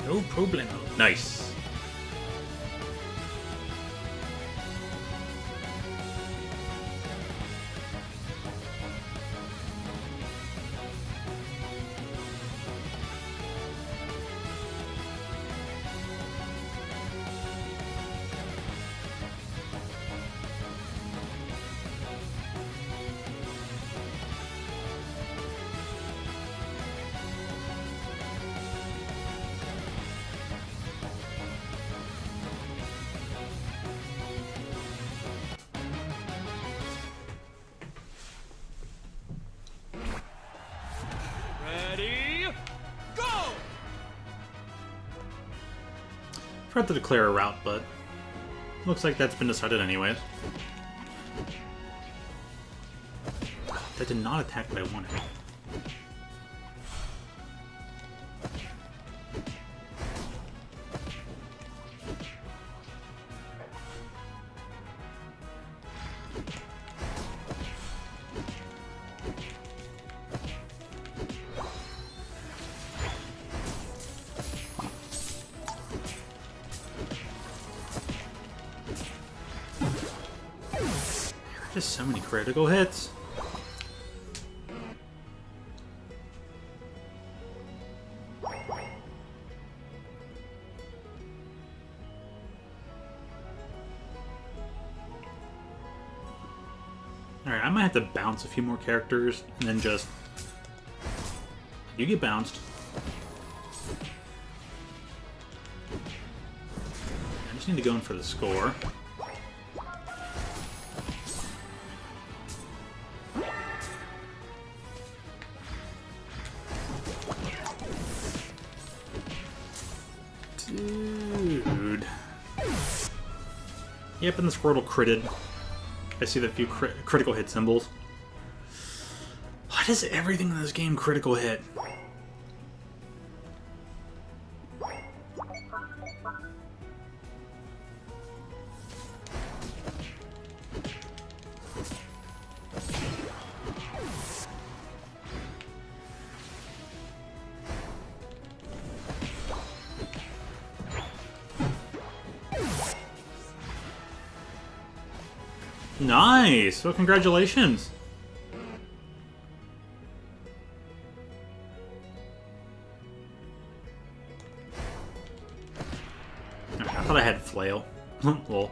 No problemo. Nice. Ready, go! Forgot to declare a route, but looks like that's been decided anyways. That did not attack what I wanted. Just so many critical hits. Alright, I might have to bounce a few more characters and then just... You get bounced. I just need to go in for the score. Dude. Yep, and the Squirtle critted. I see the few critical hit symbols. Why does everything in this game critical hit? Nice! Well, congratulations! I thought I had flail. Lol.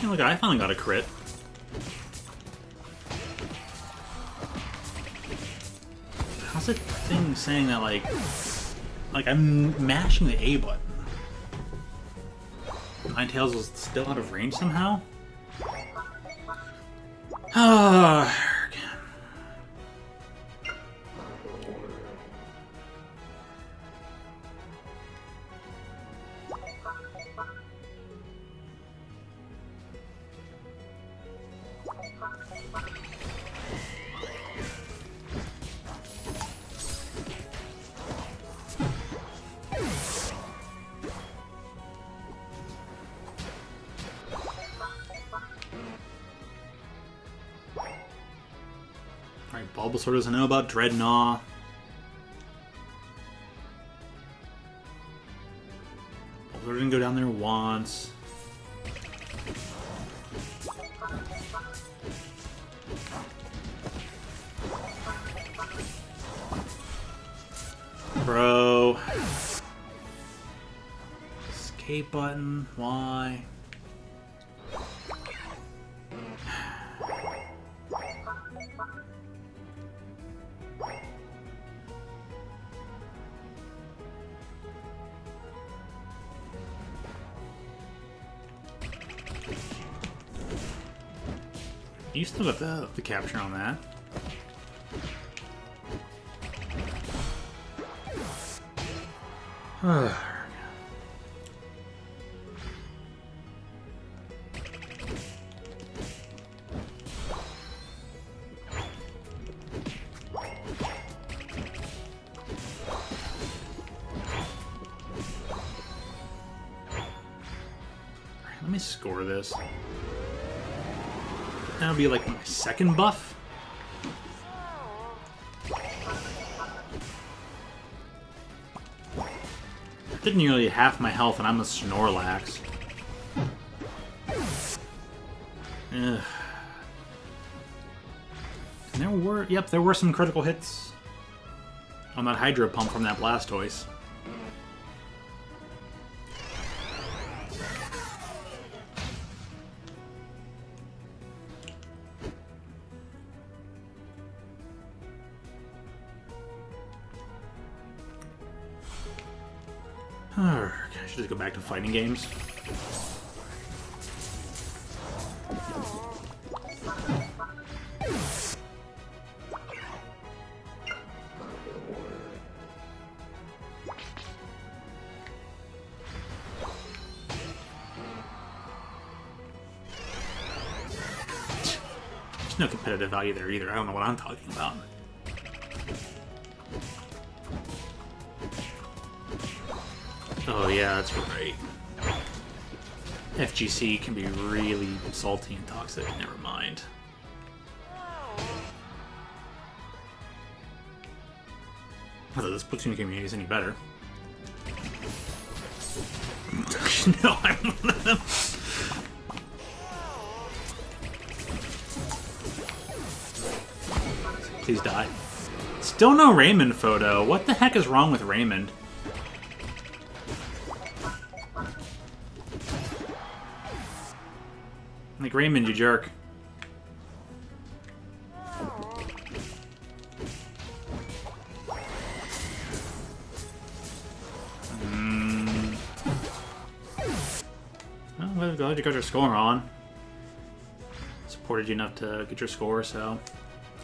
Hey, look, I finally got a crit. How's that thing saying that, like I'm mashing the A button? Ninetales was still out of range somehow? Ah. Alright, Bulbasaur doesn't know about Dreadnought. Bulbasaur didn't go down there once. Bro. Escape button, why? You still got the capture on that. Let me score this. That'll be like my second buff. Did nearly half my health and I'm a Snorlax. Ugh. And there were some critical hits on that Hydro Pump from that Blastoise. I should just go back to fighting games. There's no competitive value there either. I don't know what I'm talking about. Oh yeah, that's right. FGC can be really salty and toxic. Never mind. Not that this Splatoon community is any better. No, I'm one of them. Please die. Still no Raymond photo. What the heck is wrong with Raymond? Like, Raymond, you jerk. Well, glad you got your score on. Supported you enough to get your score, so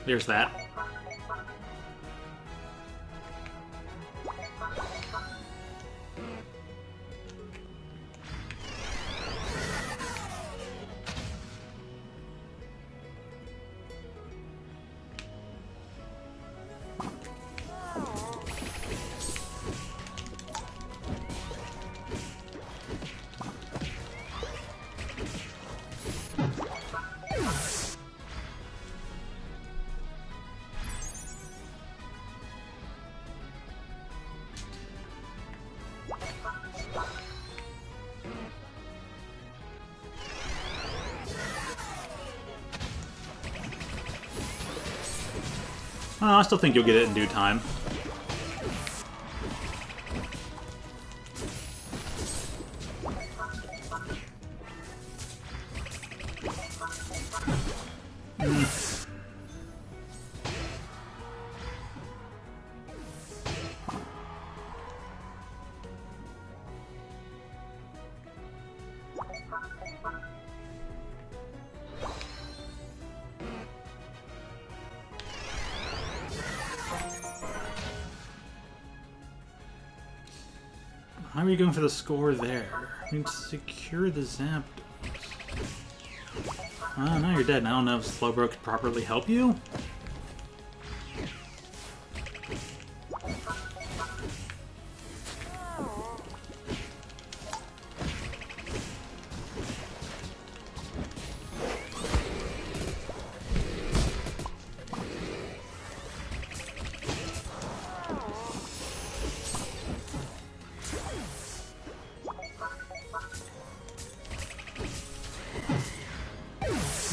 there's that. Well, I still think you'll get it in due time. Why were you going for the score there? I mean, secure the Zapdos. Oh, now you're dead. And I don't know if Slowbro could properly help you?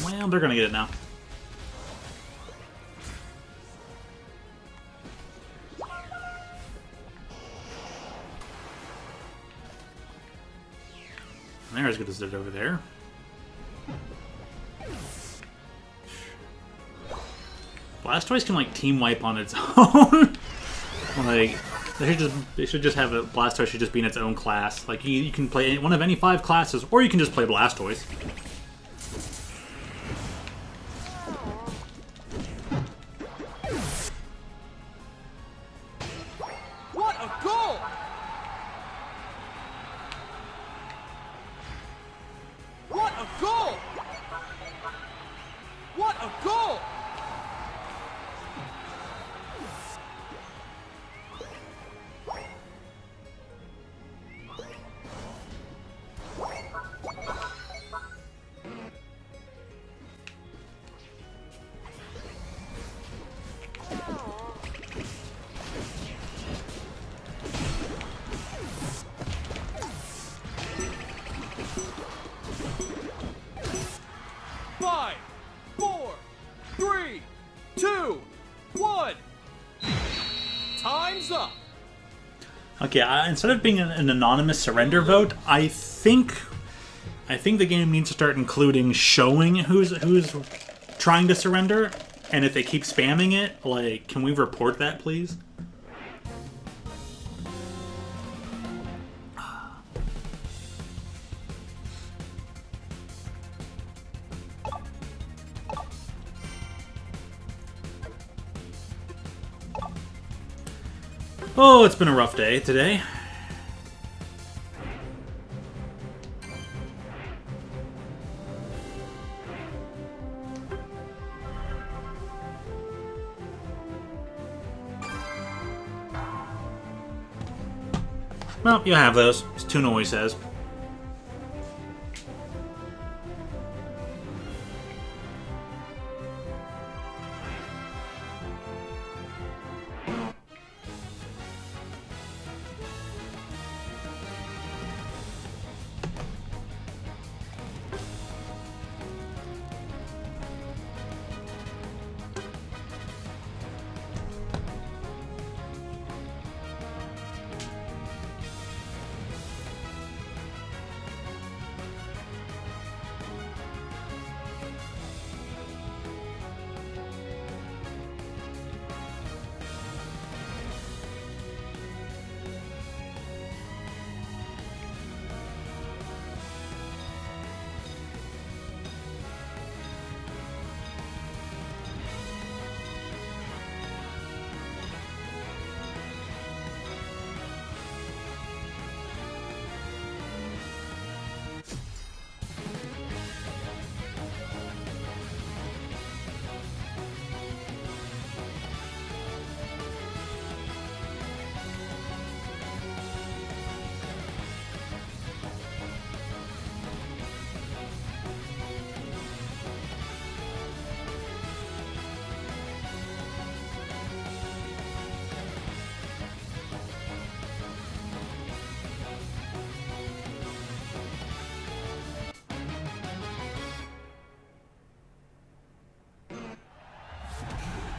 Well, they're gonna get it now. They're as good as they're over there. Blastoise can like team wipe on its own. Like they should just have a Blastoise should just be in its own class. Like you can play one of any 5 classes, or you can just play Blastoise. What a goal! What a goal! What a goal! Five, 4, 3, 2, 1. Time's up. Okay, instead of being an anonymous surrender vote, I think the game needs to start including showing who's trying to surrender, and if they keep spamming it, like, can we report that, please? Oh, it's been a rough day today. Well, you have those, as Tune always says.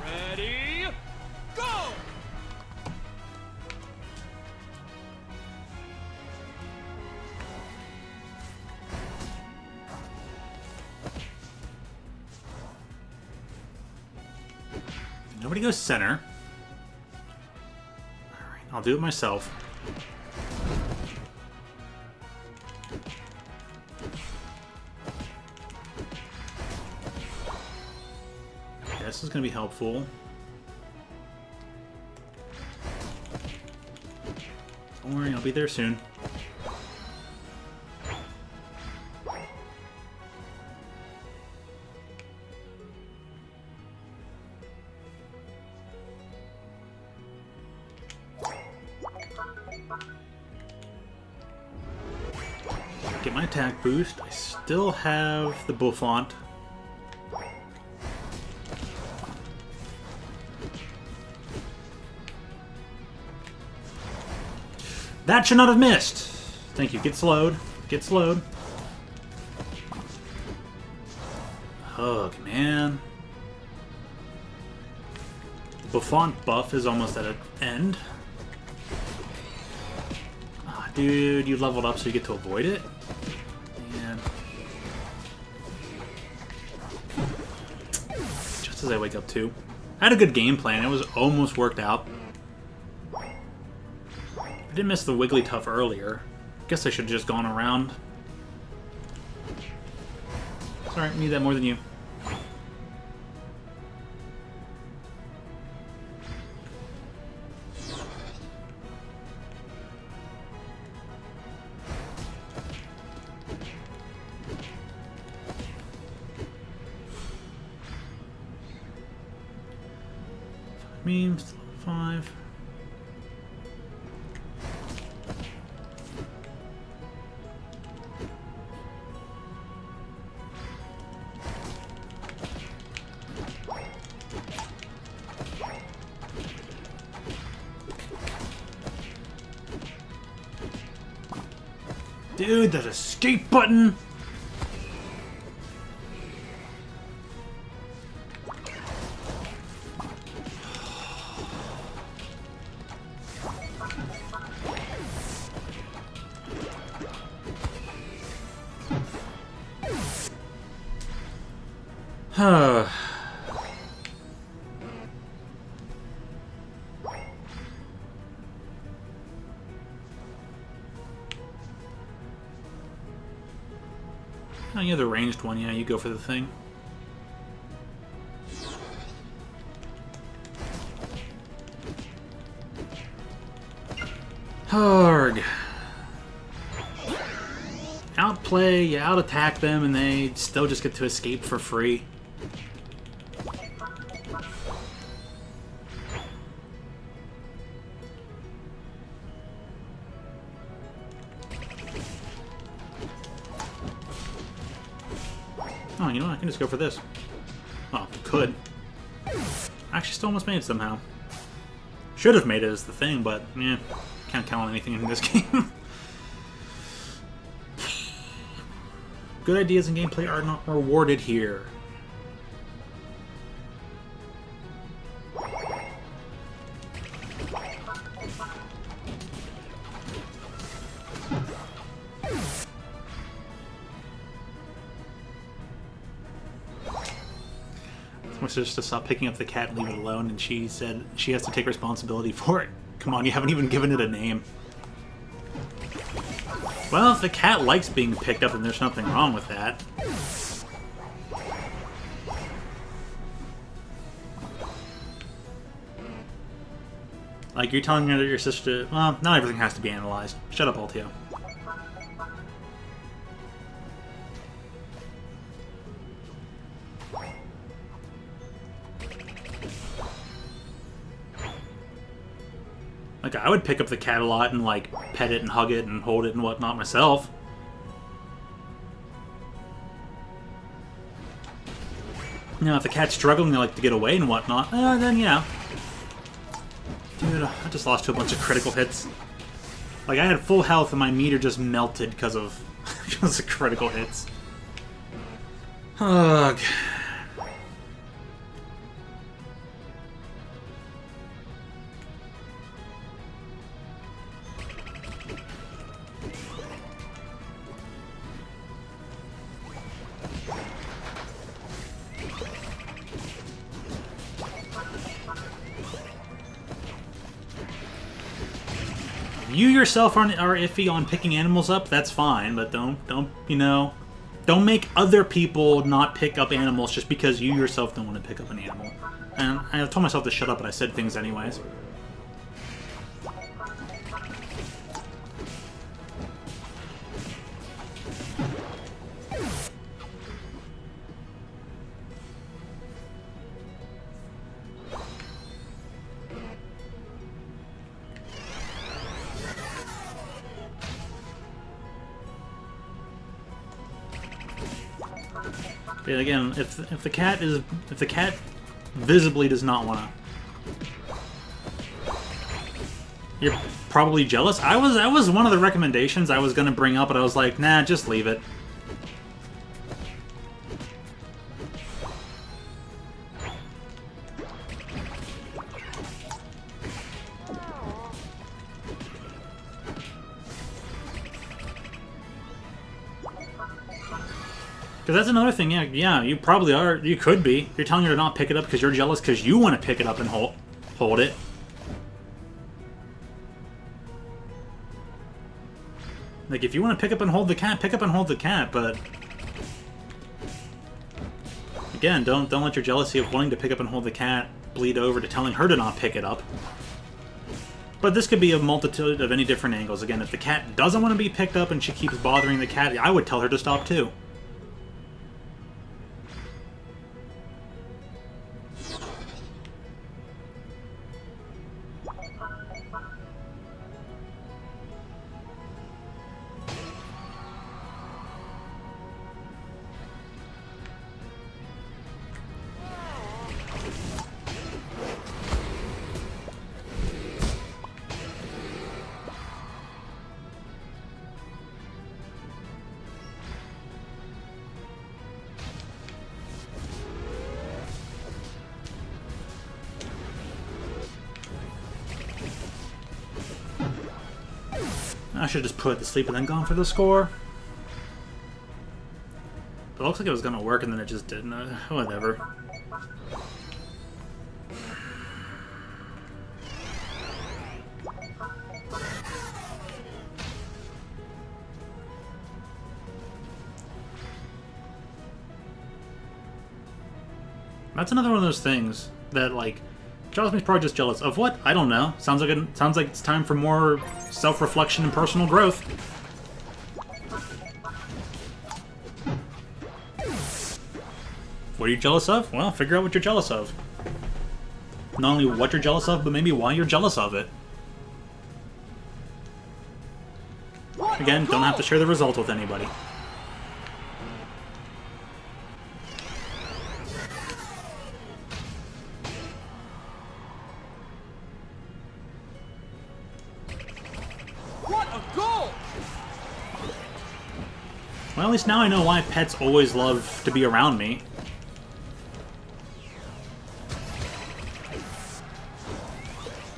Ready, go! Nobody goes center. Alright, I'll do it myself. Okay, this is going to be helpful. Don't worry, I'll be there soon. Get my attack boost. I still have the Bouffant. That should not have missed! Thank you. Get slowed. Get slowed. Ugh, man. The Bouffant buff is almost at an end. Ah, dude, you leveled up so you get to avoid it? Man. Just as I wake up, too. I had a good game plan. It was almost worked out. I did miss the Wigglytuff earlier. Guess I should have just gone around. Sorry, I need that more than you. Memes, 5. Dude, that escape button! Oh, you're the ranged one. Yeah, you go for the thing. Harg. Outplay, you out-attack them, and they still just get to escape for free. Oh, you know what? I can just go for this. Oh, could. I actually still almost made it somehow. Should have made it as the thing, but, yeah. Can't count on anything in this game. Good ideas and gameplay are not rewarded here. Was just to stop picking up the cat and leave it alone, and she said she has to take responsibility for it. Come on, you haven't even given it a name. Well, if the cat likes being picked up, then there's nothing wrong with that. Like, you're telling her that your sister... Well, not everything has to be analyzed. Shut up, Altio. Like, I would pick up the cat a lot and, like, pet it and hug it and hold it and whatnot myself. You know, if the cat's struggling, they like to get away and whatnot, then yeah. Dude, I just lost to a bunch of critical hits. Like, I had full health and my meter just melted because of critical hits. Ugh. You yourself are iffy on picking animals up, that's fine, but don't, you know, don't make other people not pick up animals just because you yourself don't want to pick up an animal. And I told myself to shut up, but I said things anyways. But again, if the cat visibly does not want to, you're probably jealous. That was one of the recommendations I was gonna bring up, but I was like, nah, just leave it. Because that's another thing, yeah, you probably are. You could be. You're telling her to not pick it up because you're jealous because you want to pick it up and hold it. Like, if you want to pick up and hold the cat, pick up and hold the cat, but... Again, don't let your jealousy of wanting to pick up and hold the cat bleed over to telling her to not pick it up. But this could be a multitude of any different angles. Again, if the cat doesn't want to be picked up and she keeps bothering the cat, I would tell her to stop too. I should have just put it to sleep and then gone for the score. But it looks like it was going to work and then it just didn't. Whatever. That's another one of those things that, like, Jasmine's probably just jealous of what? I don't know. Sounds like it's time for more self-reflection and personal growth. What are you jealous of? Well, figure out what you're jealous of. Not only what you're jealous of, but maybe why you're jealous of it. Again, don't have to share the result with anybody. Well, at least now I know why pets always love to be around me.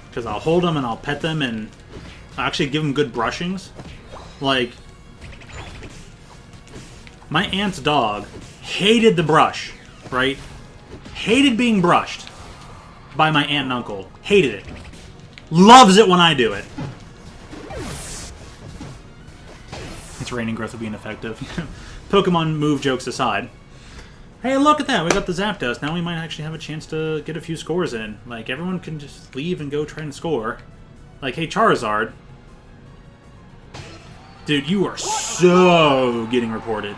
Because I'll hold them and I'll pet them and I'll actually give them good brushings. Like, my aunt's dog hated the brush, right? Hated being brushed by my aunt and uncle. Hated it. Loves it when I do it. It's raining growth of being effective. Pokemon move jokes aside. Hey, look at that! We got the Zapdos. Now we might actually have a chance to get a few scores in. Like, everyone can just leave and go try and score. Like, hey, Charizard. Dude, you are so getting reported.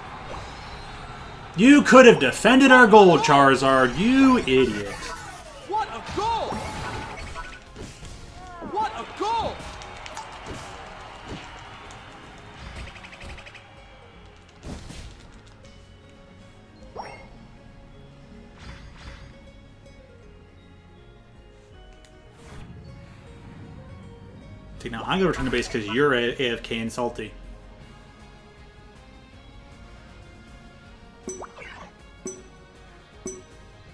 You could have defended our goal, Charizard, you idiot. What a goal! What a goal! See, now I'm going to return to base because you're AFK and salty.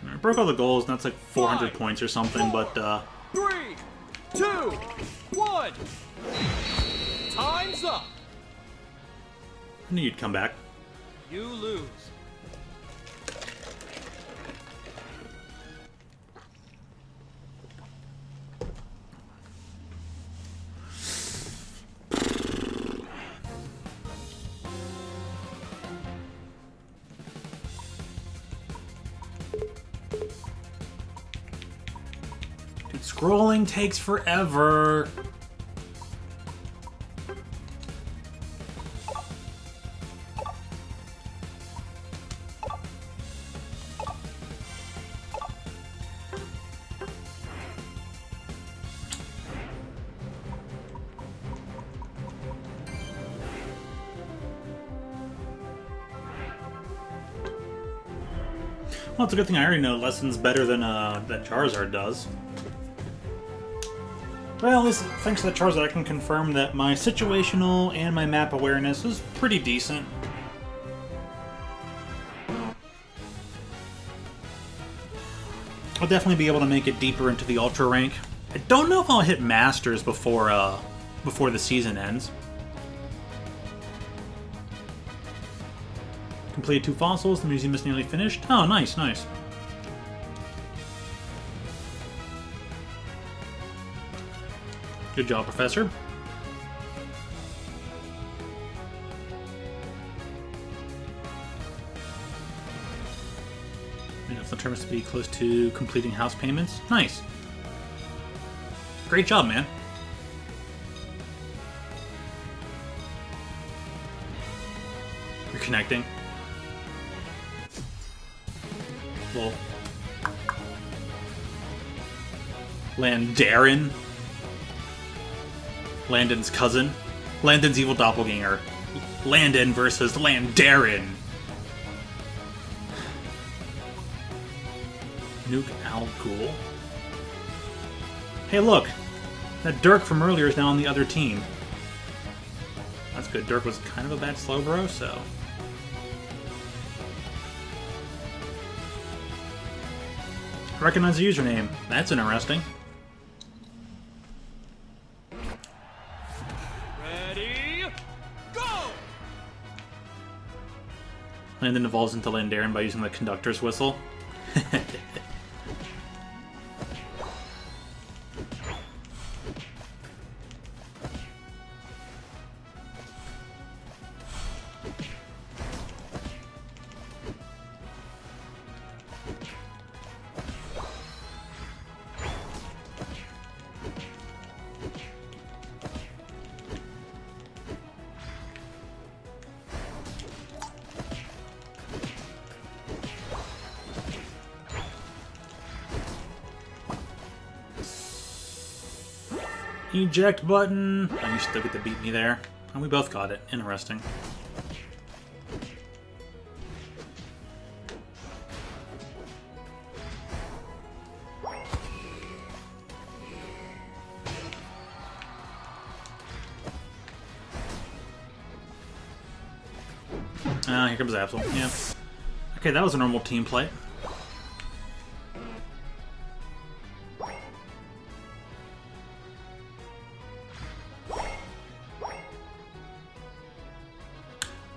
I broke all the goals, and that's like 400 points or something, but 3, 2, 1. Time's up. I knew you'd come back. You lose. Dude, scrolling takes forever. Well, it's a good thing I already know lessons better than that Charizard does. Well, at least thanks to the Charizard, I can confirm that my situational and my map awareness is pretty decent. I'll definitely be able to make it deeper into the Ultra rank. I don't know if I'll hit Masters before the season ends. Completed 2 fossils. The museum is nearly finished. Oh, nice, nice. Good job, Professor. Enough determines to be close to completing house payments. Nice. Great job, man. You're connecting. Well, Landaren. Landon's cousin. Landon's evil doppelganger. Landon versus Landaren. Nuke Al Ghul. Hey, look! That Dirk from earlier is now on the other team. That's good. Dirk was kind of a bad slow bro, so... Recognize the username. That's interesting. Ready, go! Landon evolves into Landaren by using the conductor's whistle. Eject button. Oh, you still get to beat me there. And we both got it. Interesting. Ah, here comes Absol. Yeah. Okay, that was a normal team play.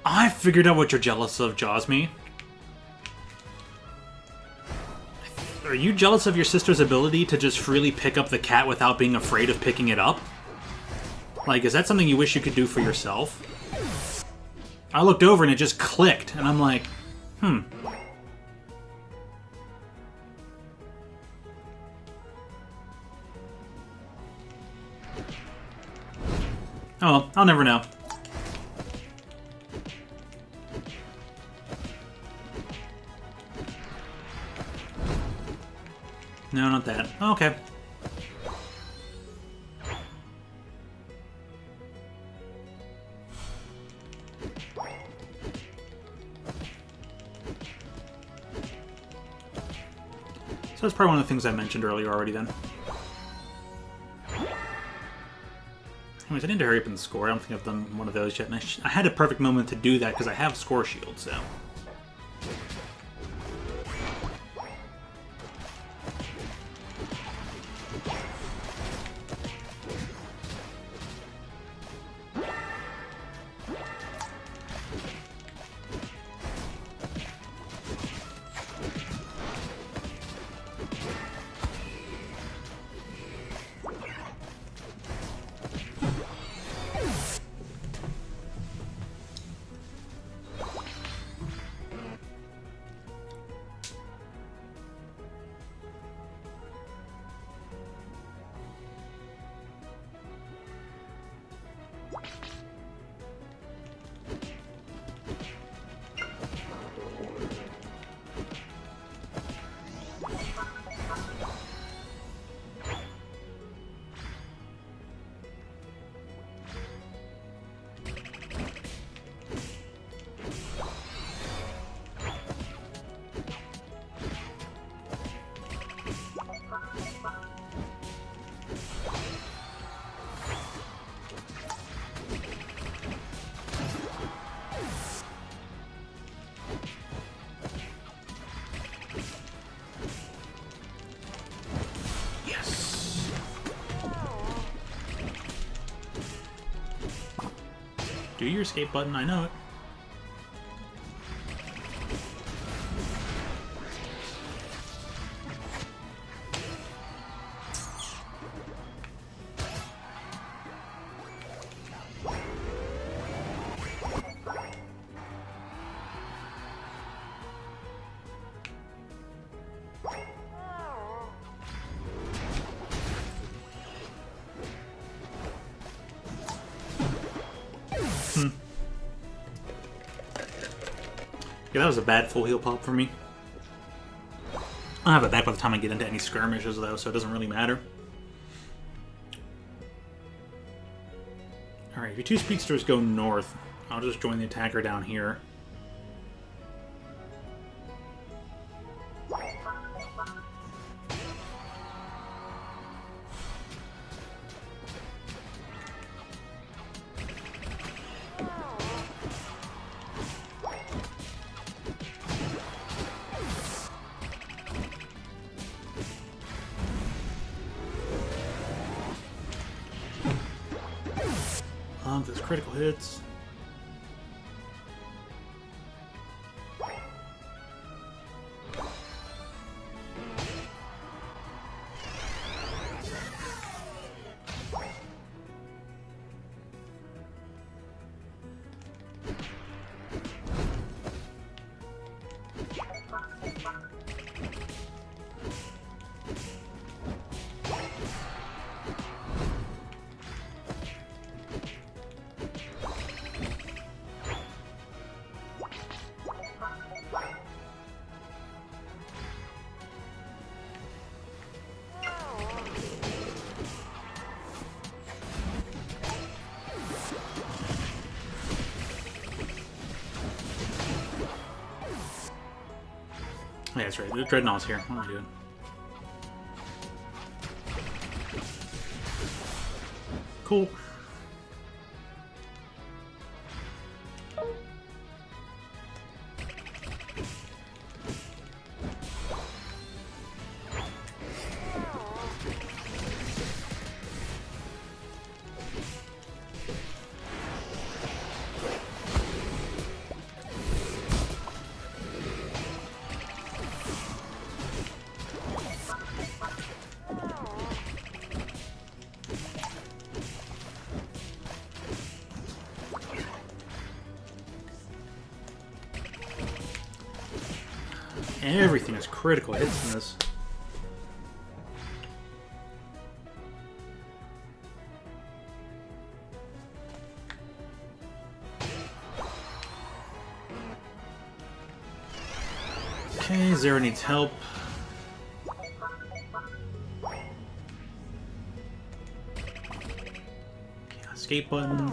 I figured out what you're jealous of, Josmy. Are you jealous of your sister's ability to just freely pick up the cat without being afraid of picking it up? Like, is that something you wish you could do for yourself? I looked over and it just clicked, and I'm like, Oh, well, I'll never know. No, not that. Oh, okay. So that's probably one of the things I mentioned earlier already then. Anyways, I need to hurry up and score. I don't think I've done one of those yet. And I had a perfect moment to do that because I have Score Shield, so... Do your escape button, I know it. Yeah, that was a bad full heal pop for me. I'll have it back by the time I get into any skirmishes, though, so it doesn't really matter. Alright, if your two speedsters go north, I'll just join the attacker down here. Those critical hits. Yeah, that's right. The Dreadnought's here. What am I doing? Cool. Everything is critical hits in this. Okay, Zero needs help. Okay, escape button.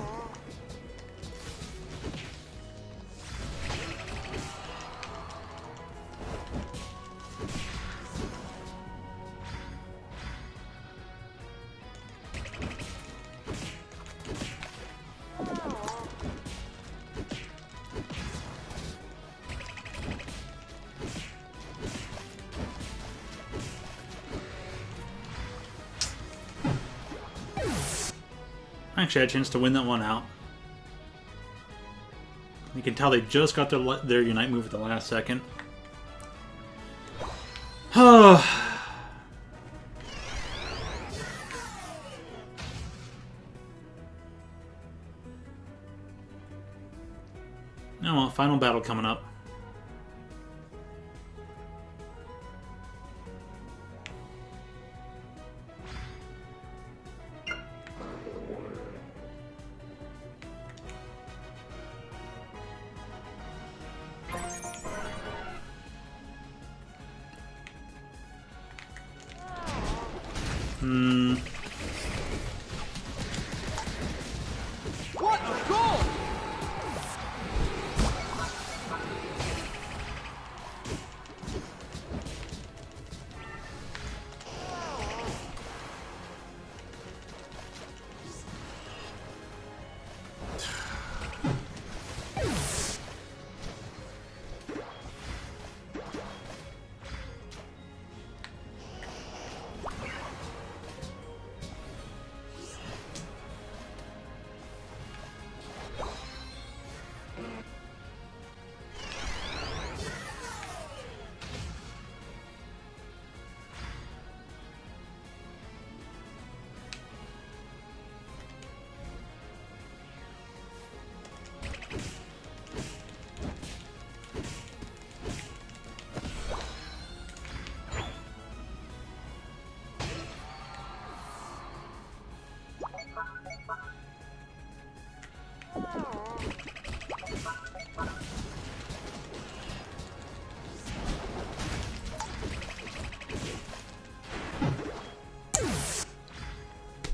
Actually, I had a chance to win that one out. You can tell they just got their Unite move at the last second. Oh. Oh well, final battle coming up. What a goal!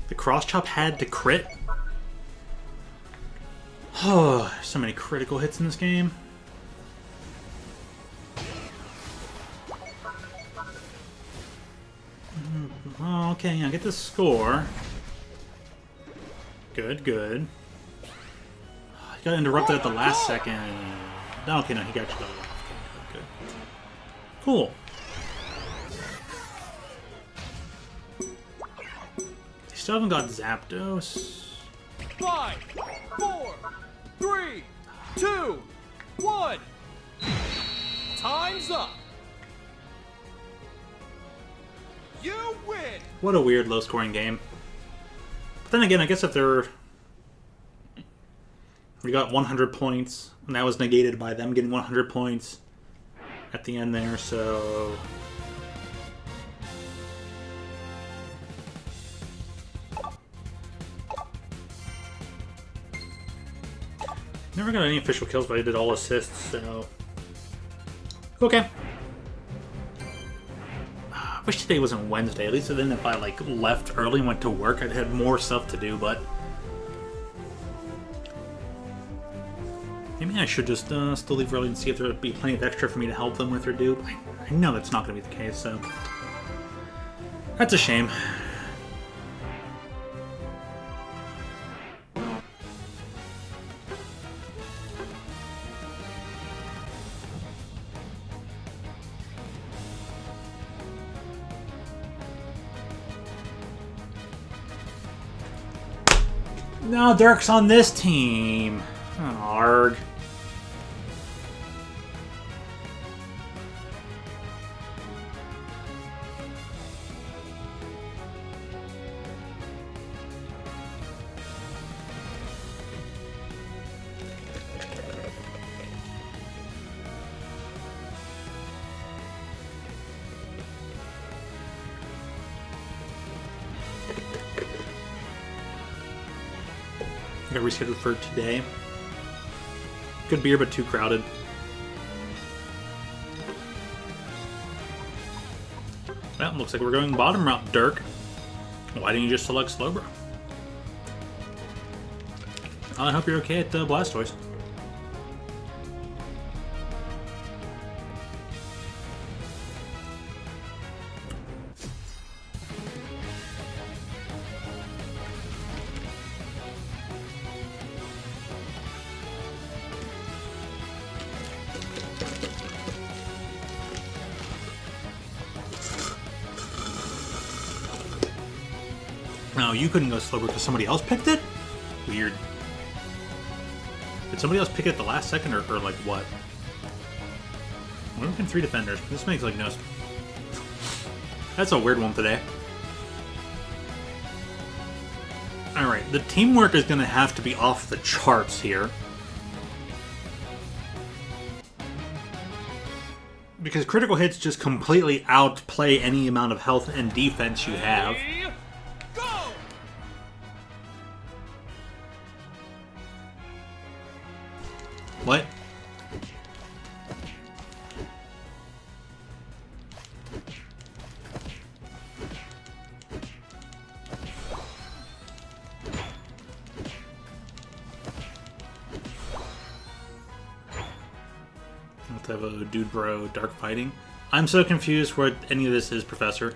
The cross chop had to crit. Oh, so many critical hits in this game. Oh, okay, yeah, get the score. Good, good. He got interrupted at the last second. Okay, no, he got you got it off. Okay, good, good. Cool. They still haven't got Zapdos. 5, 4, 3, 2, 1. Time's up. You win. What a weird low-scoring game. But then again, I guess if they're... We got 100 points, and that was negated by them getting 100 points at the end there, so... Never got any official kills, but I did all assists, so... Okay. I wish today wasn't Wednesday. At least then if I like left early and went to work, I'd have more stuff to do, but... Maybe I should just still leave early and see if there would be plenty of extra for me to help them with or do. I know that's not going to be the case, so... That's a shame. No, Dirk's on this team. Arg. Got rescheduled for today. Good beer, but too crowded. Well, looks like we're going bottom route, Dirk. Why didn't you just select Slowbro? I hope you're okay at the Blastoise. No, you couldn't go Slowbro because somebody else picked it? Weird. Did somebody else pick it at the last second, or like what? We're looking 3 defenders. This makes like no... That's a weird one today. Alright, the teamwork is going to have to be off the charts here. Because critical hits just completely outplay any amount of health and defense you have. Go! What? Let's have a dude bro dark fighting. I'm so confused what any of this is, Professor.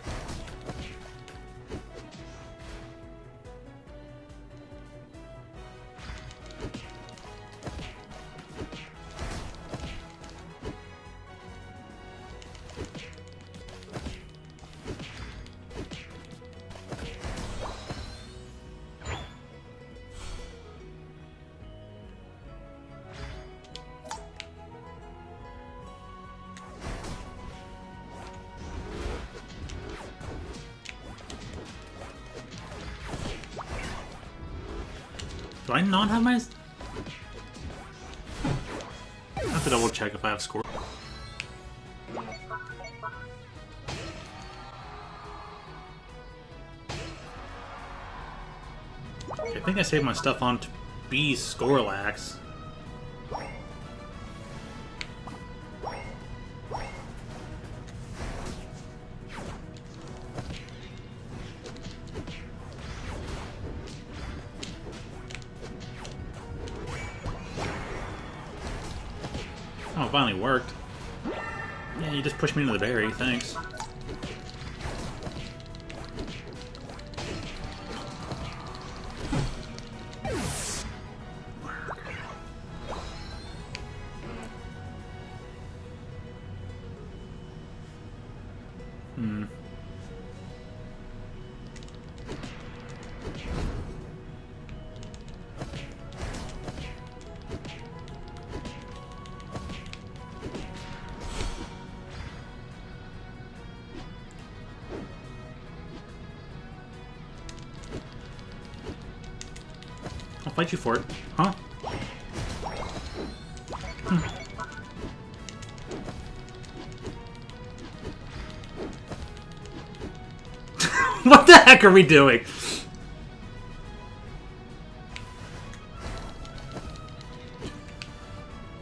Do I not have my... I have to double check if I have score. I think I saved my stuff on to be Snorlax. Oh, it finally worked. Yeah, you just pushed me into the berry, thanks. I'll fight you for it. Huh? What the heck are we doing?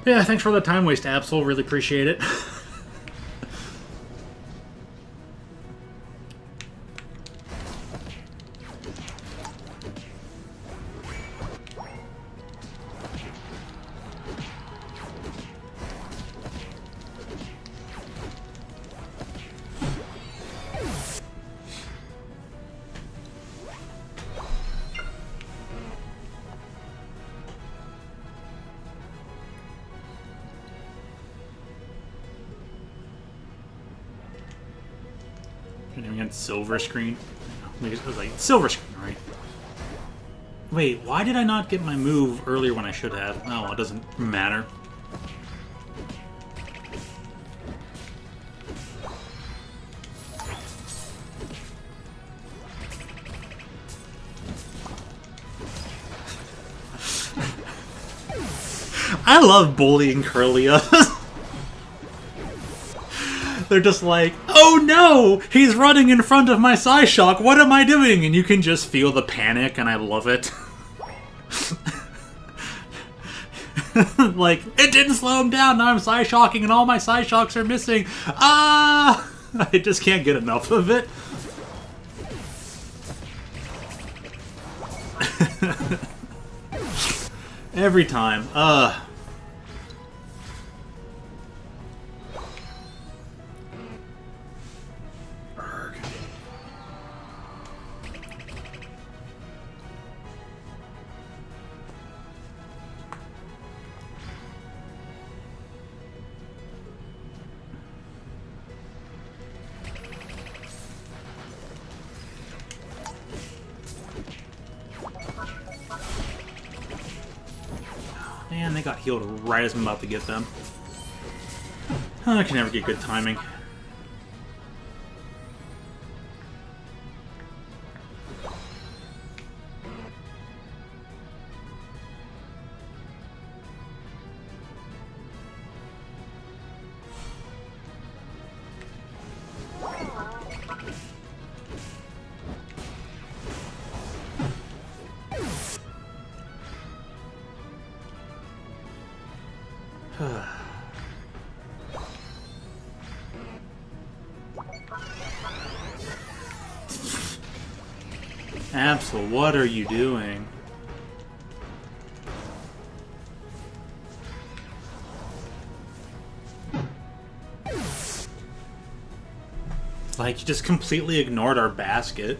Yeah, thanks for the time waste, Absol. Really appreciate it. Against silver screen. Maybe it was like silver screen, right? Wait, why did I not get my move earlier when I should have? Oh, it doesn't matter. I love bullying Curlia. They're just like, oh no! He's running in front of my Psyshock! What am I doing? And you can just feel the panic, and I love it. Like, it didn't slow him down, now I'm Psyshocking and all my Psyshocks are missing! Ah! I just can't get enough of it. Every time. Man, they got healed right as I'm about to get them. I can never get good timing. Absol, what are you doing? Like, you just completely ignored our basket.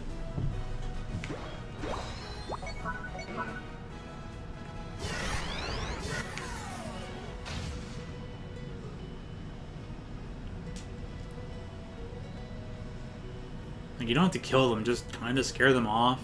Like, you don't have to kill them, just kind of scare them off.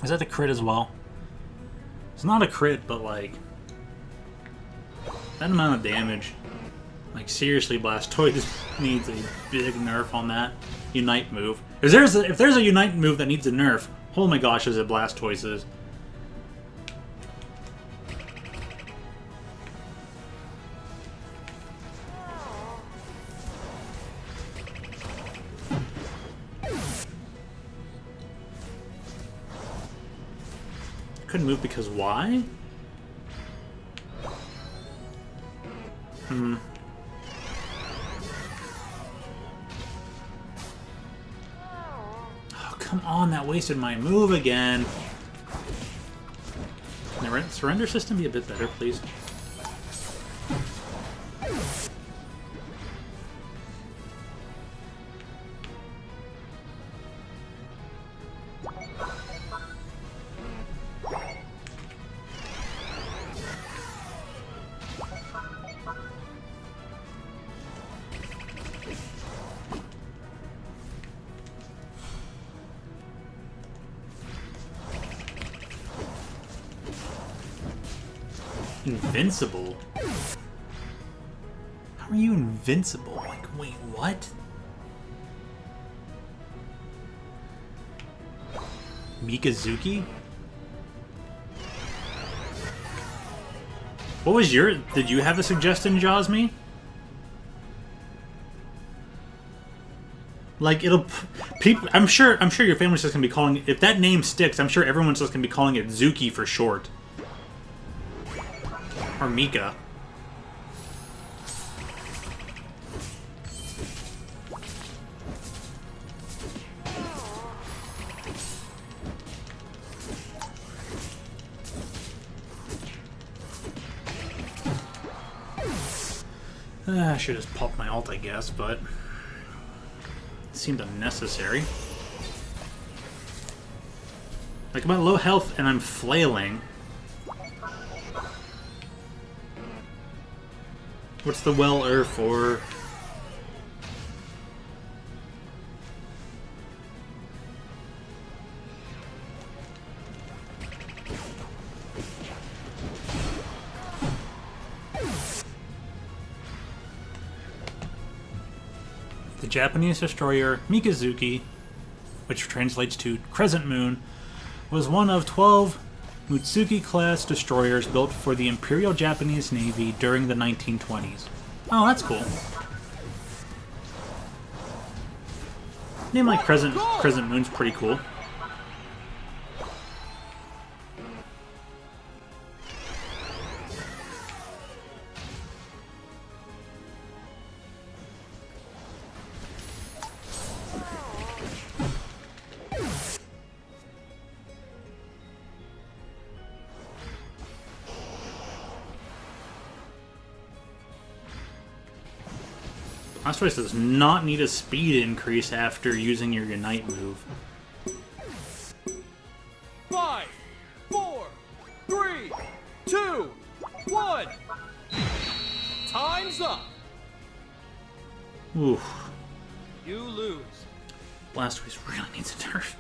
Is that a crit as well? It's not a crit, but like that amount of damage. Like seriously, Blastoise needs a big nerf on that Unite move. If there's a Unite move that needs a nerf, oh my gosh, is it Blastoise's. Couldn't move because why? Oh, come on, that wasted my move again. Can the surrender system be a bit better, please? Invincible? How are you invincible? Like, wait, what? Mikazuki? What was your... Did you have a suggestion, Josmy? Like, it'll... People, I'm sure your family's just gonna be calling... If that name sticks, I'm sure everyone's just gonna be calling it Zuki for short. Or Mika. I should have popped my ult, I guess, but it seemed unnecessary. Like, I'm at low health and I'm flailing. What's the well for? The Japanese destroyer Mikazuki, which translates to Crescent Moon, was one of 12 Mutsuki-class destroyers built for the Imperial Japanese Navy during the 1920s. Oh, that's cool. Name like Crescent Moon's pretty cool. Blastoise does not need a speed increase after using your Unite move. 5, 4, 3, 2, 1. Time's up. Oof. You lose. Blastoise really needs a nerf.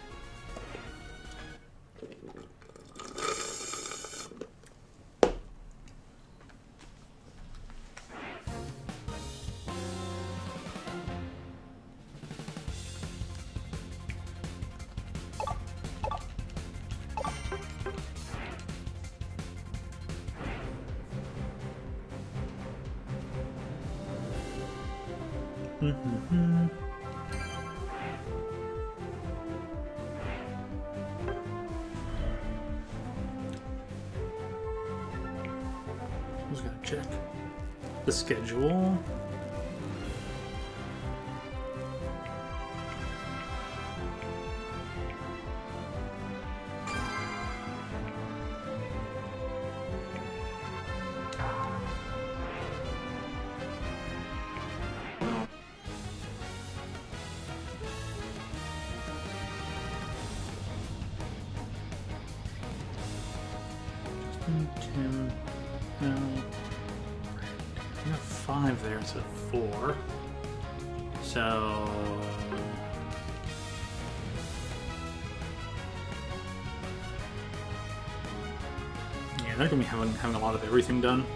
Who's gonna check the schedule? Tim, no. We have 5 there instead of 4. So... Yeah, they're gonna be having a lot of everything done.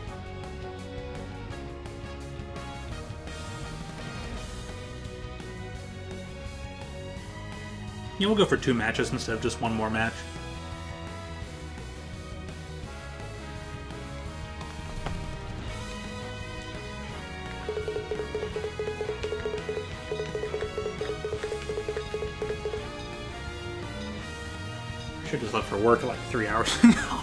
Yeah, we'll go for 2 matches instead of just one more match. Should just left for work like 3 hours ago.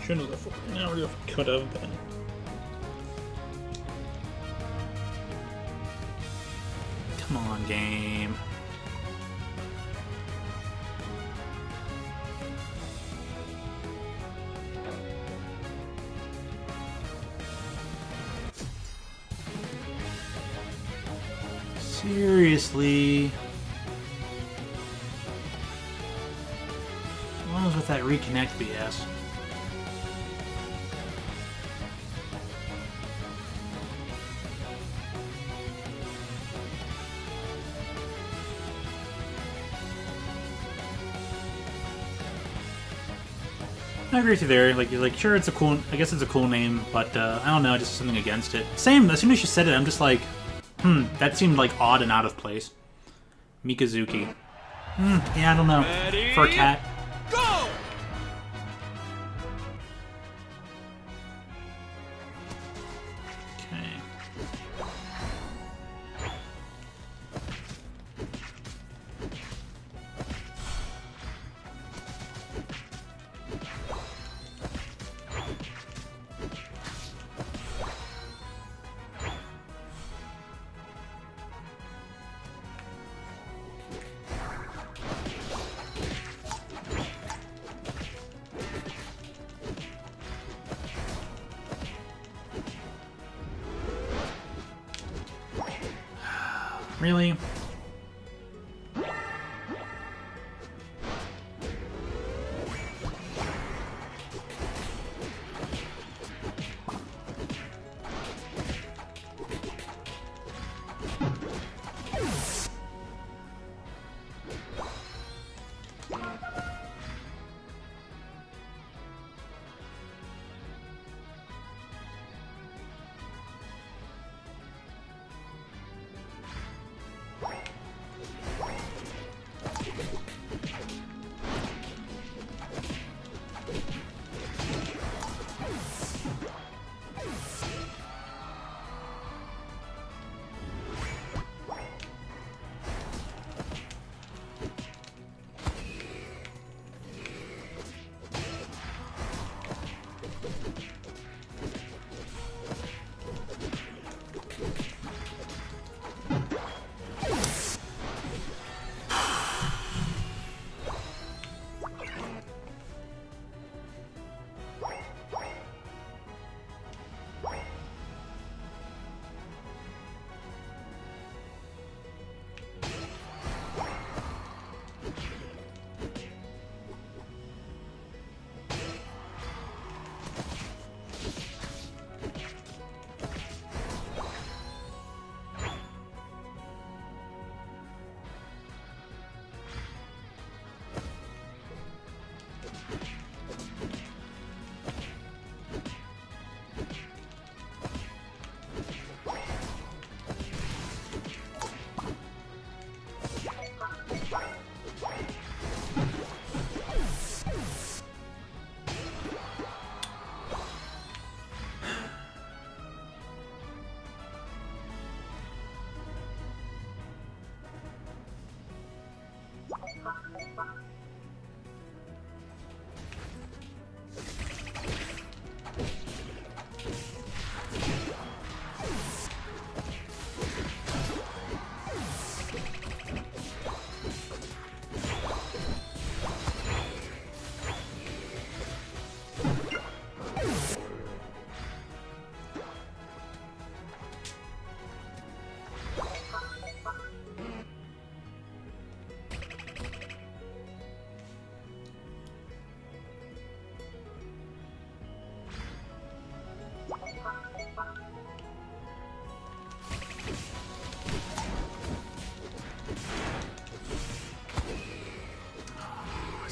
Shouldn't have left for an hour ago. Could have been. Come on, game. Seriously? What was with that reconnect BS? I agree with you there. Like, you're like, sure, it's a cool. I guess it's a cool name, but I don't know. Just something against it. Same. As soon as you said it, I'm just like, that seemed like odd and out of place. Mikazuki. Yeah, I don't know. Ready? For a cat. Go! Okay. Really?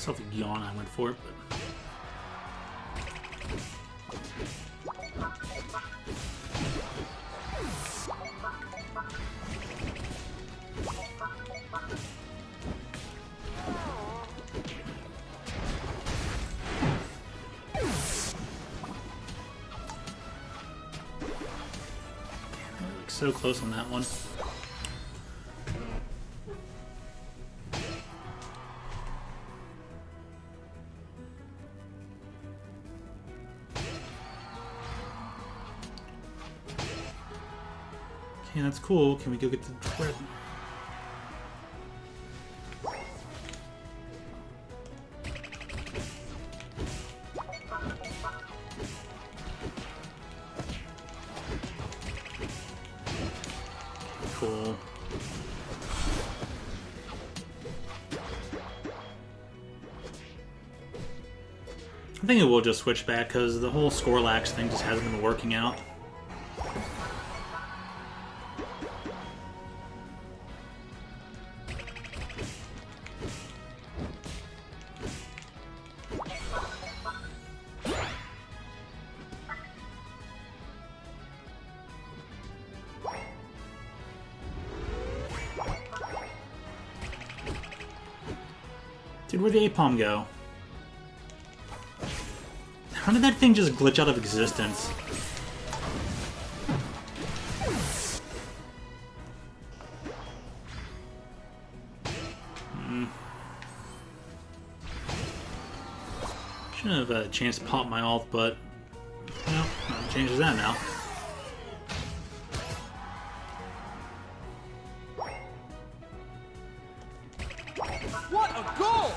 myself a yawn. I went for it, but. So close on that one. Okay, that's cool. Can we go get the tread? Cool. I think it will just switch back because the whole Scorlax thing just hasn't been working out. Dude, where'd the Apom go? How did that thing just glitch out of existence? Shouldn't have had a chance to pop my ult, but well, nothing changes that now. What a goal!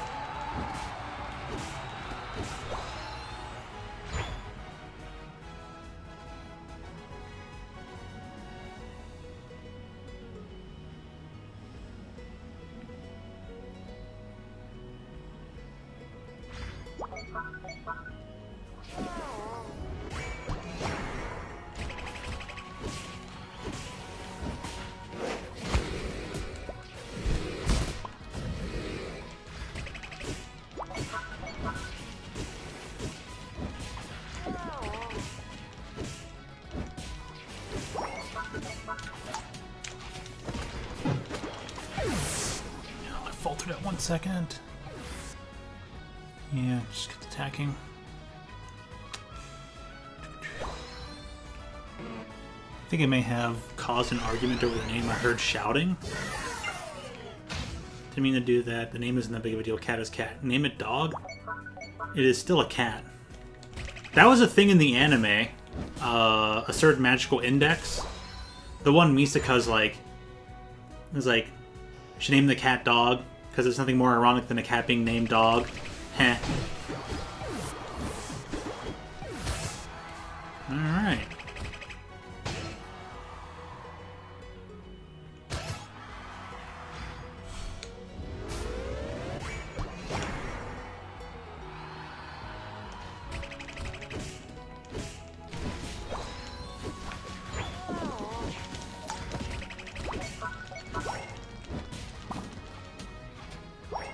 I faltered at 1 second. Yeah, just kept attacking. I think it may have caused an argument over the name I heard shouting. Didn't mean to do that. The name isn't that big of a deal. Cat is cat. Name it dog. It is still a cat. That was a thing in the anime. A certain magical index. The one Misaka's like, was like, she named the cat dog because there's nothing more ironic than a cat being named dog. Heh. Alright.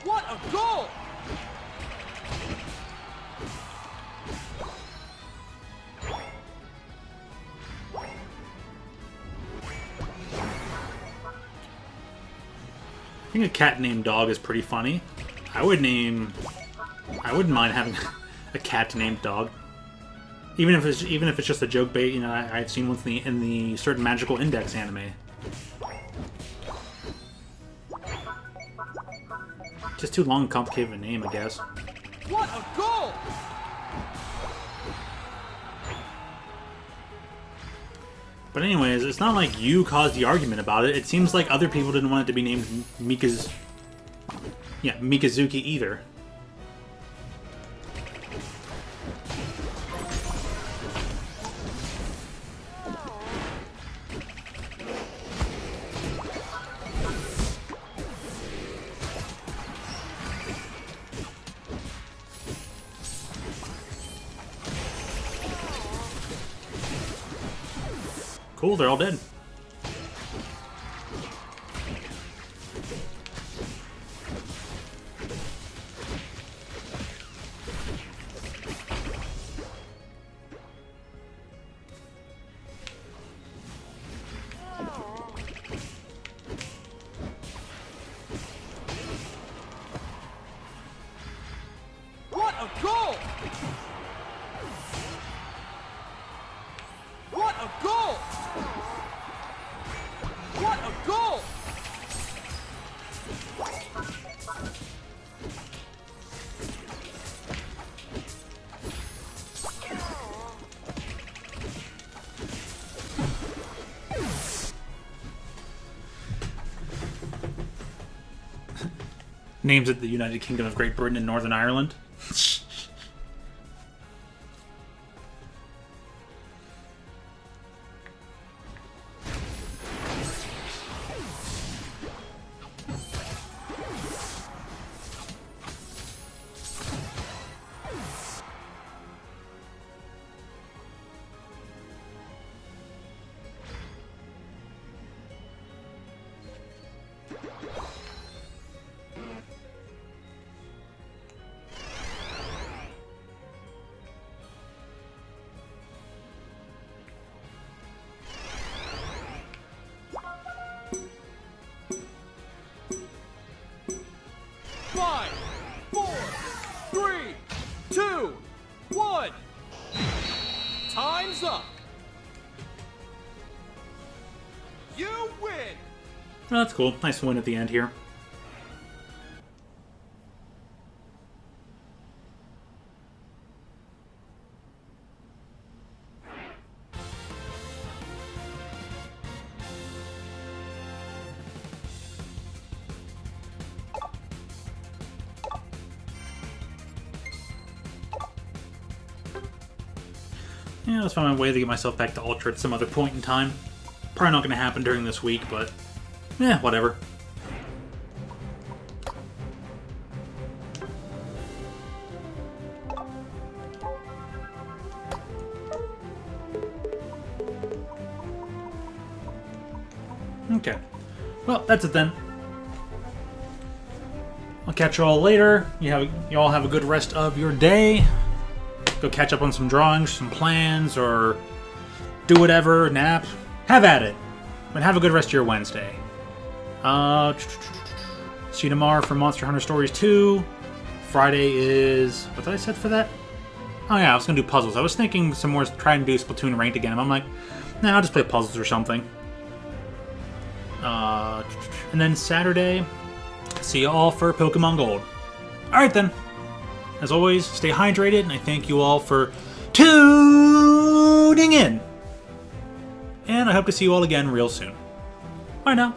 What a goal! I think a cat named dog is pretty funny. I wouldn't mind having a cat named dog. Even if it's just a joke bait, you know, I've seen ones in the certain magical index anime. Just too long and complicated of a name, I guess. What a goal! But anyways, it's not like you caused the argument about it. It seems like other people didn't want it to be named Mikazuki either. Cool, they're all dead. names it the United Kingdom of Great Britain and Northern Ireland. Five, four, three, two, one. Time's up. You win. Oh, that's cool. Nice win at the end here. Yeah, let's find my way to get myself back to Ultra at some other point in time. Probably not going to happen during this week, but whatever. Okay. Well, that's it then. I'll catch you all later. You all have a good rest of your day. Go catch up on some drawings, some plans, or do whatever, nap. Have at it. But have a good rest of your Wednesday. See you tomorrow for Monster Hunter Stories 2. Friday is... What did I set for that? Oh yeah, I was going to do puzzles. I was thinking some more trying to do Splatoon ranked again. I'm like, nah, I'll just play puzzles or something. And then Saturday, see you all for Pokemon Gold. Alright then. As always, stay hydrated, and I thank you all for tuning in. And I hope to see you all again real soon. Bye now.